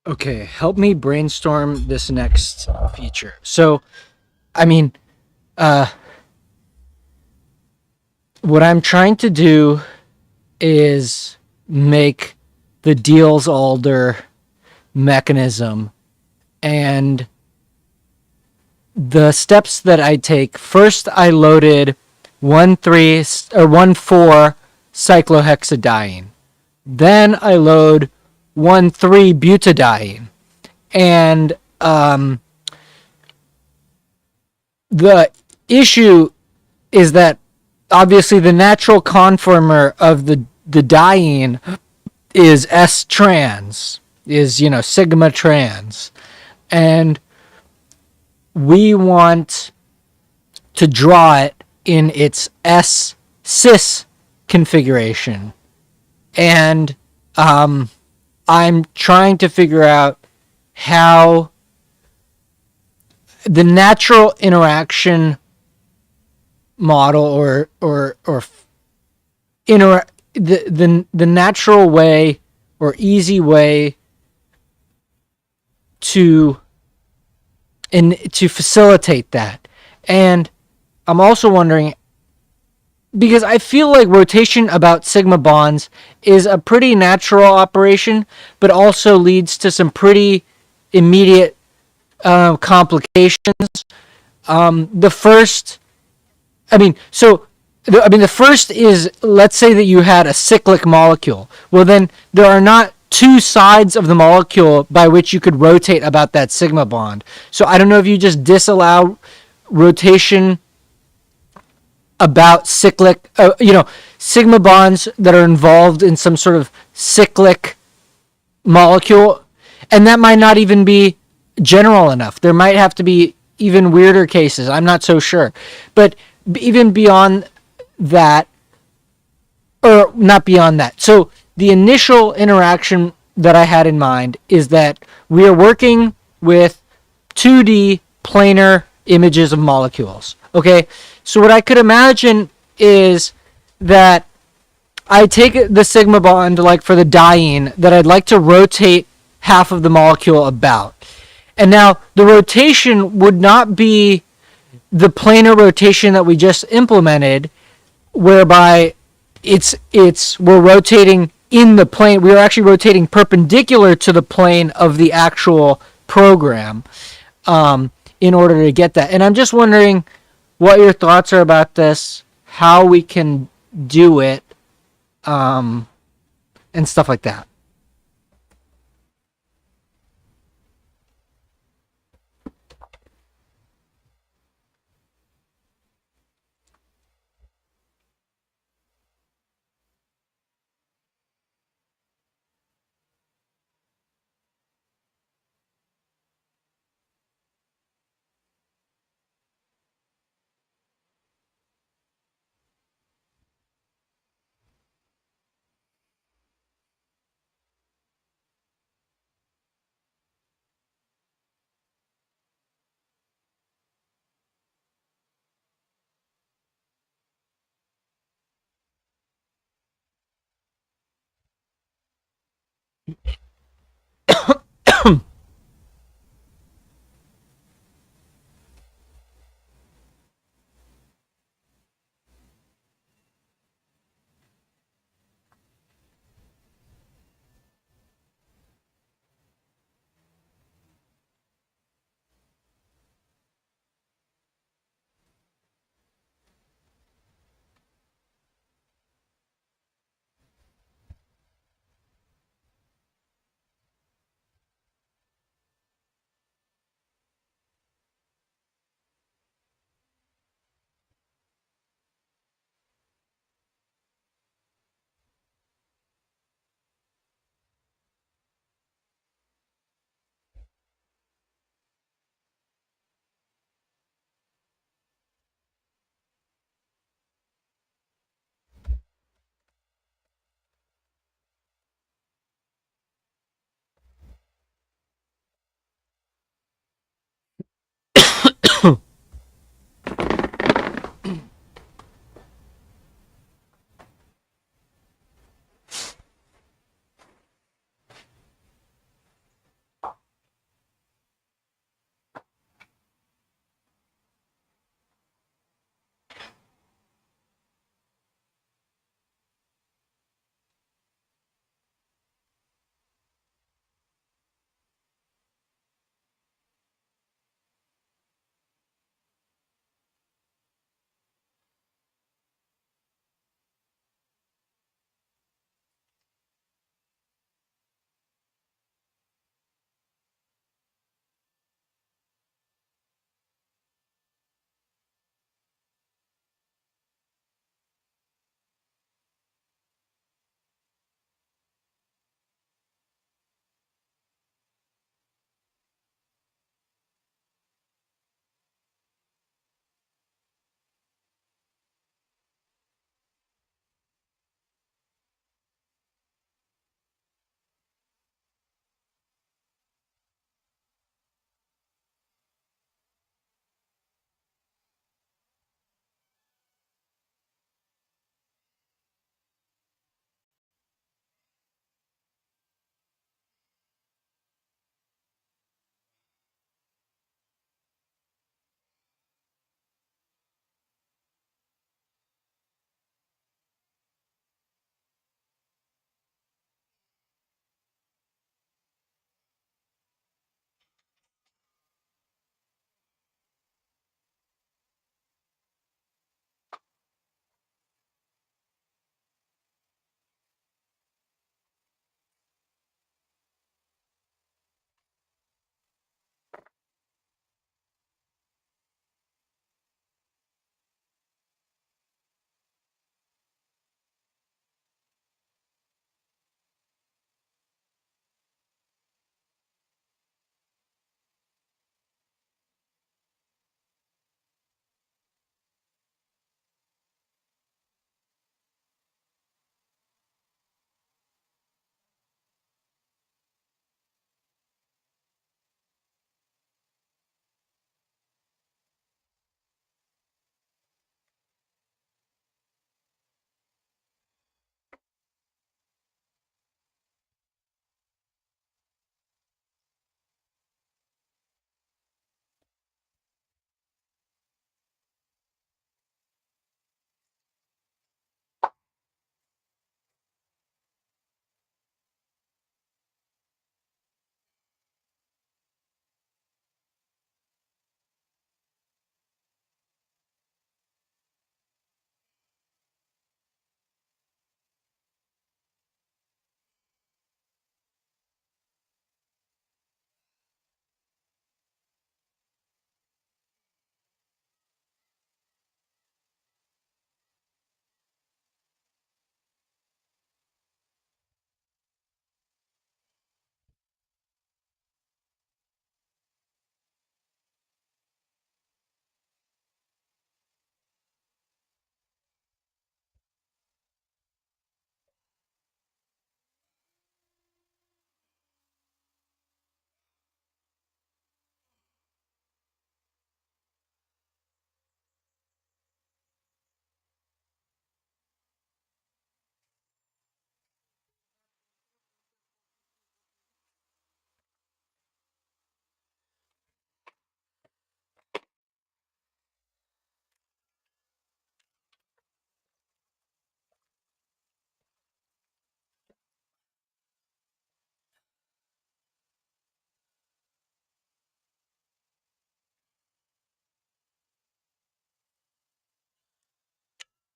Okay, help me brainstorm this next feature. So, I mean, uh, what I'm trying to do is make the deals alder mechanism, and the steps that I take. First, I loaded 1,4 cyclohexadiene. Then I load 1,3 butadiene, and the issue is that obviously the natural conformer of the diene is S trans, is sigma trans, and we want to draw it in its S cis configuration, and I'm trying to figure out how the natural interaction model or the natural way or easy way to facilitate that. And I'm also wondering, because I feel like rotation about sigma bonds is a pretty natural operation, but also leads to some pretty immediate complications. The first, the first is, let's say that you had a cyclic molecule. Well, then there are not two sides of the molecule by which you could rotate about that sigma bond. So I don't know if you just disallow rotation about cyclic, sigma bonds that are involved in some sort of cyclic molecule, and that might not even be general enough. There might have to be even weirder cases. I'm not so sure. But even beyond that, or not beyond that. So the initial interaction that I had in mind is that we are working with 2D planar images of molecules. Okay, so what I could imagine is that I take the sigma bond, like for the diene, that I'd like to rotate half of the molecule about. And now the rotation would not be the planar rotation that we just implemented, whereby we're rotating in the plane. We are actually rotating perpendicular to the plane of the actual program in order to get that. And I'm just wondering what your thoughts are about this, how we can do it, and stuff like that.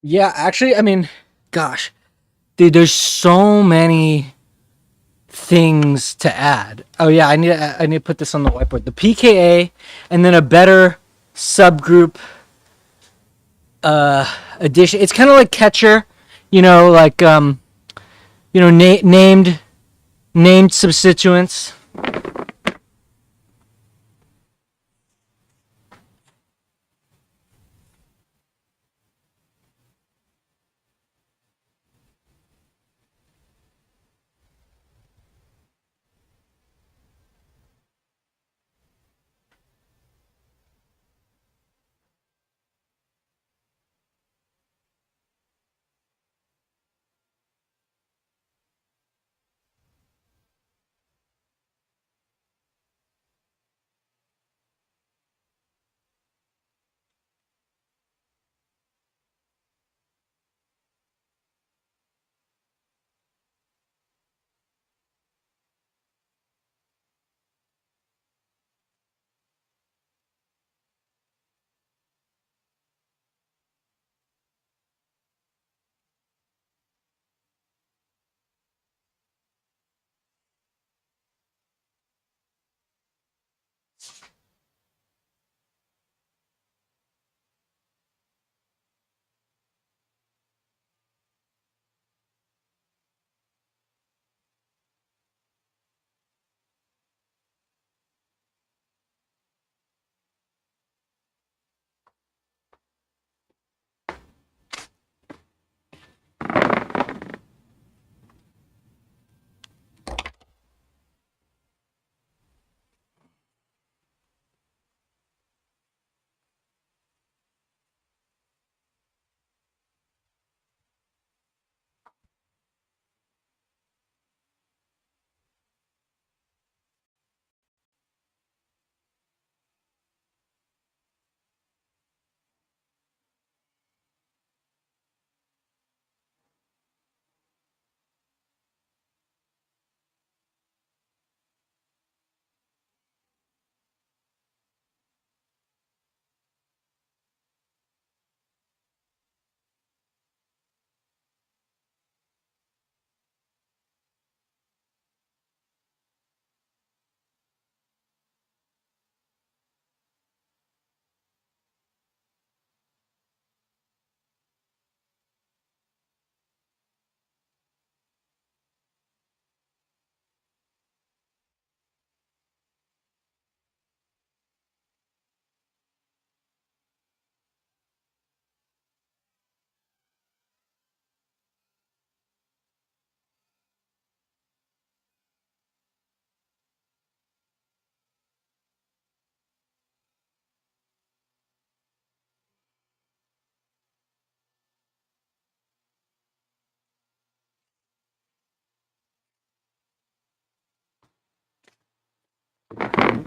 Yeah, actually, I mean, gosh, dude, there's so many things to add. Oh yeah, I need to put this on the whiteboard. The PKA, and then a better subgroup addition. It's kind of like catcher, like named substituents.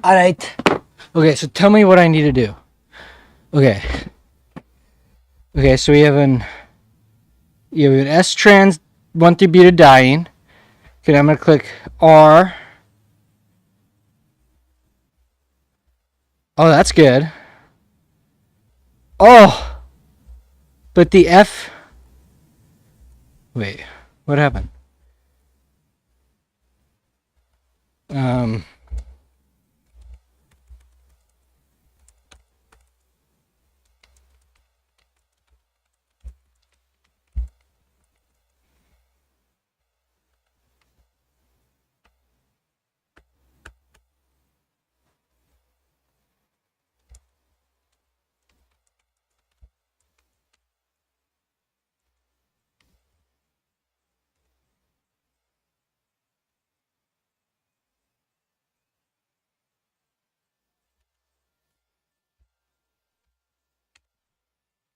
All right. Okay, so tell me what I need to do. Okay. Okay, so you have an S trans 1,3 butadiene. Okay, I'm gonna click R. Oh, that's good. Oh, but the F. Wait, what happened? Um.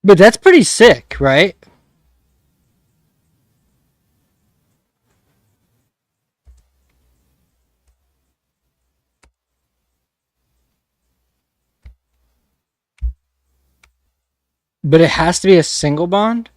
But that's pretty sick, right? But it has to be a single bond?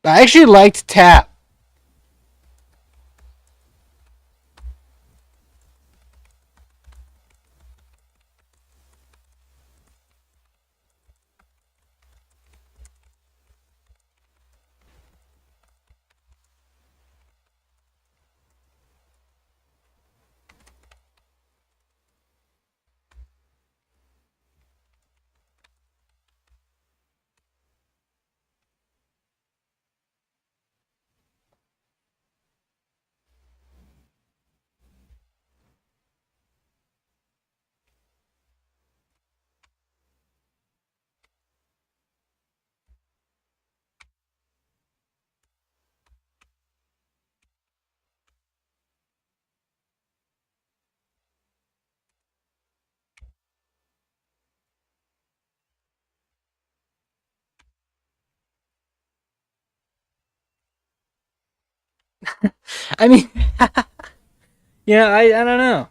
I actually liked Tap. I mean, yeah, I don't know.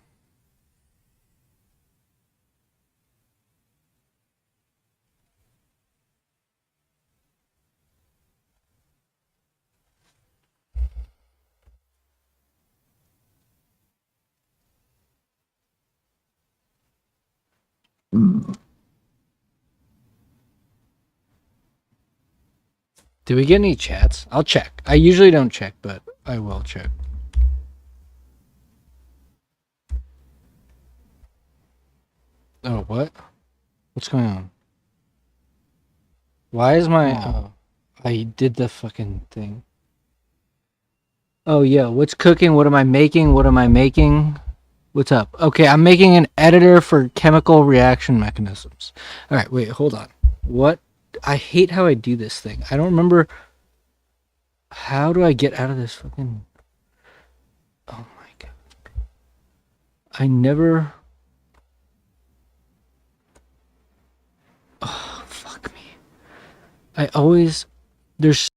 Did we get any chats? I'll check. I usually don't check, but I will check. Oh, what? What's going on? Why is my... Oh, I did the fucking thing. Oh, yeah. What's cooking? What am I making? What am I making? What's up? Okay, I'm making an editor for chemical reaction mechanisms. All right, wait, hold on. What? I hate how I do this thing. I don't remember... How do I get out of this fucking... Oh, my God. I never... Oh, fuck me. I always... There's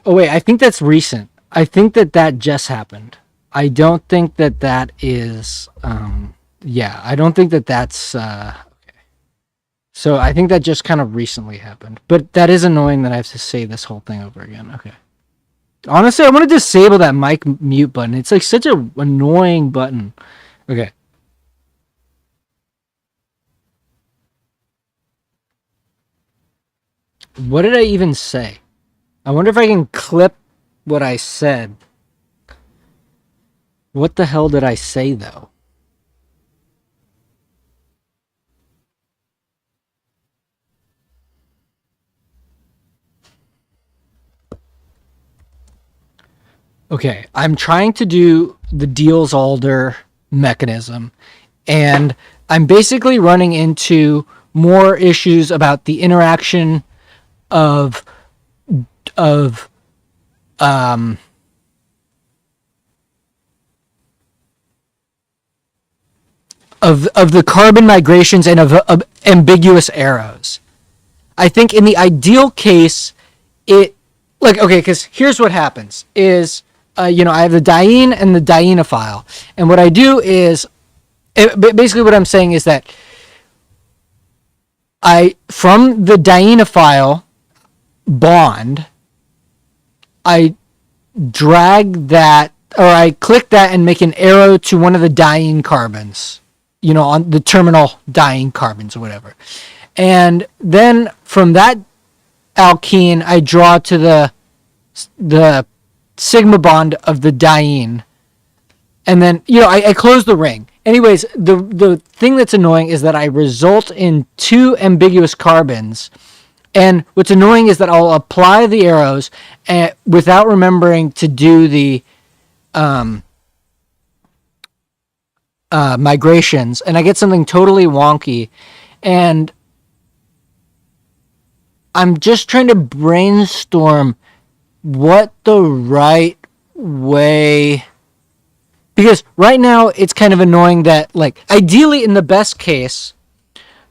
Oh wait, I think that's recent. I think that just happened. I don't think that is. Yeah, I don't think that's. Okay. So I think that just kind of recently happened. But that is annoying that I have to say this whole thing over again. Okay. Honestly, I want to disable that mic mute button. It's like such a annoying button. Okay. What did I even say? I wonder if I can clip what I said. What the hell did I say, though? Okay, I'm trying to do the Diels-Alder mechanism, and I'm basically running into more issues about the interaction of of um of the carbon migrations and of ambiguous arrows. I think in the ideal case, it like okay, because here's what happens is I have the diene and the dienophile, and what I do is basically what I'm saying is that I from the dienophile bond, I drag that or I click that and make an arrow to one of the diene carbons, on the terminal diene carbons or whatever. And then from that alkene, I draw to the sigma bond of the diene. And then, I close the ring. Anyways, the thing that's annoying is that I result in two ambiguous carbons. And what's annoying is that I'll apply the arrows without remembering to do the migrations, and I get something totally wonky. And I'm just trying to brainstorm what the right way, because right now it's kind of annoying that, like, ideally in the best case,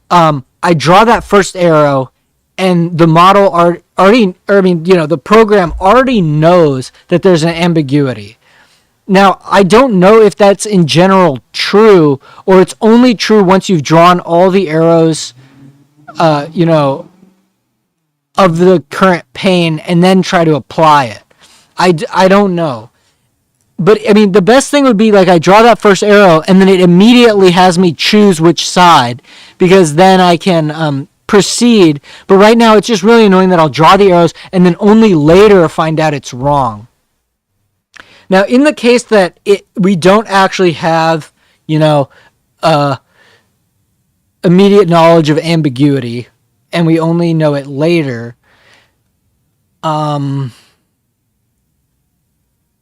I draw that first arrow and the model the program already knows that there's an ambiguity. Now, I don't know if that's in general true, or it's only true once you've drawn all the arrows, of the current pane and then try to apply it. I don't know. But, the best thing would be, like, I draw that first arrow and then it immediately has me choose which side, because then I can proceed. But right now it's just really annoying that I'll draw the arrows and then only later find out it's wrong. Now, in the case that we don't actually have, immediate knowledge of ambiguity, and we only know it later, what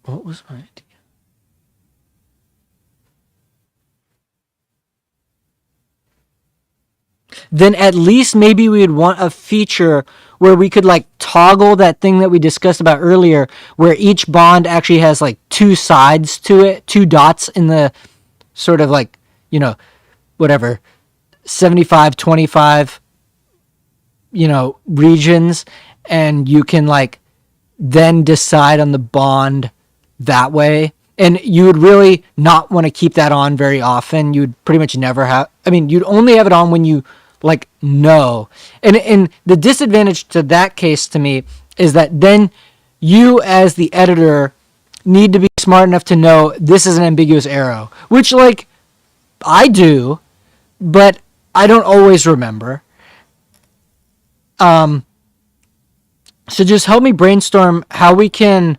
was my idea? Then at least maybe we would want a feature where we could, like, toggle that thing that we discussed about earlier, where each bond actually has, like, two sides to it, two dots in the sort of, like, whatever, 75, 25, regions, and you can, like, then decide on the bond that way. And you would really not want to keep that on very often. You'd pretty much never have, you'd only have it on when you, like, know. And the disadvantage to that case to me is that then you as the editor need to be smart enough to know this is an ambiguous arrow, which, like, I do, but I don't always remember. So just help me brainstorm how we can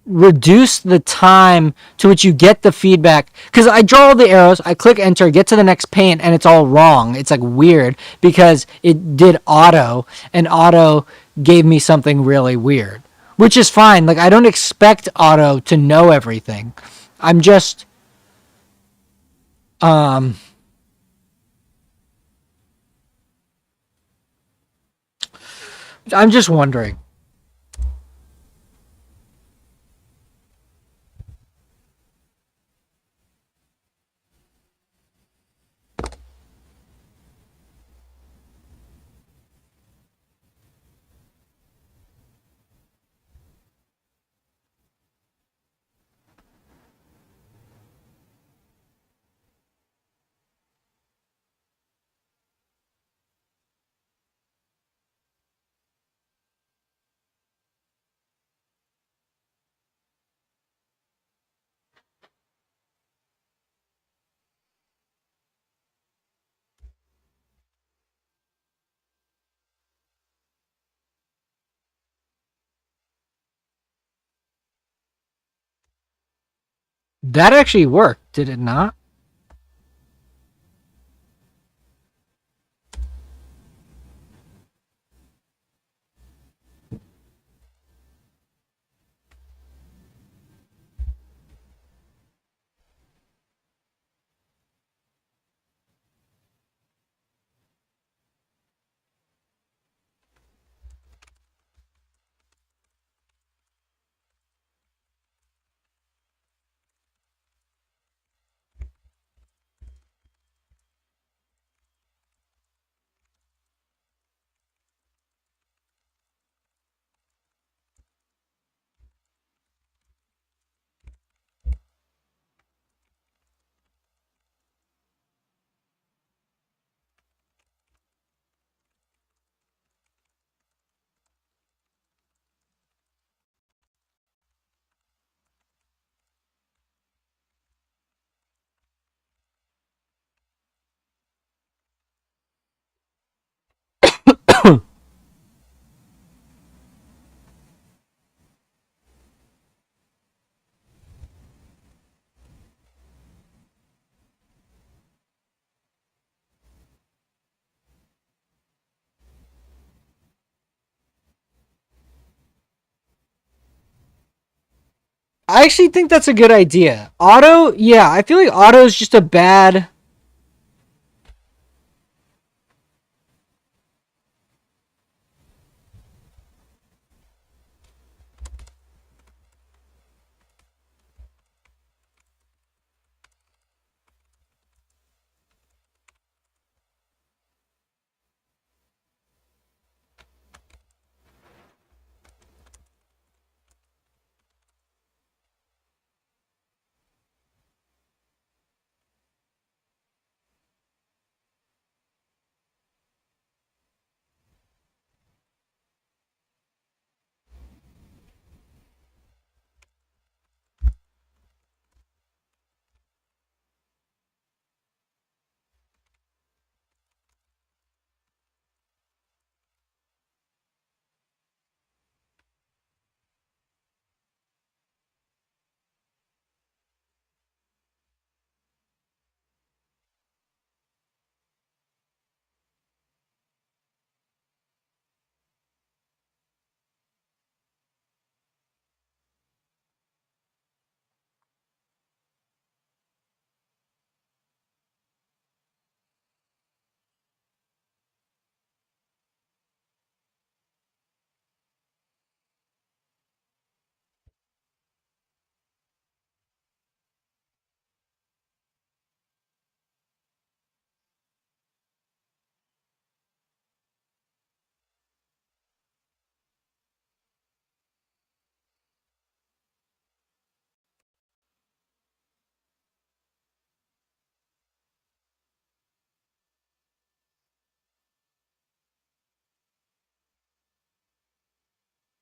reduce the time to which you get the feedback. Because I draw all the arrows, I click enter, get to the next pane, and it's all wrong. It's, like, weird because it did auto, and auto gave me something really weird, which is fine. Like, I don't expect auto to know everything. I'm just wondering. That actually worked, did it not? I actually think that's a good idea. Auto, yeah, I feel like auto is just a bad.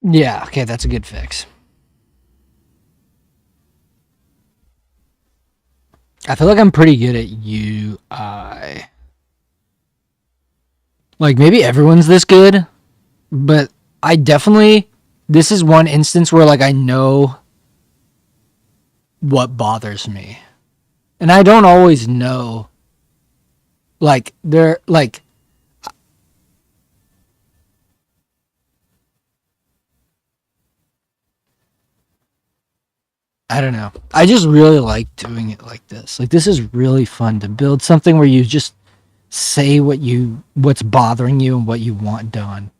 Yeah, okay, that's a good fix. I feel like I'm pretty good at UI. Like maybe everyone's this good, but I definitely this is one instance where like I know what bothers me. And I don't always know like they're like I don't know. I just really like doing it like this. Like this is really fun to build something where you just say what's bothering you and what you want done.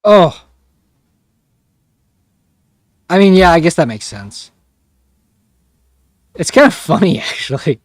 Oh. I mean, yeah, I guess that makes sense. It's kind of funny, actually.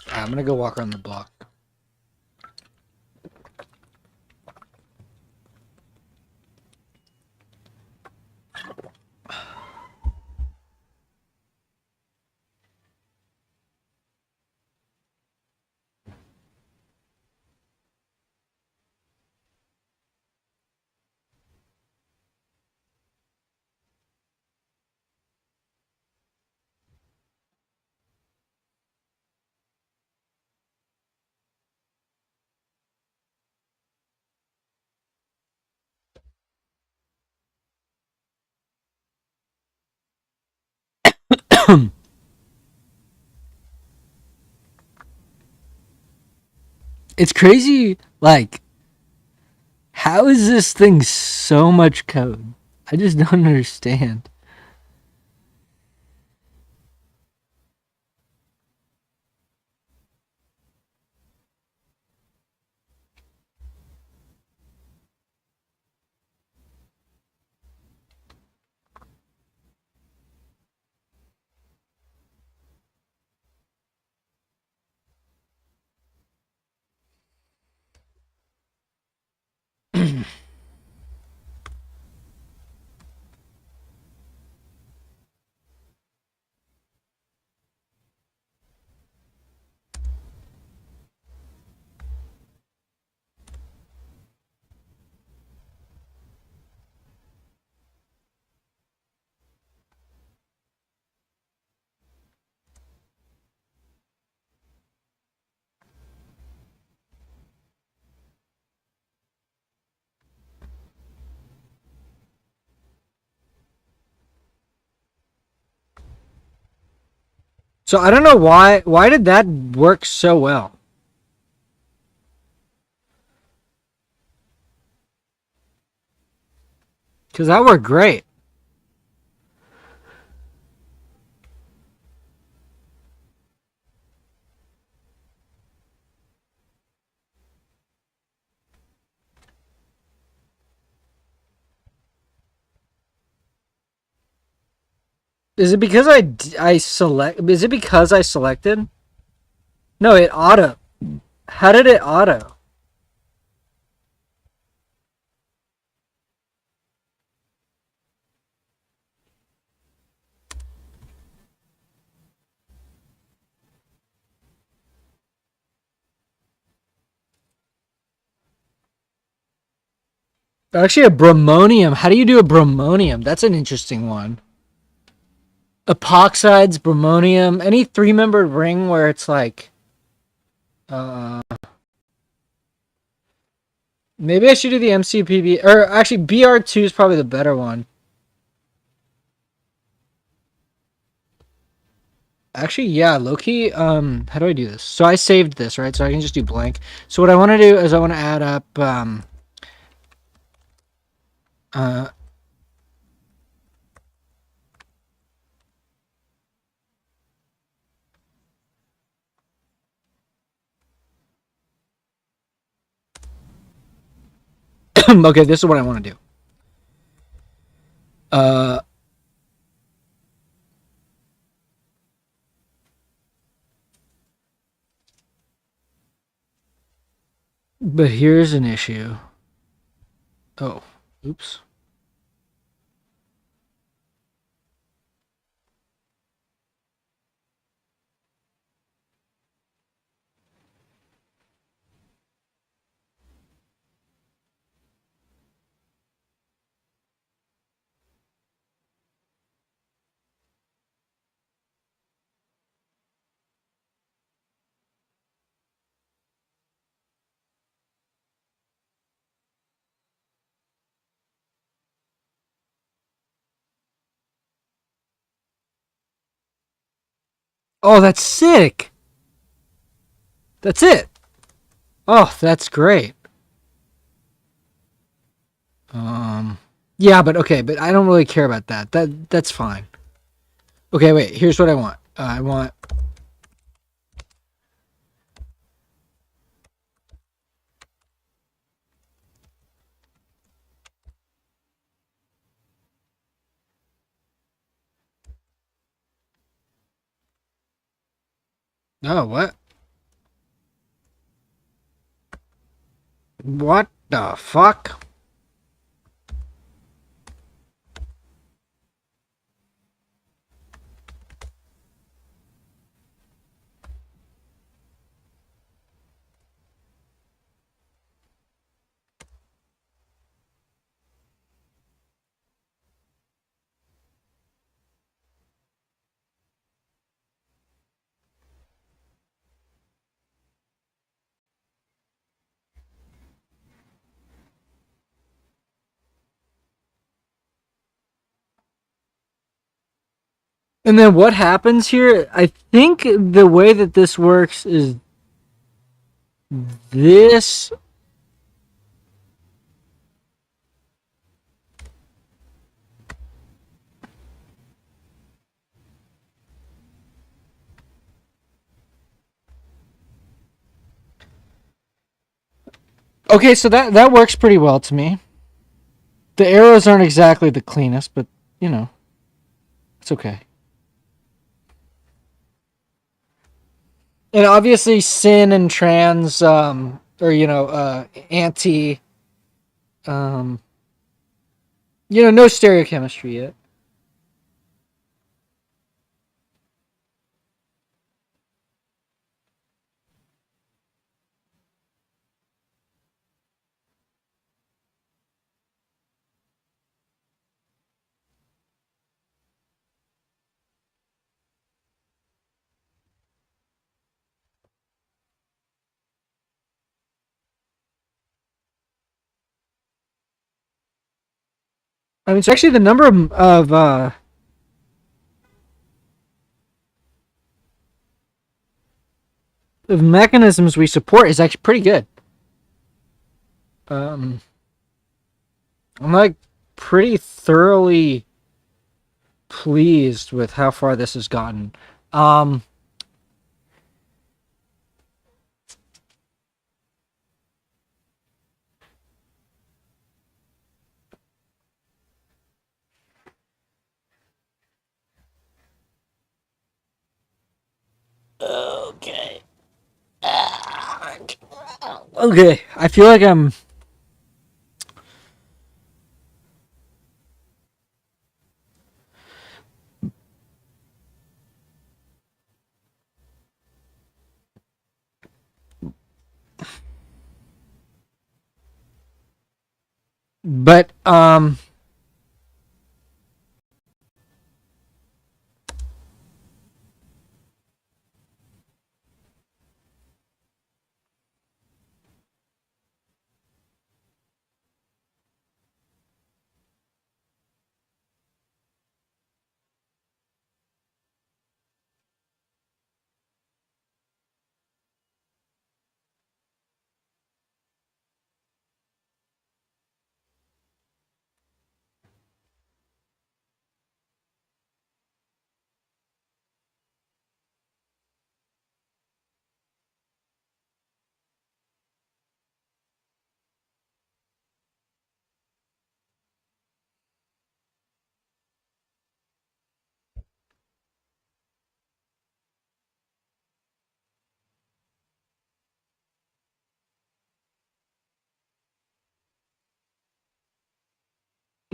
I'm gonna go walk around the block. It's crazy, like, how is this thing so much code? I just don't understand. So I don't know why did that work so well? Because that worked great. Is it because I select? Is it because I selected? No, it auto. How did it auto? Actually, a bromonium. How do you do a bromonium? That's an interesting one. Epoxides, bromonium, any three-membered ring where it's like Uh, maybe I should do the MCPB, or actually BR2 is probably the better one. Actually, yeah, low-key, how do I do this? So I saved this, right? So I can just do blank. So what I want to do is I want to add up, uh, okay, this is what I want to do. But here's an issue. Oh, oops. Oh, that's sick. That's it. Oh, that's great. Yeah, but okay, but I don't really care about that. That's fine. Okay, wait. Here's what I want. I want. Oh, what? What the fuck? And then what happens here? I think the way that this works is this. Okay, so that works pretty well to me. The arrows aren't exactly the cleanest, but you know, it's okay. And obviously, sin and trans, or anti, um, no stereochemistry yet. I mean, it's actually the number of mechanisms we support is actually pretty good. Um, I'm like pretty thoroughly pleased with how far this has gotten. Um, okay. Okay, I feel like I'm. But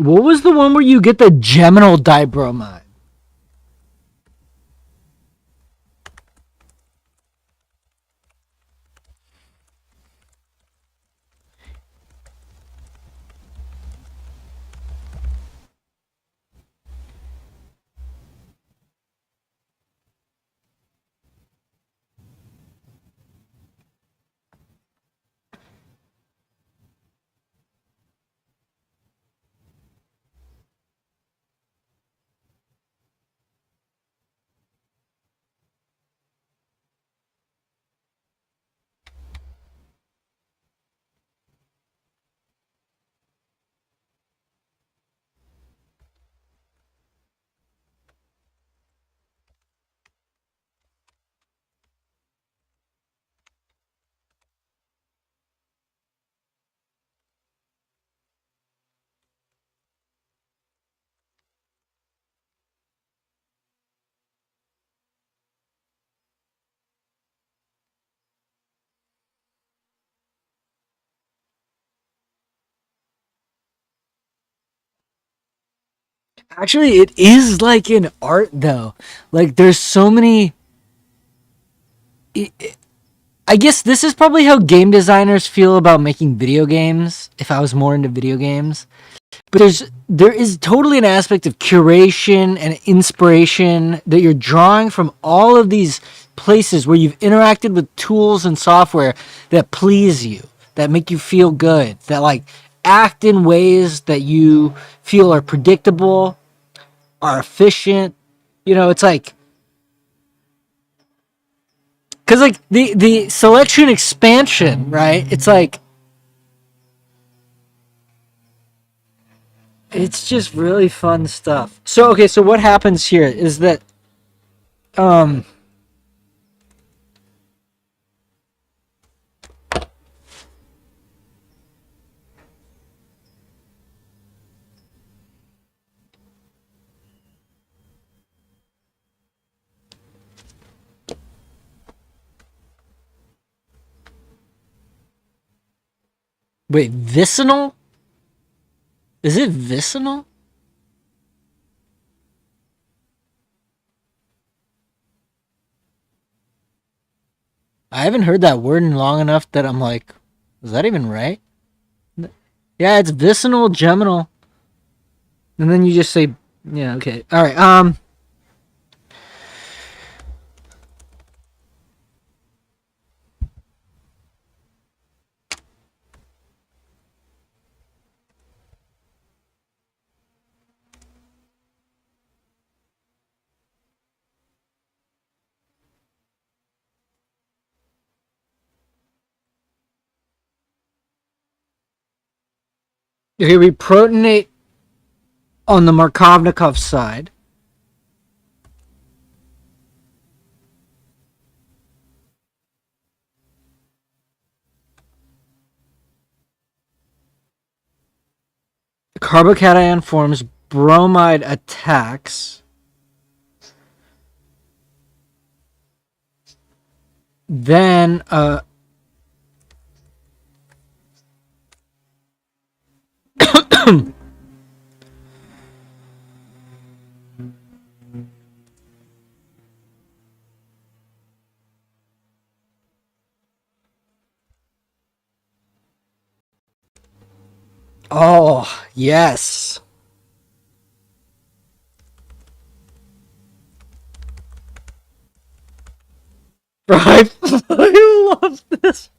What was the one where you get the geminal dibromide? Actually, it is like an art though. Like there's so many. I guess this is probably how game designers feel about making video games. If I was more into video games, but there is totally an aspect of curation and inspiration that you're drawing from all of these places where you've interacted with tools and software that please you, that make you feel good, that like act in ways that you feel are predictable, are efficient. You know, it's like, because like the selection expansion, right? It's like, it's just really fun stuff. So okay, so what happens here is that um wait, vicinal? Is it vicinal? I haven't heard that word in long enough that I'm like, is that even right? Yeah, it's vicinal geminal. And then you just say, yeah, okay. All right. Okay, we protonate on the Markovnikov side. Carbocation forms, bromide attacks. Then oh, yes. Right? I love this.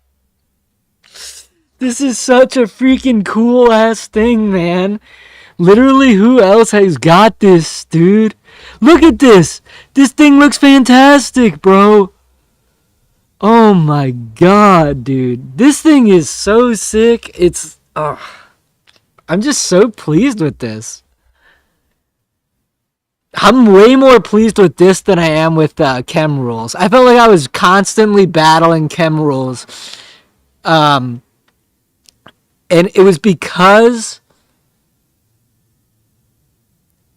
This is such a freaking cool ass thing, man. Literally, who else has got this, dude? Look at this. This thing looks fantastic, bro. Oh my god, dude. This thing is so sick. It's I'm just so pleased with this. I'm way more pleased with this than I am with chem rules. I felt like I was constantly battling chem rules. And it was because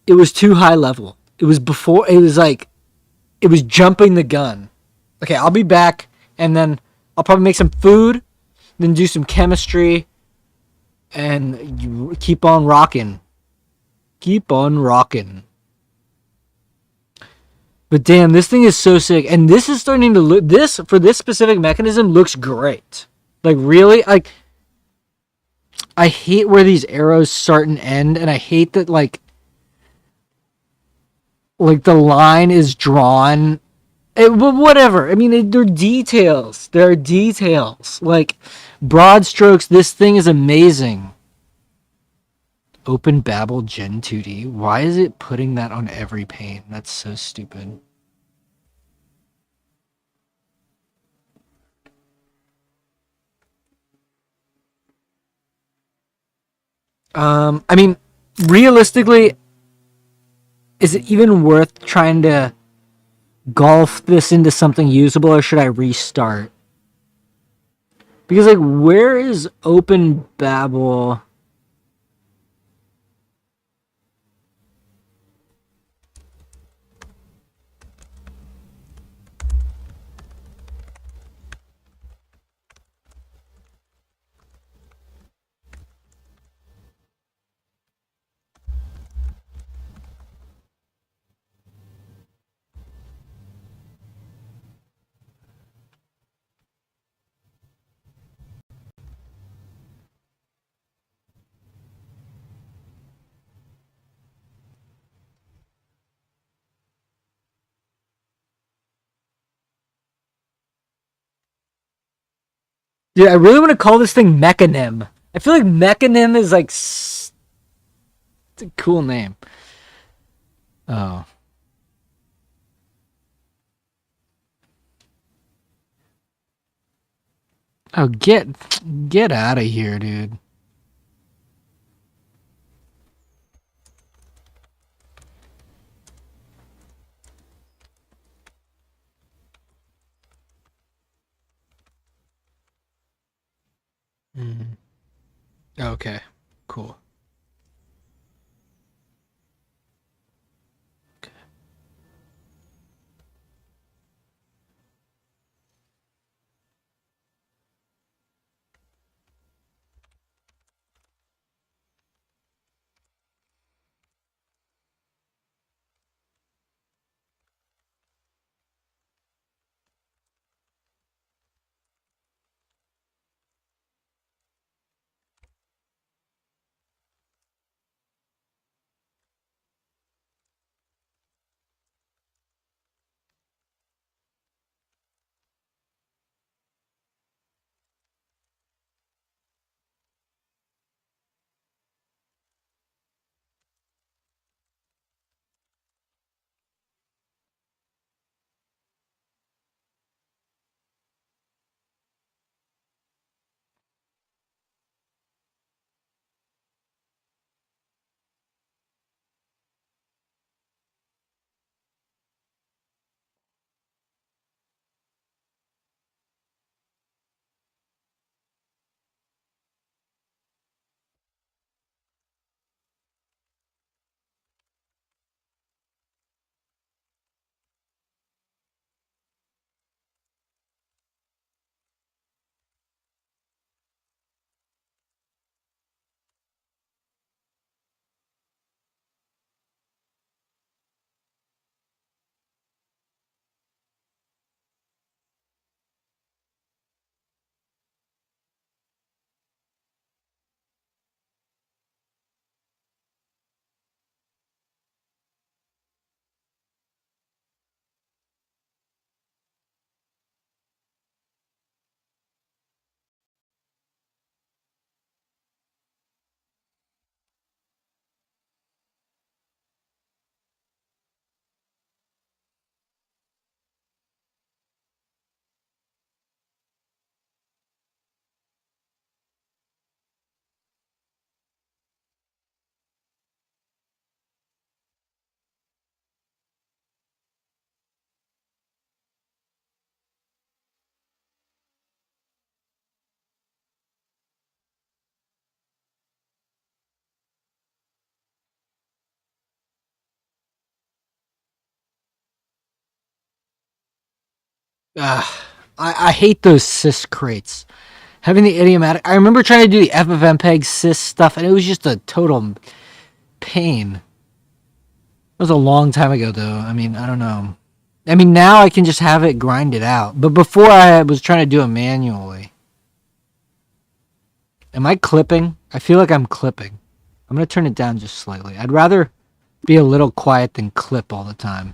it was too high level. It was before, it was like, it was jumping the gun. Okay, I'll be back, and then I'll probably make some food, then do some chemistry, and you keep on rocking. Keep on rocking. But damn, this thing is so sick. And this is starting to look, this, for this specific mechanism, looks great. Like, really? Like, I hate where these arrows start and end, and I hate that, like the line is drawn. But whatever. I mean, they're details. There are details. Like, broad strokes, this thing is amazing. Open Babel Gen 2D. Why is it putting that on every pane? That's so stupid. I mean, realistically, is it even worth trying to golf this into something usable, or should I restart? Because, like, where is Open Babel? Dude, I really want to call this thing Mechanim. I feel like Mechanim is like it's a cool name. Oh. Oh, get out of here, dude. Okay, cool. Okay. I hate those sys crates. Having the idiomatic. I remember trying to do the FFmpeg sys stuff, and it was just a total pain. was a long time ago, though. I mean, I don't know. I mean, now I can just have it grind it out. But before I was trying to do it manually. Am I clipping? I feel like I'm clipping. I'm going to turn it down just slightly. I'd rather be a little quiet than clip all the time.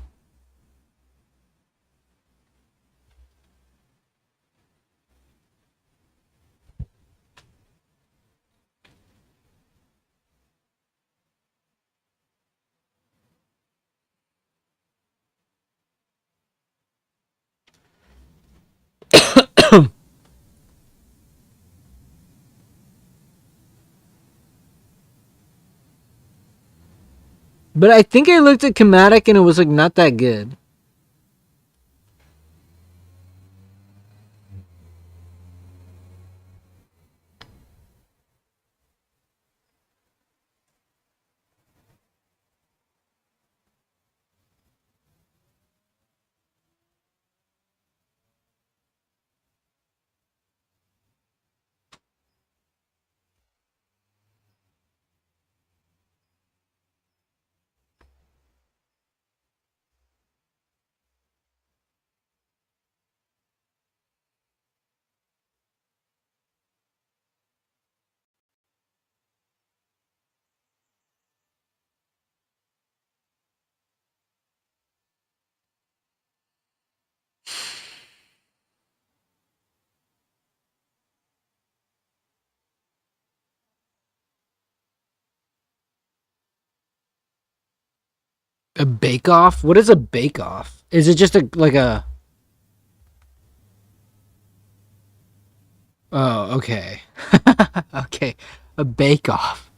But I think I looked at Chromatic and it was like not that good. A bake off? What is a bake off? Is it just like a Oh, okay. Okay. A bake off.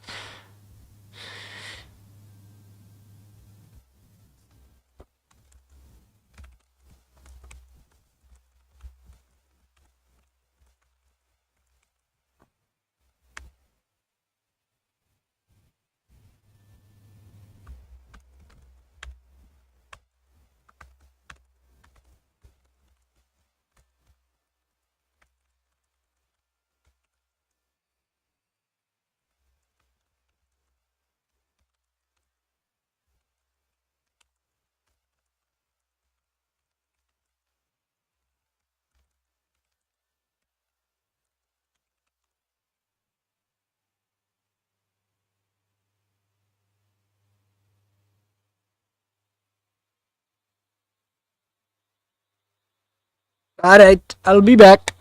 All right, I'll be back.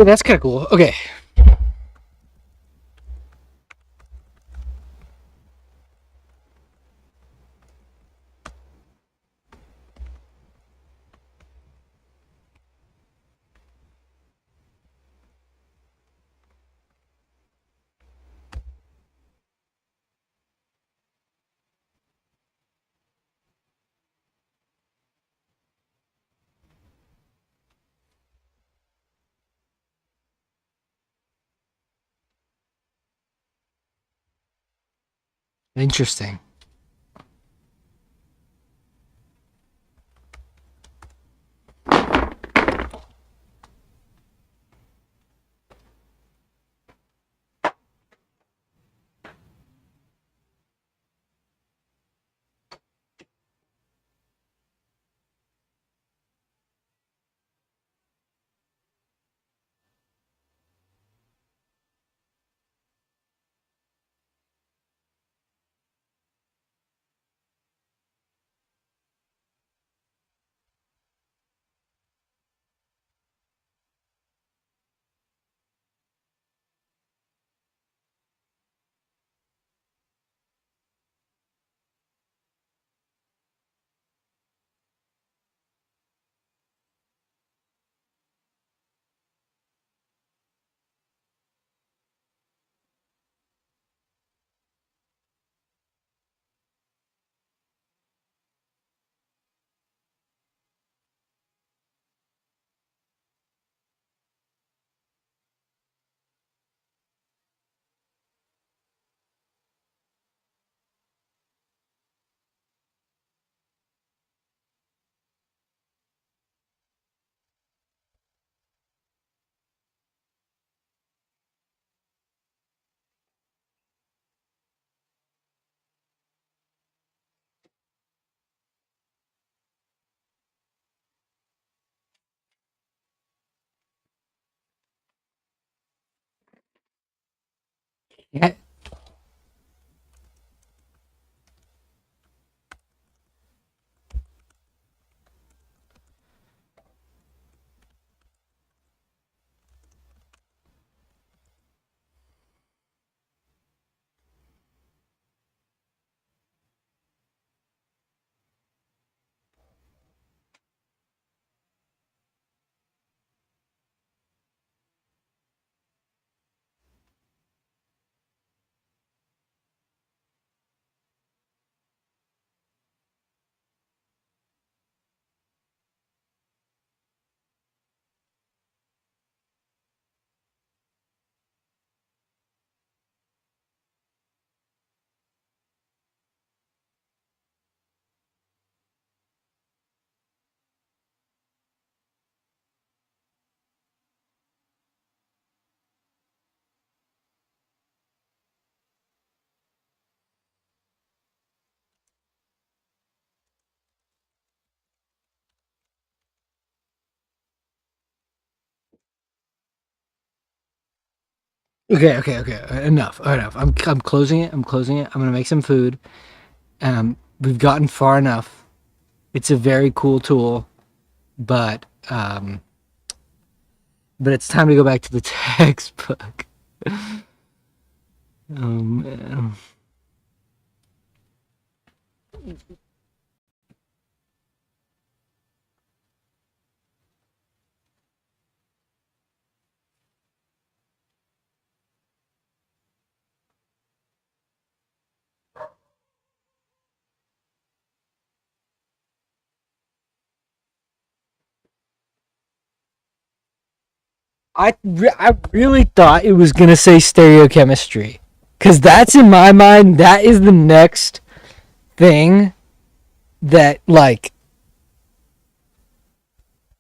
Yeah, that's kind of cool. Okay. Interesting. Yeah. Okay. Enough. Enough. I'm closing it. I'm closing it. I'm gonna make some food. We've gotten far enough. It's a very cool tool, but it's time to go back to the textbook. Man. I really thought it was gonna say stereochemistry, cause that's in my mind. That is the next thing that like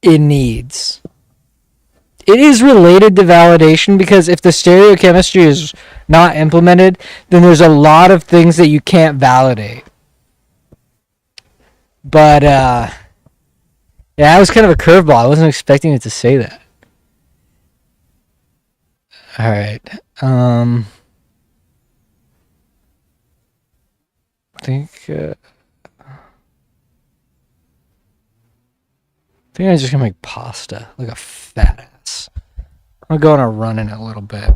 it needs. It is related to validation because if the stereochemistry is not implemented, then there's a lot of things that you can't validate. But yeah, that was kind of a curveball. I wasn't expecting it to say that. All right. I think I'm just gonna make pasta like a fat ass. I'm gonna go on a run in a little bit.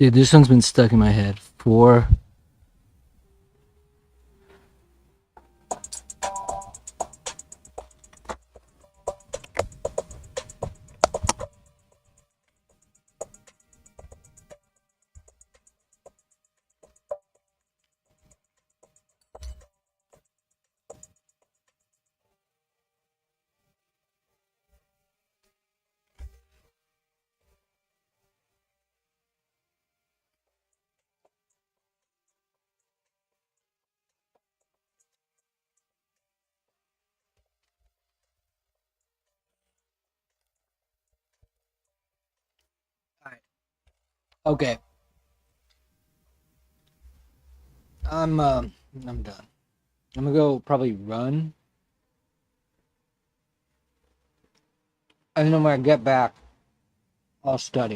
Dude, this one's been stuck in my head for. Okay. I'm done. I'm gonna go probably run. And then when I get back, I'll study.